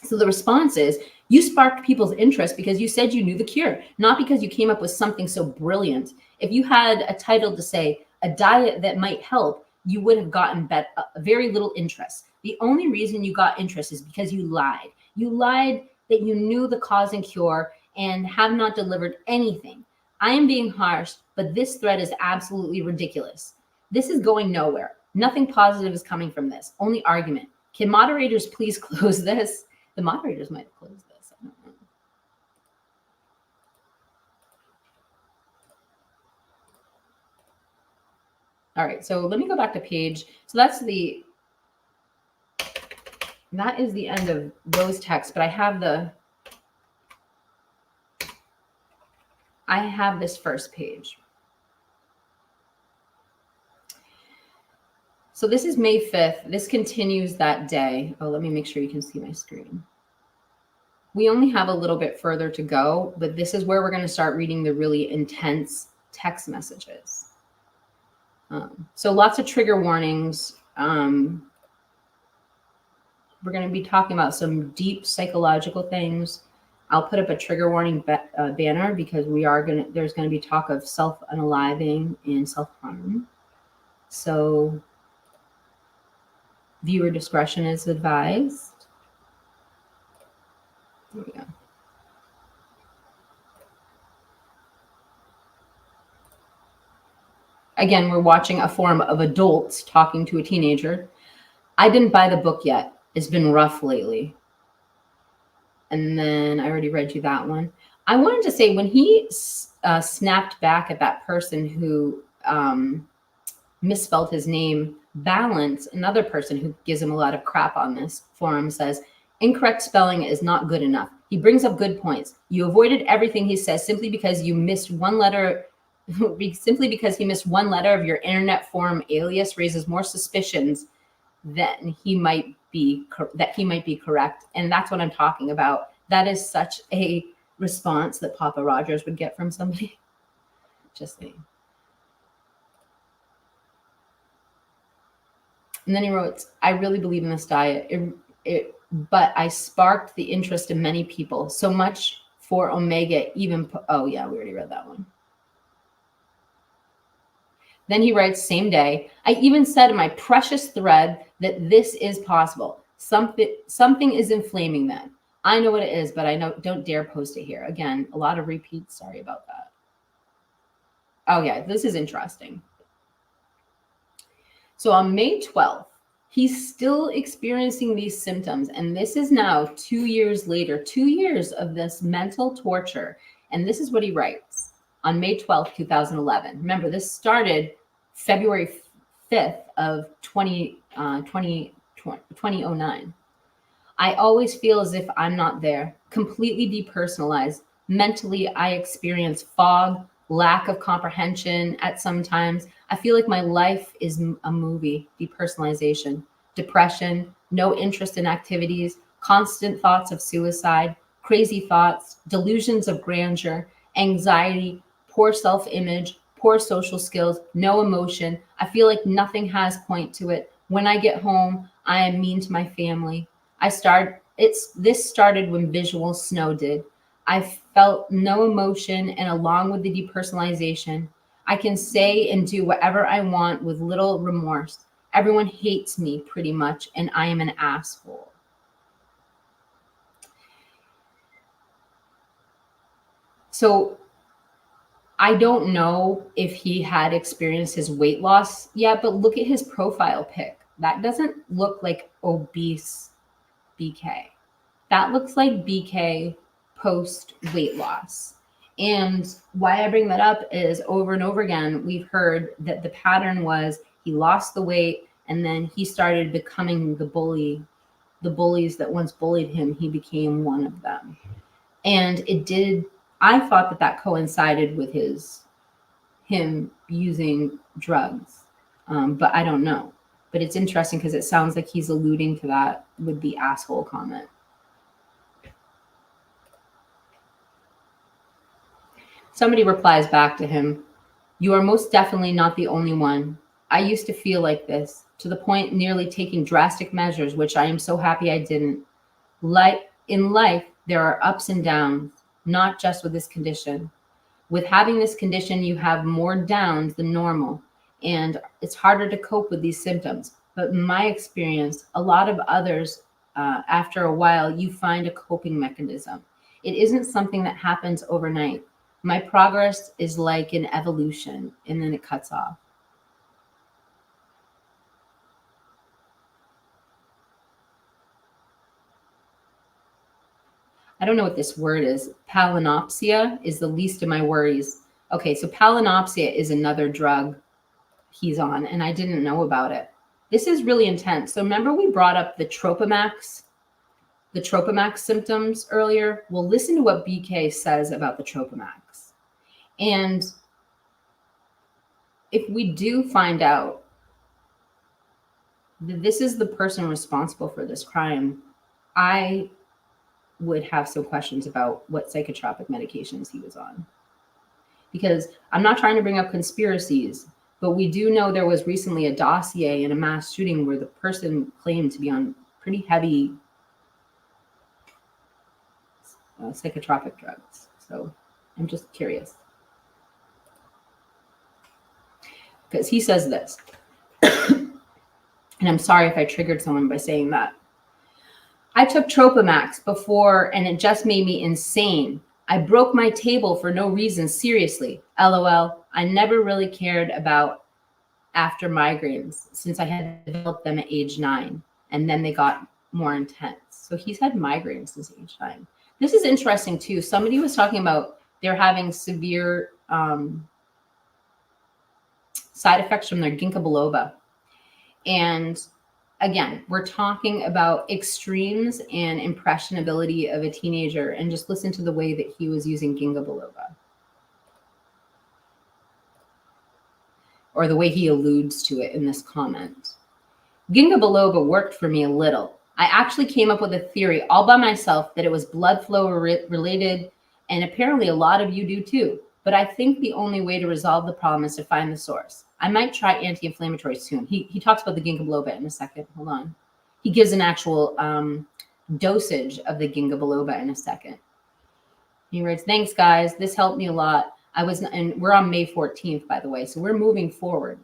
So the response is, you sparked people's interest because you said you knew the cure, not because you came up with something so brilliant. If you had a title to say a diet that might help, you would have gotten very little interest. The only reason you got interest is because you lied. You lied that you knew the cause and cure and have not delivered anything. I am being harsh, but this thread is absolutely ridiculous. This is going nowhere. Nothing positive is coming from this. Only argument. Can moderators please close this? The moderators might have closed this. I don't know. All right, so let me go back to page. So that is the end of those texts, but I have this first page. So this is May 5th. This continues that day. Oh, let me make sure you can see my screen. We only have a little bit further to go, but this is where we're going to start reading the really intense text messages. So lots of trigger warnings. We're going to be talking about some deep psychological things. I'll put up a trigger warning banner because there's going to be talk of self-unaliving and self-harm. So viewer discretion is advised. There we go. Again, we're watching a forum of adults talking to a teenager. I didn't buy the book yet. It's been rough lately. And then I already read you that one. I wanted to say when he snapped back at that person who misspelled his name, Balance, another person who gives him a lot of crap on this forum, says, incorrect spelling is not good enough. He brings up good points. You avoided everything he says simply because you missed one letter. Simply because he missed one letter of your internet forum alias raises more suspicions that he might be correct. And that's what I'm talking about. That is such a response that Papa Rogers would get from somebody. Just saying. And then he wrote, I really believe in this diet, but I sparked the interest in many people. So much for omega, even, oh yeah, we already read that one. Then he writes, same day, I even said in my precious thread that this is possible. Something is inflaming them. I know what it is, but I don't dare post it here. Again, a lot of repeats. Sorry about that. Oh yeah, this is interesting. So on May 12th, he's still experiencing these symptoms. And this is now 2 years later, 2 years of this mental torture. And this is what he writes on May 12th, 2011. Remember, this started February 5th of 2009. I always feel as if I'm not there, completely depersonalized. Mentally, I experience fog, lack of comprehension at some times. I feel like my life is a movie, depersonalization, depression, no interest in activities, constant thoughts of suicide, crazy thoughts, delusions of grandeur, anxiety, poor self-image, poor social skills, no emotion. I feel like nothing has point to it. When I get home, I am mean to my family. This started when visual snow did. I felt no emotion, and along with the depersonalization, I can say and do whatever I want with little remorse. Everyone hates me pretty much, and I am an asshole. So I don't know if he had experienced his weight loss yet, but look at his profile pic. That doesn't look like obese BK. That looks like BK post weight loss. And why I bring that up is over and over again, we've heard that the pattern was he lost the weight and then he started becoming the bully. The bullies that once bullied him, he became one of them. And it did, I thought that coincided with him using drugs, but I don't know. But it's interesting because it sounds like he's alluding to that with the asshole comment. Somebody replies back to him, you are most definitely not the only one. I used to feel like this, to the point nearly taking drastic measures, which I am so happy I didn't. In life, there are ups and downs, not just with this condition. With having this condition, you have more downs than normal, and it's harder to cope with these symptoms. But in my experience, a lot of others, after a while, you find a coping mechanism. It isn't something that happens overnight. My progress is like an evolution, and then it cuts off. I don't know what this word is. Palinopsia is the least of my worries. Okay, so palinopsia is another drug he's on, and I didn't know about it. This is really intense. So remember we brought up the Tropamax symptoms earlier? Well, listen to what BK says about the Tropamax. And if we do find out that this is the person responsible for this crime, I would have some questions about what psychotropic medications he was on. Because I'm not trying to bring up conspiracies, but we do know there was recently a dossier in a mass shooting where the person claimed to be on pretty heavy psychotropic drugs. So I'm just curious. Because he says this, and I'm sorry if I triggered someone by saying that. I took Tropamax before and it just made me insane. I broke my table for no reason, seriously. LOL. I never really cared about after migraines since I had developed them at age 9, and then they got more intense. So he's had migraines since age 9. This is interesting too. Somebody was talking about they're having severe side effects from their ginkgo biloba. And again, we're talking about extremes and impressionability of a teenager, and just listen to the way that he was using ginkgo biloba, or the way he alludes to it in this comment. Ginkgo biloba worked for me a little. I actually came up with a theory all by myself that it was blood flow related And apparently a lot of you do too. But I think the only way to resolve the problem is to find the source. I might try anti-inflammatory soon. He talks about the ginkgo biloba in a second. Hold on. He gives an actual dosage of the ginkgo biloba in a second. He writes, thanks guys, this helped me a lot. And we're on May 14th, by the way, so we're moving forward.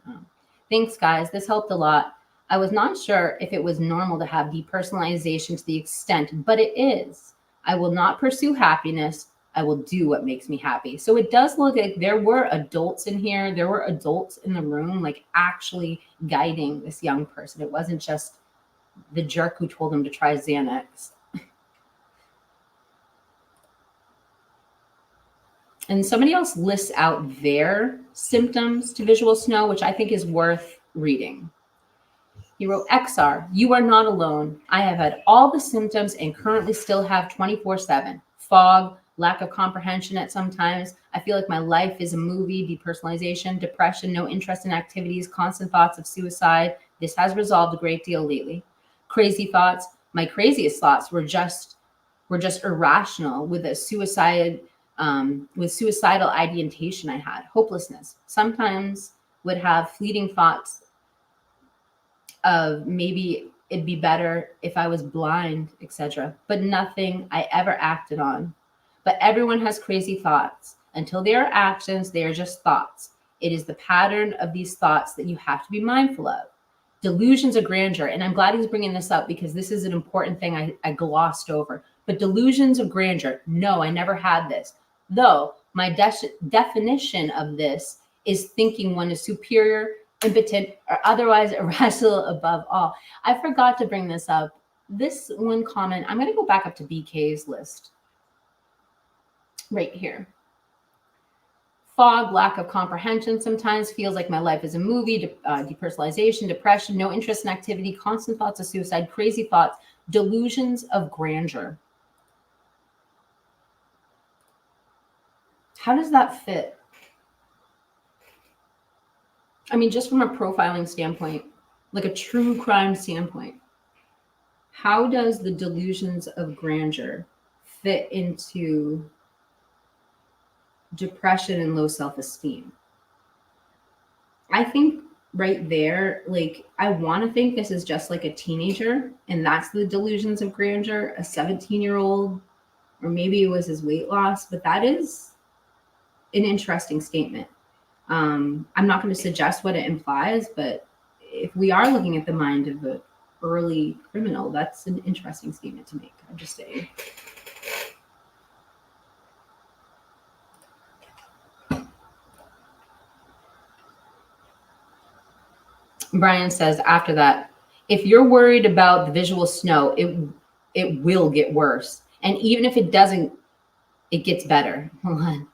Thanks guys, this helped a lot. I was not sure if it was normal to have depersonalization to the extent, but it is. I will not pursue happiness. I will do what makes me happy. So it does look like there were adults in here. There were adults in the room, like actually guiding this young person. It wasn't just the jerk who told him to try Xanax. And somebody else lists out their symptoms to visual snow, which I think is worth reading. He wrote, XR, you are not alone. I have had all the symptoms and currently still have 24/7. Fog, lack of comprehension at some times. I feel like my life is a movie, depersonalization, depression, no interest in activities, constant thoughts of suicide. This has resolved a great deal lately. Crazy thoughts. My craziest thoughts were just irrational with suicidal ideation I had. Hopelessness. Sometimes would have fleeting thoughts of maybe it'd be better if I was blind, etc. But nothing I ever acted on. But everyone has crazy thoughts. Until they are actions, they are just thoughts. It is the pattern of these thoughts that you have to be mindful of. Delusions of grandeur. And I'm glad he's bringing this up because this is an important thing I glossed over. But delusions of grandeur. No, I never had this. Though my definition of this is thinking one is superior, impotent, or otherwise irrational above all. I forgot to bring this up. This one comment, I'm going to go back up to BK's list. Right here. Fog, lack of comprehension sometimes, feels like my life is a movie, depersonalization, depression, no interest in activity, constant thoughts of suicide, crazy thoughts, delusions of grandeur. How does that fit? I mean, just from a profiling standpoint, like a true crime standpoint, how does the delusions of grandeur fit into depression and low self-esteem? I think right there, like, I want to think this is just like a teenager, and that's the delusions of grandeur, a 17-year-old, or maybe it was his weight loss, but that is an interesting statement. I'm not going to suggest what it implies, but if we are looking at the mind of an early criminal, that's an interesting statement to make. I'm just saying. Brian says after that, if you're worried about the visual snow, it will get worse. And even if it doesn't, it gets better. Hold on.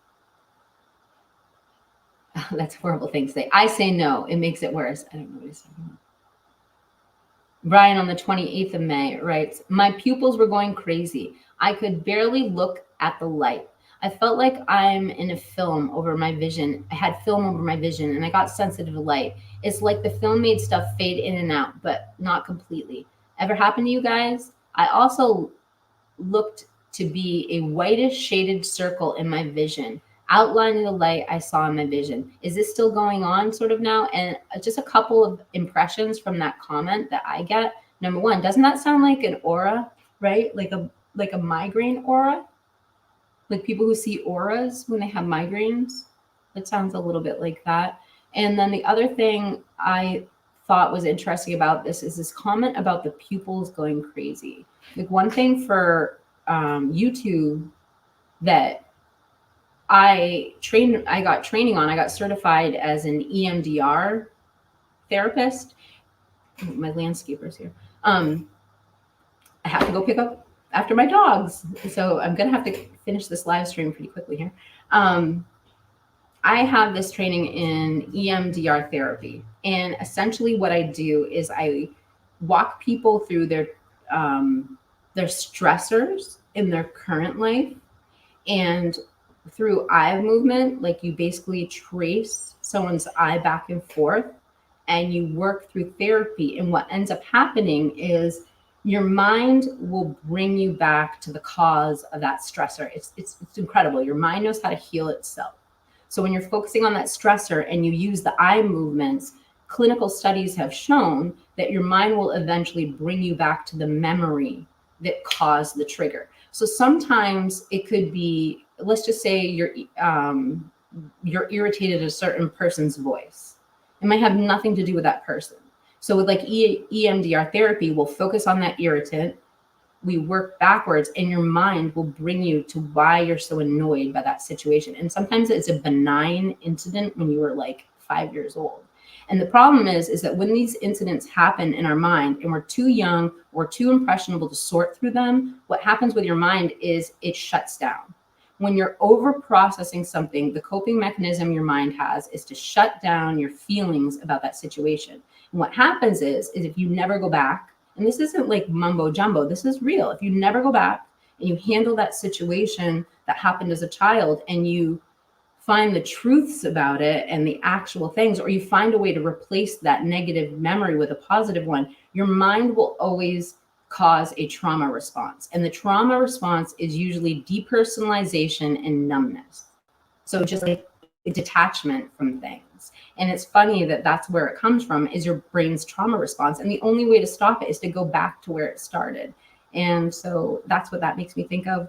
Oh, that's a horrible thing to say. I say no, it makes it worse. I don't know what he's talking about. Brian on the 28th of May writes, my pupils were going crazy. I could barely look at the light. I felt like I'm in a film over my vision. I had film over my vision and I got sensitive to light. It's like the film made stuff fade in and out, but not completely. Ever happened to you guys? I also looked to be a whitish shaded circle in my vision, outlining the light I saw in my vision. Is this still going on sort of now? And just a couple of impressions from that comment that I get. Number one, doesn't that sound like an aura, right? Like a migraine aura? Like people who see auras when they have migraines. It sounds a little bit like that. And then the other thing I thought was interesting about this is this comment about the pupils going crazy. Like one thing for YouTube that I got training on, I got certified as an EMDR therapist. Oh, my landscaper's here. I have to go pick up after my dogs. So I'm going to have to finish this live stream pretty quickly here. I have this training in EMDR therapy. And essentially what I do is I walk people through their stressors in their current life. And through eye movement, like you basically trace someone's eye back and forth and you work through therapy. And what ends up happening is your mind will bring you back to the cause of that stressor. It's incredible. Your mind knows how to heal itself. So when you're focusing on that stressor and you use the eye movements, clinical studies have shown that your mind will eventually bring you back to the memory that caused the trigger. So sometimes it could be, let's just say you're irritated at a certain person's voice. It might have nothing to do with that person. So with like EMDR therapy, we'll focus on that irritant. We work backwards and your mind will bring you to why you're so annoyed by that situation. And sometimes it's a benign incident when you were like 5 years old. And the problem is that when these incidents happen in our mind and we're too young or too impressionable to sort through them, what happens with your mind is it shuts down. When you're over processing something, the coping mechanism your mind has is to shut down your feelings about that situation. And what happens is if you never go back, and this isn't like mumbo jumbo, this is real. If you never go back and you handle that situation that happened as a child and you find the truths about it and the actual things, or you find a way to replace that negative memory with a positive one, your mind will always cause a trauma response. And the trauma response is usually depersonalization and numbness. So just like a detachment from things. And it's funny that that's where it comes from, is your brain's trauma response. And the only way to stop it is to go back to where it started. And so that's what that makes me think of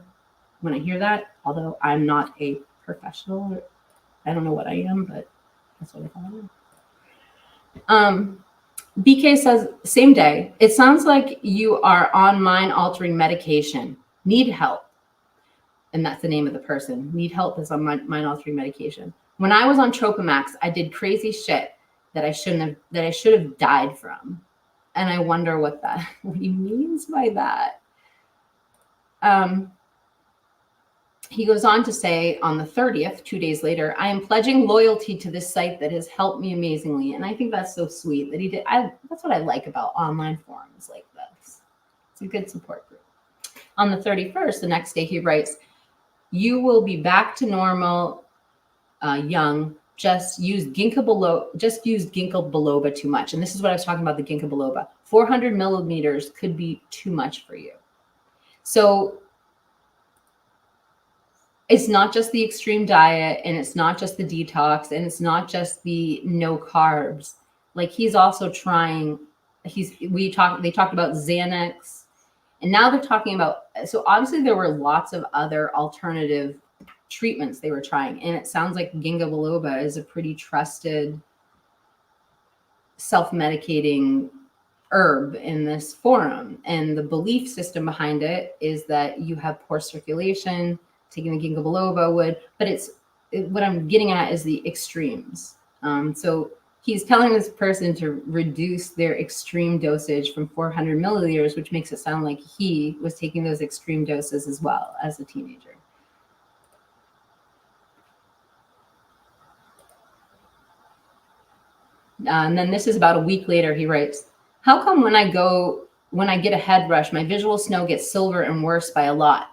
when I hear that, although I'm not a professional. I don't know what I am, but that's what I thought I am. BK says, same day, it sounds like you are on mind-altering medication. Need help. And that's the name of the person. Need help is on mind-altering medication. When I was on Tropamax, I did crazy shit that I should have died from. And I wonder what he means by that. He goes on to say, on the 30th, 2 days later, I am pledging loyalty to this site that has helped me amazingly. And I think that's so sweet that he did. That's what I like about online forums like this. It's a good support group. On the 31st, the next day, he writes, you will be back to normal, young. Just used ginkgo biloba too much. And this is what I was talking about, the ginkgo biloba. 400 millimeters could be too much for you. So it's not just the extreme diet, and it's not just the detox, and it's not just the no carbs. Like he's also trying, they talked about Xanax, and now they're talking about, so obviously there were lots of other alternative treatments they were trying. And it sounds like ginkgo biloba is a pretty trusted self-medicating herb in this forum. And the belief system behind it is that you have poor circulation, taking the ginkgo biloba would, but what I'm getting at is the extremes. So he's telling this person to reduce their extreme dosage from 400 milliliters, which makes it sound like he was taking those extreme doses as well as a teenager. And then this is about a week later, he writes, how come when I get a head rush, my visual snow gets silver and worse by a lot?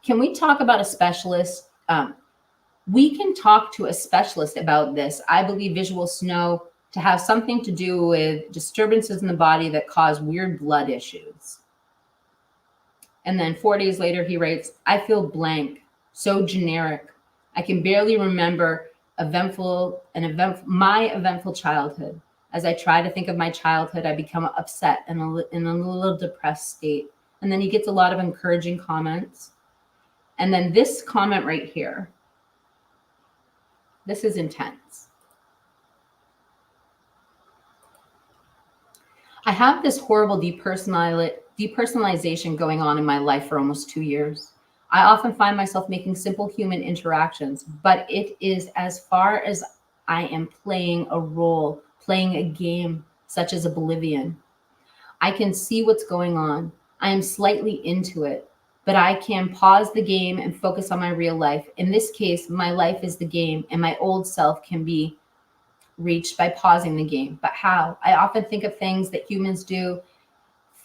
Can we talk about a specialist? We can talk to a specialist about this. I believe visual snow to have something to do with disturbances in the body that cause weird blood issues. And then 4 days later, he writes, I feel blank, so generic. I can barely remember my eventful childhood. As I try to think of my childhood, I become upset and in a little depressed state. And then he gets a lot of encouraging comments. And then this comment right here, this is intense. I have this horrible depersonalization going on in my life for almost 2 years. I often find myself making simple human interactions, but it is as far as I am playing a role, playing a game, such as Oblivion. I can see what's going on. I am slightly into it, but I can pause the game and focus on my real life. In this case, my life is the game, and my old self can be reached by pausing the game. But how? I often think of things that humans do,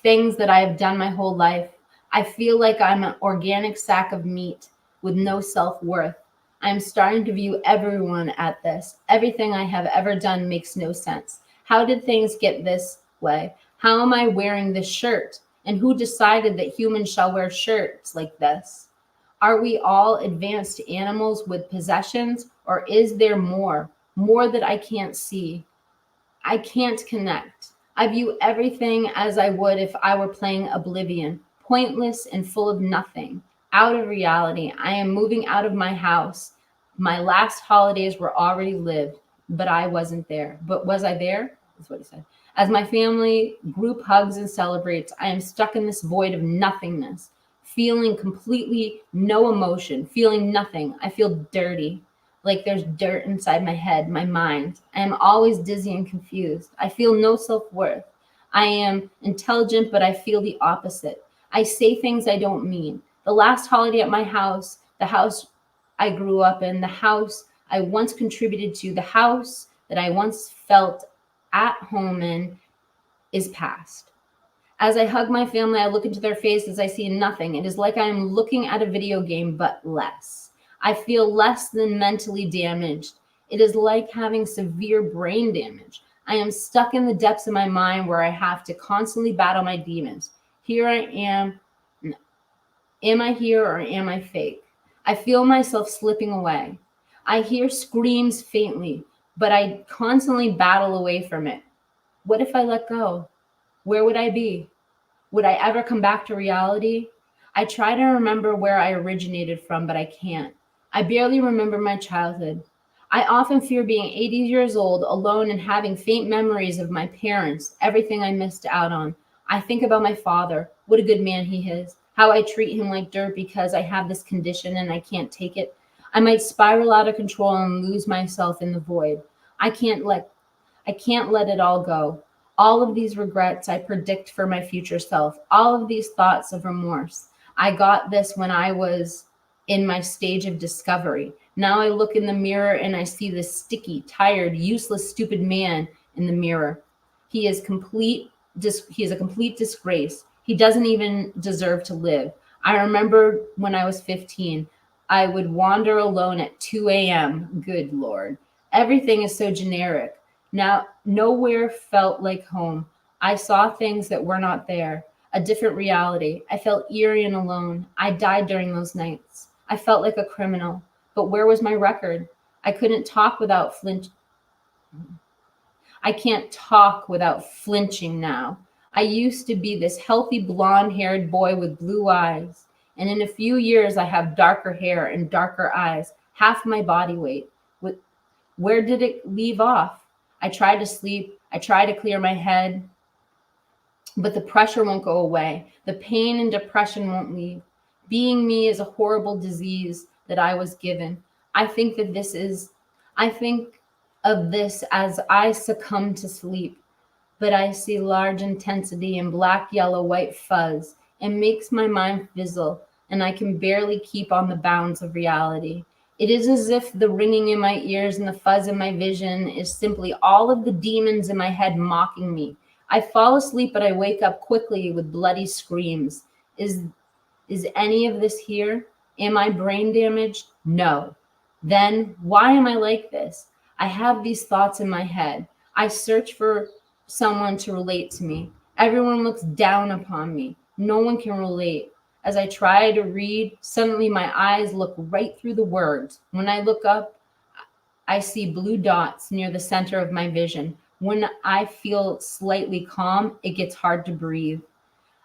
things that I have done my whole life. I feel like I'm an organic sack of meat with no self-worth. I'm starting to view everyone at this. Everything I have ever done makes no sense. How did things get this way? How am I wearing this shirt? And who decided that humans shall wear shirts like this? Are we all advanced animals with possessions, or is there more that I can't see? I can't connect. I view everything as I would if I were playing Oblivion, pointless and full of nothing, out of reality. I am moving out of my house. My last holidays were already lived, but I wasn't there. But was I there? That's what he said. As my family group hugs and celebrates, I am stuck in this void of nothingness, feeling completely no emotion, feeling nothing. I feel dirty, like there's dirt inside my head, my mind. I am always dizzy and confused. I feel no self-worth. I am intelligent, but I feel the opposite. I say things I don't mean. The last holiday at my house, the house I grew up in, the house I once contributed to, the house that I once felt at home in, is past. As I hug my family, I look into their faces, I see nothing. It is like I am looking at a video game, but less. I feel less than mentally damaged. It is like having severe brain damage. I am stuck in the depths of my mind where I have to constantly battle my demons. Here I am. Am I here or am I fake? I feel myself slipping away. I hear screams faintly, but I constantly battle away from it. What if I let go? Where would I be? Would I ever come back to reality? I try to remember where I originated from, but I can't. I barely remember my childhood. I often fear being 80 years old, alone, and having faint memories of my parents, everything I missed out on. I think about my father, what a good man he is, how I treat him like dirt because I have this condition and I can't take it. I might spiral out of control and lose myself in the void. I can't let it all go. All of these regrets I predict for my future self, all of these thoughts of remorse. I got this when I was in my stage of discovery. Now I look in the mirror and I see this sticky, tired, useless, stupid man in the mirror. He is a complete disgrace. He doesn't even deserve to live. I remember when I was 15, I would wander alone at 2 a.m. Good Lord. Everything is so generic. Now, nowhere felt like home. I saw things that were not there, a different reality. I felt eerie and alone. I died during those nights. I felt like a criminal. But where was my record? I couldn't talk without I can't talk without flinching now. I used to be this healthy blonde-haired boy with blue eyes. And in a few years, I have darker hair and darker eyes, half my body weight. Where did it leave off? I try to sleep. I try to clear my head. But the pressure won't go away. The pain and depression won't leave. Being me is a horrible disease that I was given. I think of this as I succumb to sleep, but I see large intensity and black, yellow, white fuzz. It makes my mind fizzle, and I can barely keep on the bounds of reality. It is as if the ringing in my ears and the fuzz in my vision is simply all of the demons in my head mocking me. I fall asleep, but I wake up quickly with bloody screams. Is any of this here? Am I brain damaged? No. Then why am I like this? I have these thoughts in my head. I search for someone to relate to me. Everyone looks down upon me. No one can relate. As I try to read, suddenly my eyes look right through the words. When I look up, I see blue dots near the center of my vision. When I feel slightly calm, it gets hard to breathe.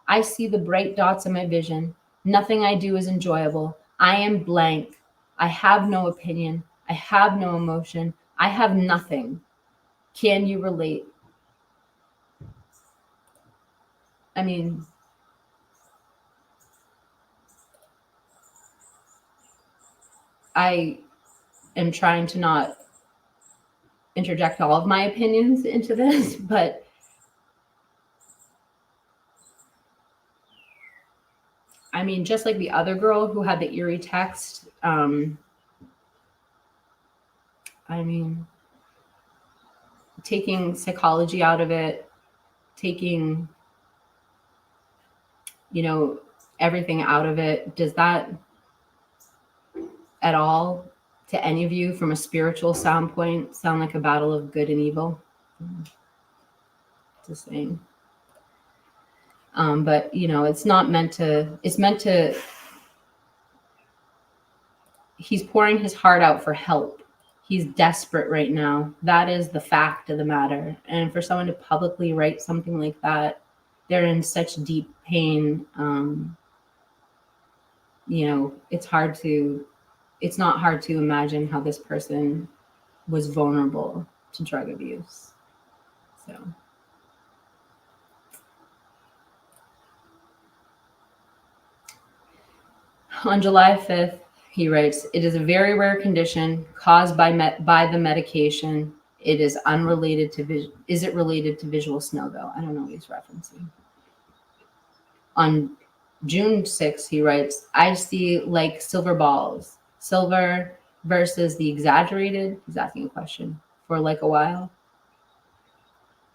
I see the bright dots in my vision. Nothing I do is enjoyable. I am blank. I have no opinion. I have no emotion. I have nothing. Can you relate? I mean, I am trying to not interject all of my opinions into this, but I mean, just like the other girl who had the eerie text, I mean, taking psychology out of it, taking, everything out of it, does that at all to any of you from a spiritual standpoint sound like a battle of good and evil? Just saying. But you know, it's meant to, he's pouring his heart out for help. He's desperate right now. That is the fact of the matter. And for someone to publicly write something like that, they're in such deep pain. You know, it's not hard to imagine how this person was vulnerable to drug abuse. So. On July 5th, he writes, "It is a very rare condition caused by the medication. It is unrelated to Is it related to visual snow, though?" I don't know what he's referencing. On June 6th, he writes, "I see like silver balls. Silver versus the exaggerated." He's asking a question. "For like a while."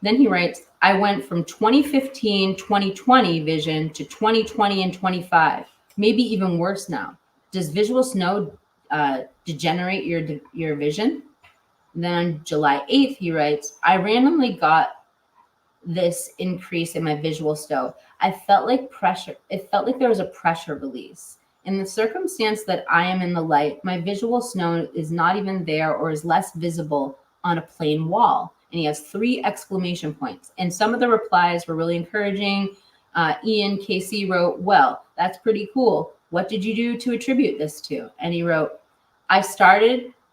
Then he writes, "I went from 2015, 2020 vision to 2020 and 25. Maybe even worse now. Does visual snow degenerate your vision?" And then on July 8th, he writes, "I randomly got this increase in my visual snow. I felt like pressure. It felt like there was a pressure release. In the circumstance that I am in the light, my visual snow is not even there or is less visible on a plain wall." And he has 3 exclamation points. And some of the replies were really encouraging. Ian KC wrote, "Well, that's pretty cool. What did you do to attribute this to?" And he wrote,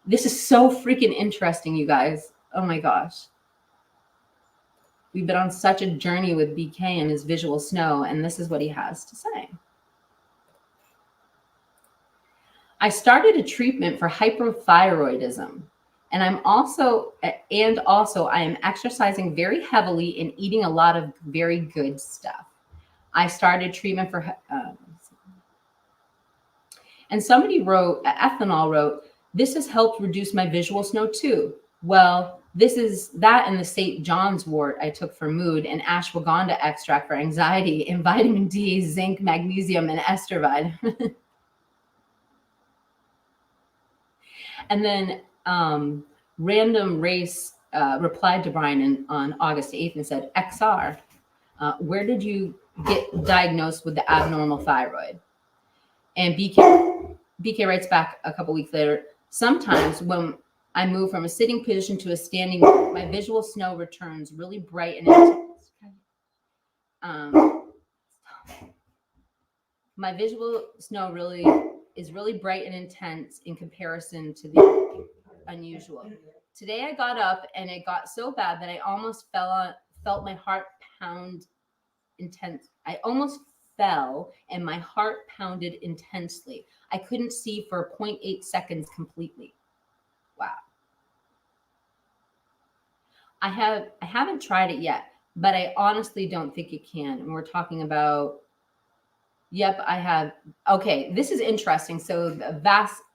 this is so freaking interesting, you guys. Oh my gosh. We've been on such a journey with BK and his visual snow, and this is what he has to say. "I started a treatment for hypothyroidism, and I am exercising very heavily and eating a lot of very good stuff. I started treatment for," and somebody wrote, Ethanol wrote, "This has helped reduce my visual snow too. Well, this is that and the St. John's wort I took for mood and ashwagandha extract for anxiety and vitamin D, zinc, magnesium, and estervide." And then Random Race replied to Brian on August 8th and said, "XR, where did you get diagnosed with the abnormal thyroid?" And BK writes back a couple weeks later, "Sometimes when I move from a sitting position to a standing, my visual snow returns really bright and intense." My visual snow is really bright and intense in comparison to the unusual. Today I got up and it got so bad that I almost felt my heart pound intense. I almost fell and my heart pounded intensely. I couldn't see for 0.8 seconds completely. Wow. I haven't tried it yet, but I honestly don't think it can. And we're talking about, yep, I have. Okay, this is interesting. So the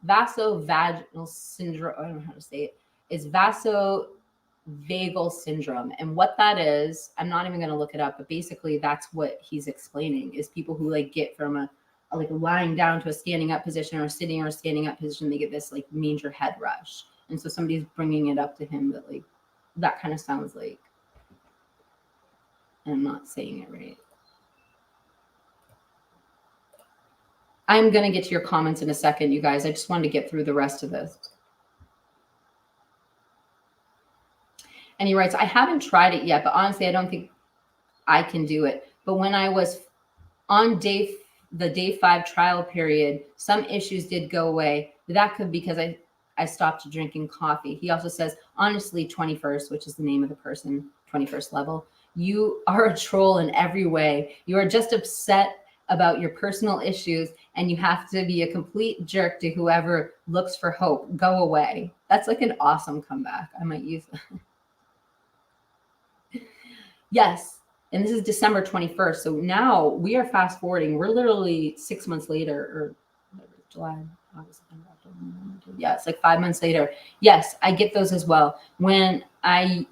vasovagal syndrome, I don't know how to say it, is vasovagal syndrome. And what that is, I'm not even going to look it up, but basically that's what he's explaining, is people who like get from a like lying down to a standing up position or sitting or a standing up position, they get this like major head rush. And so somebody's bringing it up to him that like, that kind of sounds like, I'm not saying it right. I'm going to get to your comments in a second, you guys. I just wanted to get through the rest of this. And he writes, "I haven't tried it yet, but honestly, I don't think I can do it. But when I was on the day 5 trial period, some issues did go away. That could be because I stopped drinking coffee." He also says, "Honestly, 21st, which is the name of the person, 21st level, you are a troll in every way. You are just upset about your personal issues and you have to be a complete jerk to whoever looks for hope. Go away." That's like an awesome comeback. I might use that. Yes. And this is December 21st. So now we are fast forwarding. We're literally 6 months later, or July, August, September, October, November. Yeah, it's like 5 months later. Yes, I get those as well. I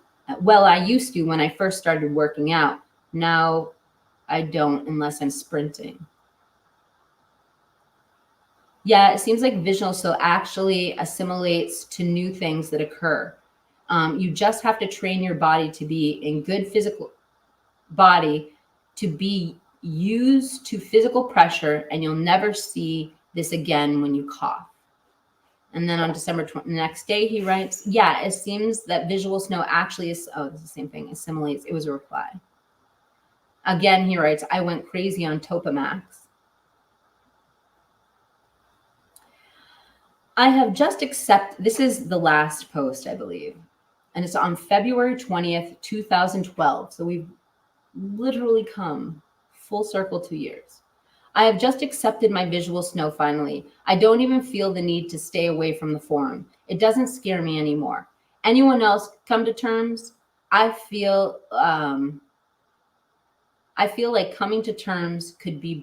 used to when I first started working out. Now I don't unless I'm sprinting. Yeah, it seems like visual so actually assimilates to new things that occur. You just have to train your body to be in good physical body to be use to physical pressure, and you'll never see this again when you cough. And then on December 20, the next day, he writes, yeah, it seems that visual snow actually is, oh, it's the same thing, assimilates. It was a reply. Again, he writes, I went crazy on Topamax. I have just accepted, this is the last post, I believe, and it's on February 20th, 2012. So we've literally come full circle 2 years. I have just accepted my visual snow finally. I don't even feel the need to stay away from the forum. It doesn't scare me anymore. Anyone else come to terms? I feel like coming to terms could be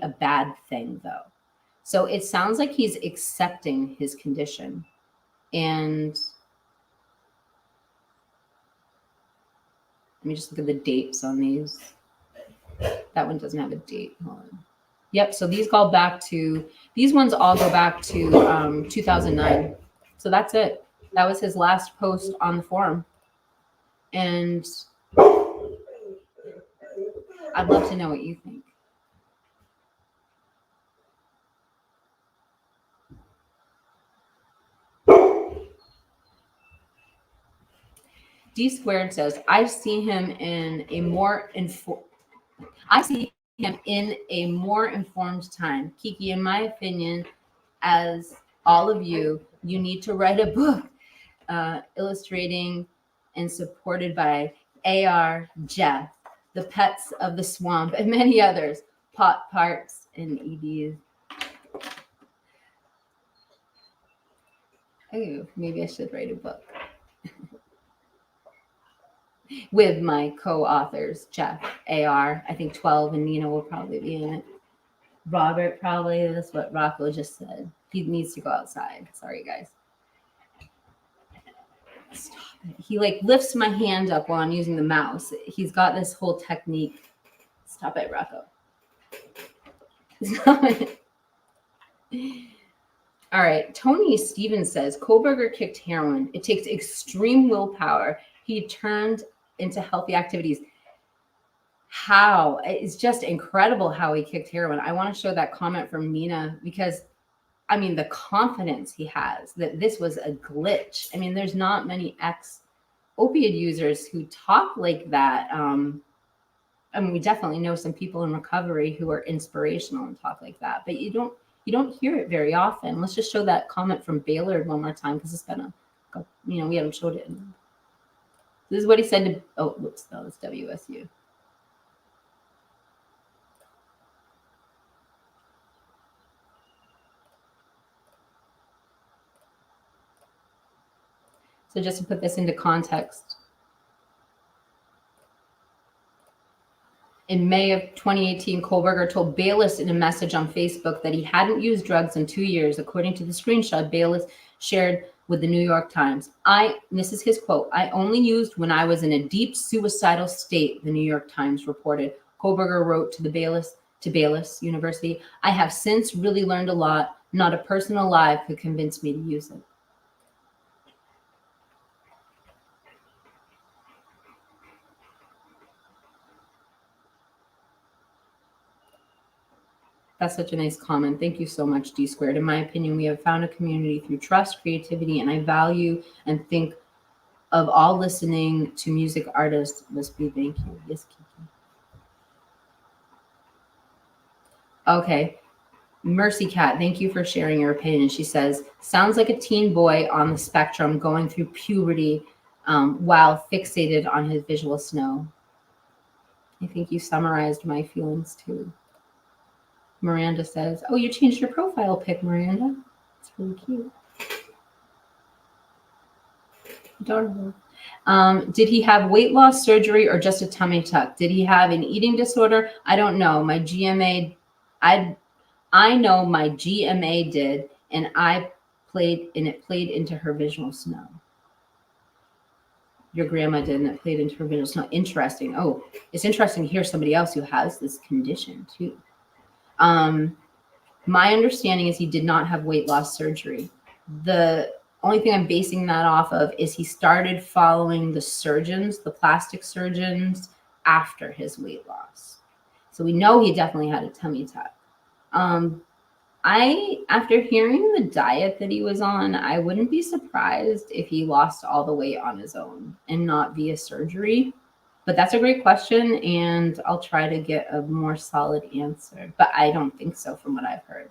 a bad thing though. So it sounds like he's accepting his condition. And let me just look at the dates on these. That one doesn't have a date. Hold on. Yep. So these ones all go back to 2009. So that's it. That was his last post on the forum. And I'd love to know what you think. D Squared says, I see him in a more informed time. Kiki, in my opinion, as all of you need to write a book illustrating and supported by AR, Jeff, the Pets of the Swamp, and many others, Pot Parts and EDs. Oh, maybe I should write a book. With my co-authors, Jeff, AR, I think 12, and Nina will probably be in it. Robert, probably, that's what Rocco just said. He needs to go outside. Sorry, guys. Stop it. He like lifts my hand up while I'm using the mouse. He's got this whole technique. Stop it, Rocco. Stop it. All right. Tony Stevens says, Kohlberger kicked heroin. It takes extreme willpower. He turned into healthy activities. How? It's just incredible how he kicked heroin. I want to show that comment from Nina because, I mean, the confidence he has that this was a glitch. I mean, there's not many ex-opioid users who talk like that. I mean, we definitely know some people in recovery who are inspirational and talk like that, but you don't hear it very often. Let's just show that comment from Baylor one more time because it's been we haven't showed it. This is what he said to, oh, whoops, no, it's WSU. So just to put this into context, in May of 2018, Kohlberger told Bayless in a message on Facebook that he hadn't used drugs in 2 years, according to the screenshot Bayless shared with the New York Times. This is his quote, I only used when I was in a deep suicidal state, the New York Times reported. Kohlberger wrote to Bayless University, I have since really learned a lot. Not a person alive could convince me to use it. That's such a nice comment. Thank you so much, D Squared. In my opinion, we have found a community through trust, creativity, and I value and think of all listening to music artists must be thank you. Yes, Kiki. Okay. Mercy Cat, thank you for sharing your opinion. She says, sounds like a teen boy on the spectrum going through puberty while fixated on his visual snow. I think you summarized my feelings too. Miranda says, oh, you changed your profile pic, Miranda. It's really cute. Adorable. Did he have weight loss surgery or just a tummy tuck? Did he have an eating disorder? I don't know. My GMA, I know my GMA did, and it played into her visual snow. Your grandma did, and it played into her visual snow. Interesting. Oh, it's interesting to hear somebody else who has this condition too. My understanding is he did not have weight loss surgery. The only thing I'm basing that off of is he started following the surgeons, the plastic surgeons, after his weight loss. So we know he definitely had a tummy tuck. After hearing the diet that he was on, I wouldn't be surprised if he lost all the weight on his own and not via surgery. But that's a great question, and I'll try to get a more solid answer. But I don't think so from what I've heard.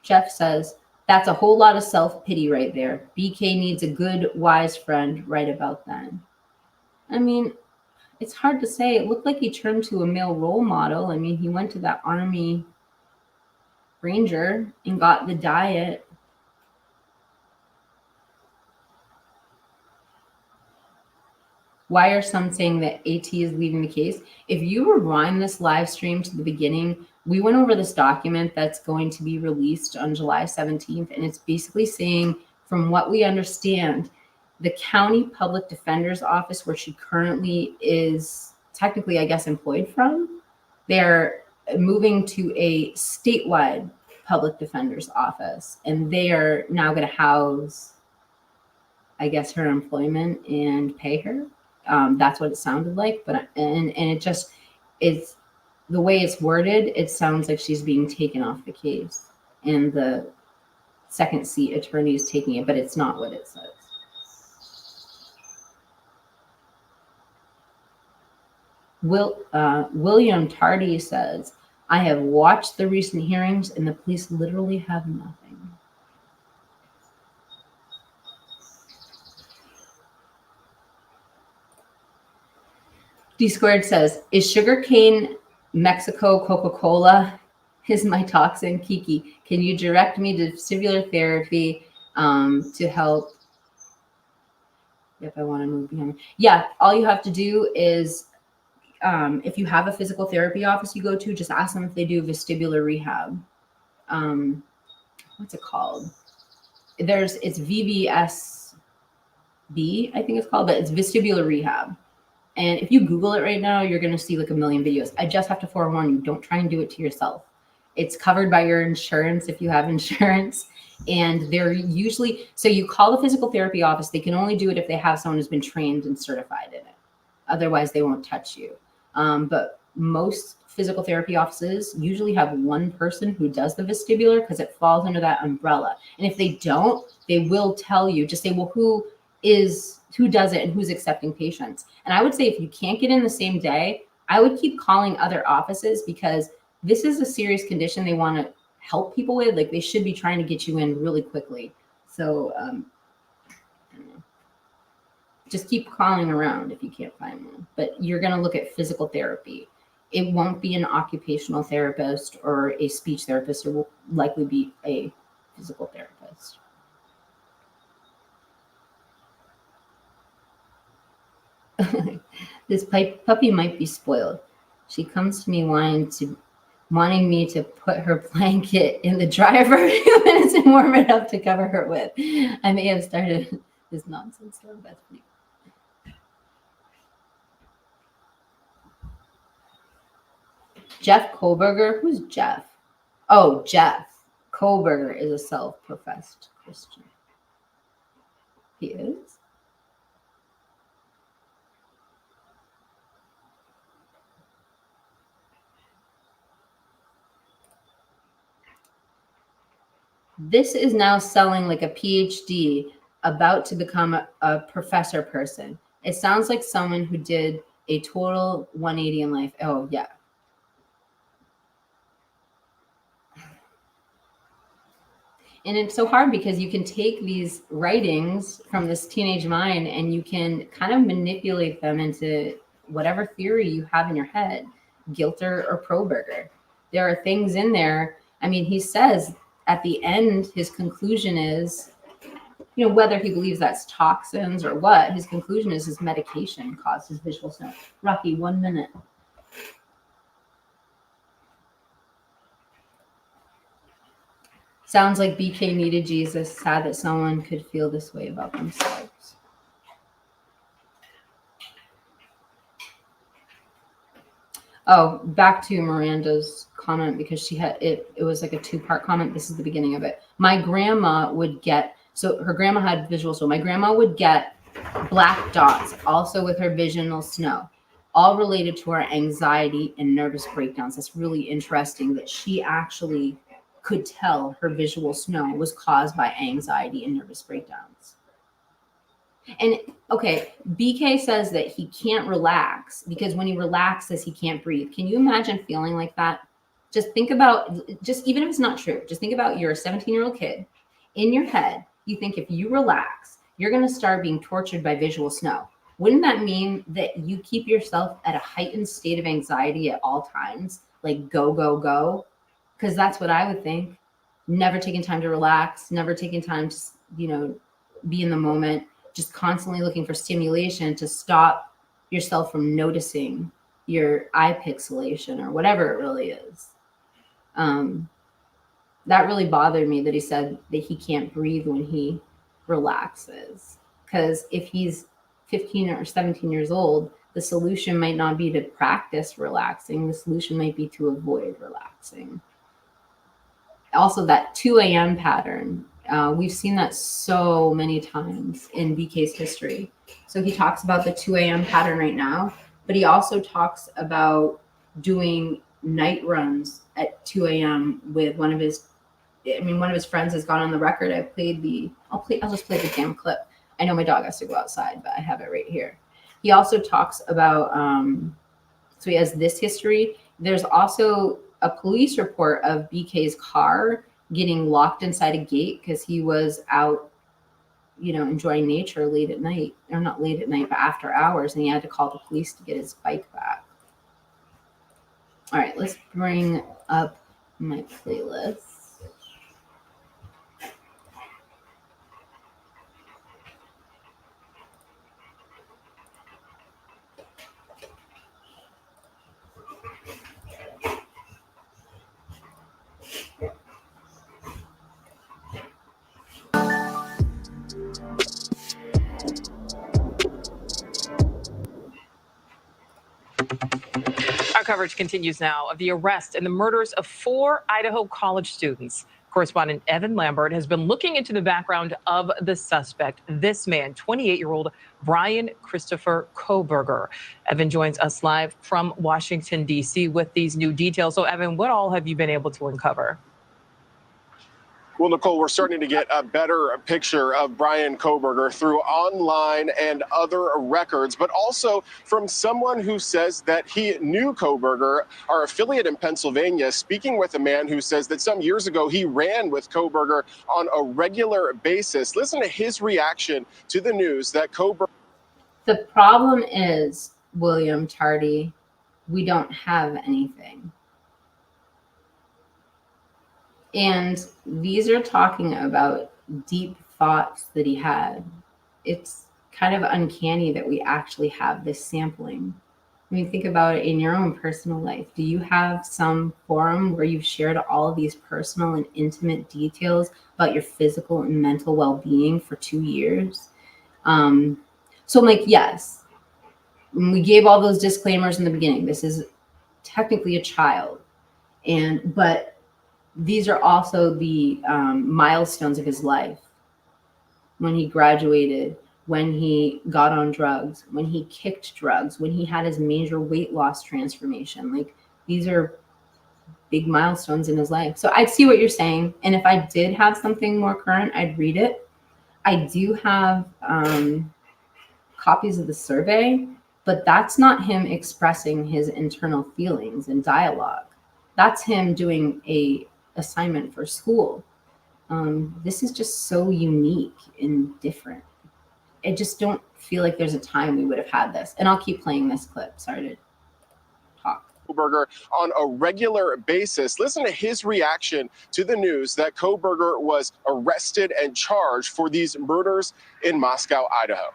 Jeff says, that's a whole lot of self-pity right there. BK needs a good, wise friend right about then. I mean, it's hard to say. It looked like he turned to a male role model. I mean, he went to that Army Ranger and got the diet. Why are some saying that AT is leaving the case? If you rewind this live stream to the beginning, we went over this document that's going to be released on July 17th, and it's basically saying, from what we understand, the county public defender's office, where she currently is technically, I guess, employed from, they're moving to a statewide public defender's office, and they are now going to house, I guess, her employment and pay her. That's what it sounded like, but and it just is the way it's worded. It sounds like she's being taken off the case, and the second seat attorney is taking it, but it's not what it says. William Tardy says, I have watched the recent hearings and the police literally have nothing. D Squared says, is sugarcane Mexico Coca-Cola? Is my toxin Kiki? Can you direct me to vestibular therapy to help if I want to move behind? Yeah, all you have to do is if you have a physical therapy office you go to, just ask them if they do vestibular rehab. What's it called? It's VVSB, I think it's called, but it's vestibular rehab. And if you Google it right now, you're going to see like a million videos. I just have to forewarn you, don't try and do it to yourself. It's covered by your insurance if you have insurance. And they're usually, so you call the physical therapy office. They can only do it if they have someone who's been trained and certified in it. Otherwise, they won't touch you. But most physical therapy offices usually have one person who does the vestibular because it falls under that umbrella. And if they don't, they will tell you, just say, well, who does it and who's accepting patients? And I would say if you can't get in the same day, I would keep calling other offices because this is a serious condition they want to help people with. Like they should be trying to get you in really quickly. So I don't know. Just keep calling around if you can't find one. But you're going to look at physical therapy. It won't be an occupational therapist or a speech therapist. It will likely be a physical therapist. This puppy might be spoiled. She comes to me wanting me to put her blanket in the dryer for a few minutes and warm it up to cover her with. I may have started this nonsense though. That's pretty cool. Jeff Koberger? Who's Jeff? Oh, Jeff Koberger is a self-professed Christian. He is? This is now selling like a PhD about to become a professor person. It sounds like someone who did a total 180 in life. Oh, yeah. And it's so hard because you can take these writings from this teenage mind and you can kind of manipulate them into whatever theory you have in your head, Gilter or Proberger. There are things in there. I mean, he says at the end, his conclusion is, you know, whether he believes that's toxins or what, his conclusion is his medication caused his visual snow. Rocky, 1 minute. Sounds like BK needed Jesus. Sad that someone could feel this way about themselves. Oh, back to Miranda's comment because she had it was like a two-part comment. This is the beginning of it. My grandma would get, so her grandma had visual snow. My grandma would get black dots also with her visual snow. all related to her anxiety and nervous breakdowns. That's really interesting that she actually could tell her visual snow was caused by anxiety and nervous breakdowns. And okay, BK says that he can't relax because when he relaxes, he can't breathe. Can you imagine feeling like that? Just think about, just even if it's not true, just think about you're a 17-year-old kid. In your head, you think if you relax, you're going to start being tortured by visual snow. Wouldn't that mean that you keep yourself at a heightened state of anxiety at all times? Like go, go, go? Because that's what I would think. Never taking time to relax, never taking time to, be in the moment, just constantly looking for stimulation to stop yourself from noticing your eye pixelation or whatever it really is. That really bothered me that he said that he can't breathe when he relaxes. Because if he's 15 or 17 years old, the solution might not be to practice relaxing. The solution might be to avoid relaxing. Also, that 2 a.m. pattern, we've seen that so many times in BK's history. So he talks about the 2 a.m. pattern right now, but he also talks about doing night runs at 2 a.m. with one of his friends has gone on the record. I'll just play the damn clip. I know my dog has to go outside, but I have it right here. He also talks about, so he has this history. There's also a police report of BK's car getting locked inside a gate because he was out, enjoying nature late at night, or not late at night, but after hours, and he had to call the police to get his bike back. All right, let's bring up my playlist. Our coverage continues now of the arrest and the murders of 4 Idaho college students. Correspondent Evan Lambert has been looking into the background of the suspect, this man, 28-year-old Brian Christopher Kohberger. Evan joins us live from Washington, D.C. with these new details. So, Evan, what all have you been able to uncover? Well, Nicole, we're starting to get a better picture of Brian Kohberger through online and other records, but also from someone who says that he knew Kohberger, our affiliate in Pennsylvania, speaking with a man who says that some years ago he ran with Kohberger on a regular basis. Listen to his reaction to the news that Kohberger... The problem is, William Tardy, we don't have anything. And these are talking about deep thoughts that he had. It's kind of uncanny that we actually have this sampling. I mean, think about it in your own personal life. Do you have some forum where you've shared all of these personal and intimate details about your physical and mental well-being for 2 years? So I'm like, yes, we gave all those disclaimers in the beginning. This is technically a child, but these are also the milestones of his life. When he graduated, when he got on drugs, when he kicked drugs, when he had his major weight loss transformation. Like, these are big milestones in his life. So I see what you're saying. And if I did have something more current, I'd read it. I do have copies of the survey, but that's not him expressing his internal feelings and dialogue. That's him doing a assignment for school. This is just so unique and different. I just don't feel like there's a time we would have had this. And I'll keep playing this clip. Sorry to talk. Kohberger on a regular basis. Listen to his reaction to the news that Kohberger was arrested and charged for these murders in Moscow, Idaho.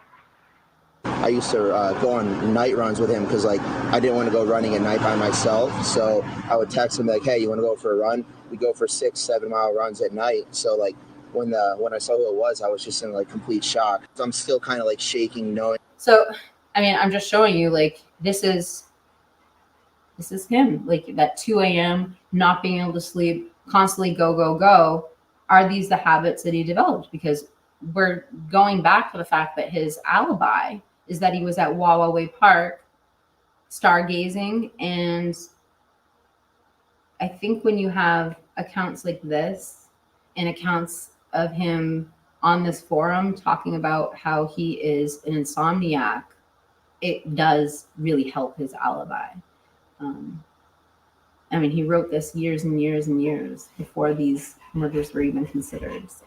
I used to go on night runs with him because, I didn't want to go running at night by myself. So I would text him like, "Hey, you want to go for a run?" We go for 6-7 mile runs at night. So when I saw who it was, I was just in complete shock. So I'm still kind of shaking knowing. So, I mean, I'm just showing you this is him. That 2 a.m. not being able to sleep, constantly go, go, go. Are these the habits that he developed? Because we're going back to the fact that his alibi is that he was at Wawa Way Park stargazing. And I think when you have accounts like this and accounts of him on this forum talking about how he is an insomniac, it does really help his alibi. I mean, he wrote this years and years and years before these murders were even considered. So.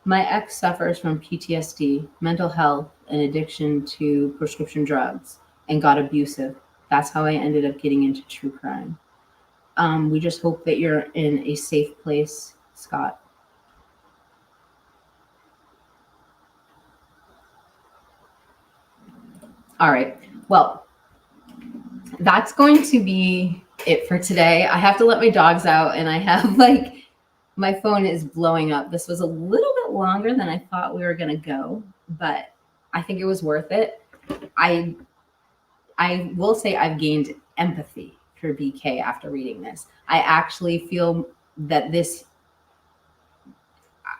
My ex suffers from PTSD, mental health, and addiction to prescription drugs, and got abusive. That's how I ended up getting into true crime. We just hope that you're in a safe place, Scott. All right. Well, that's going to be it for today. I have to let my dogs out, and I have my phone is blowing up. This was a little bit longer than I thought we were going to go, but I think it was worth it. I will say I've gained empathy for BK after reading this. I actually feel that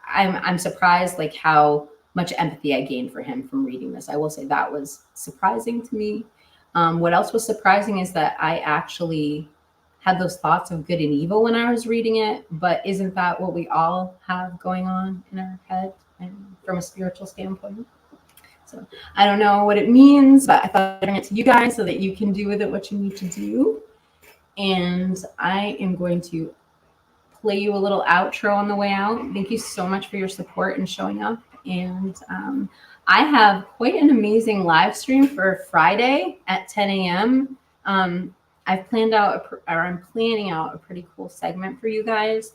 I'm surprised like how much empathy I gained for him from reading this. I will say that was surprising to me. What else was surprising is that I actually had those thoughts of good and evil when I was reading it, but isn't that what we all have going on in our head and from a spiritual standpoint? So I don't know what it means, but I thought I'd bring it to you guys so that you can do with it what you need to do. And I am going to play you a little outro on the way out. Thank you so much for your support and showing up. And I have quite an amazing live stream for Friday at 10 a.m. I'm planning out a pretty cool segment for you guys.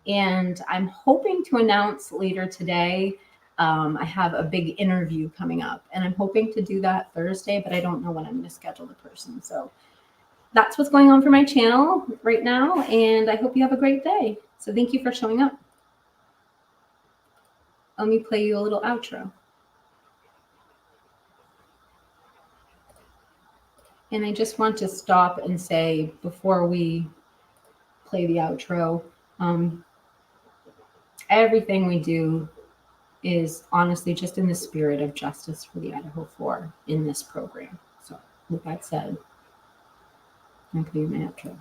And I'm hoping to announce later today. I have a big interview coming up, and I'm hoping to do that Thursday, but I don't know when I'm going to schedule the person. So that's what's going on for my channel right now, and I hope you have a great day. So thank you for showing up. Let me play you a little outro. And I just want to stop and say, before we play the outro, everything we do is honestly just in the spirit of justice for the Idaho4 in this program. So with that said, I'll play you my outro.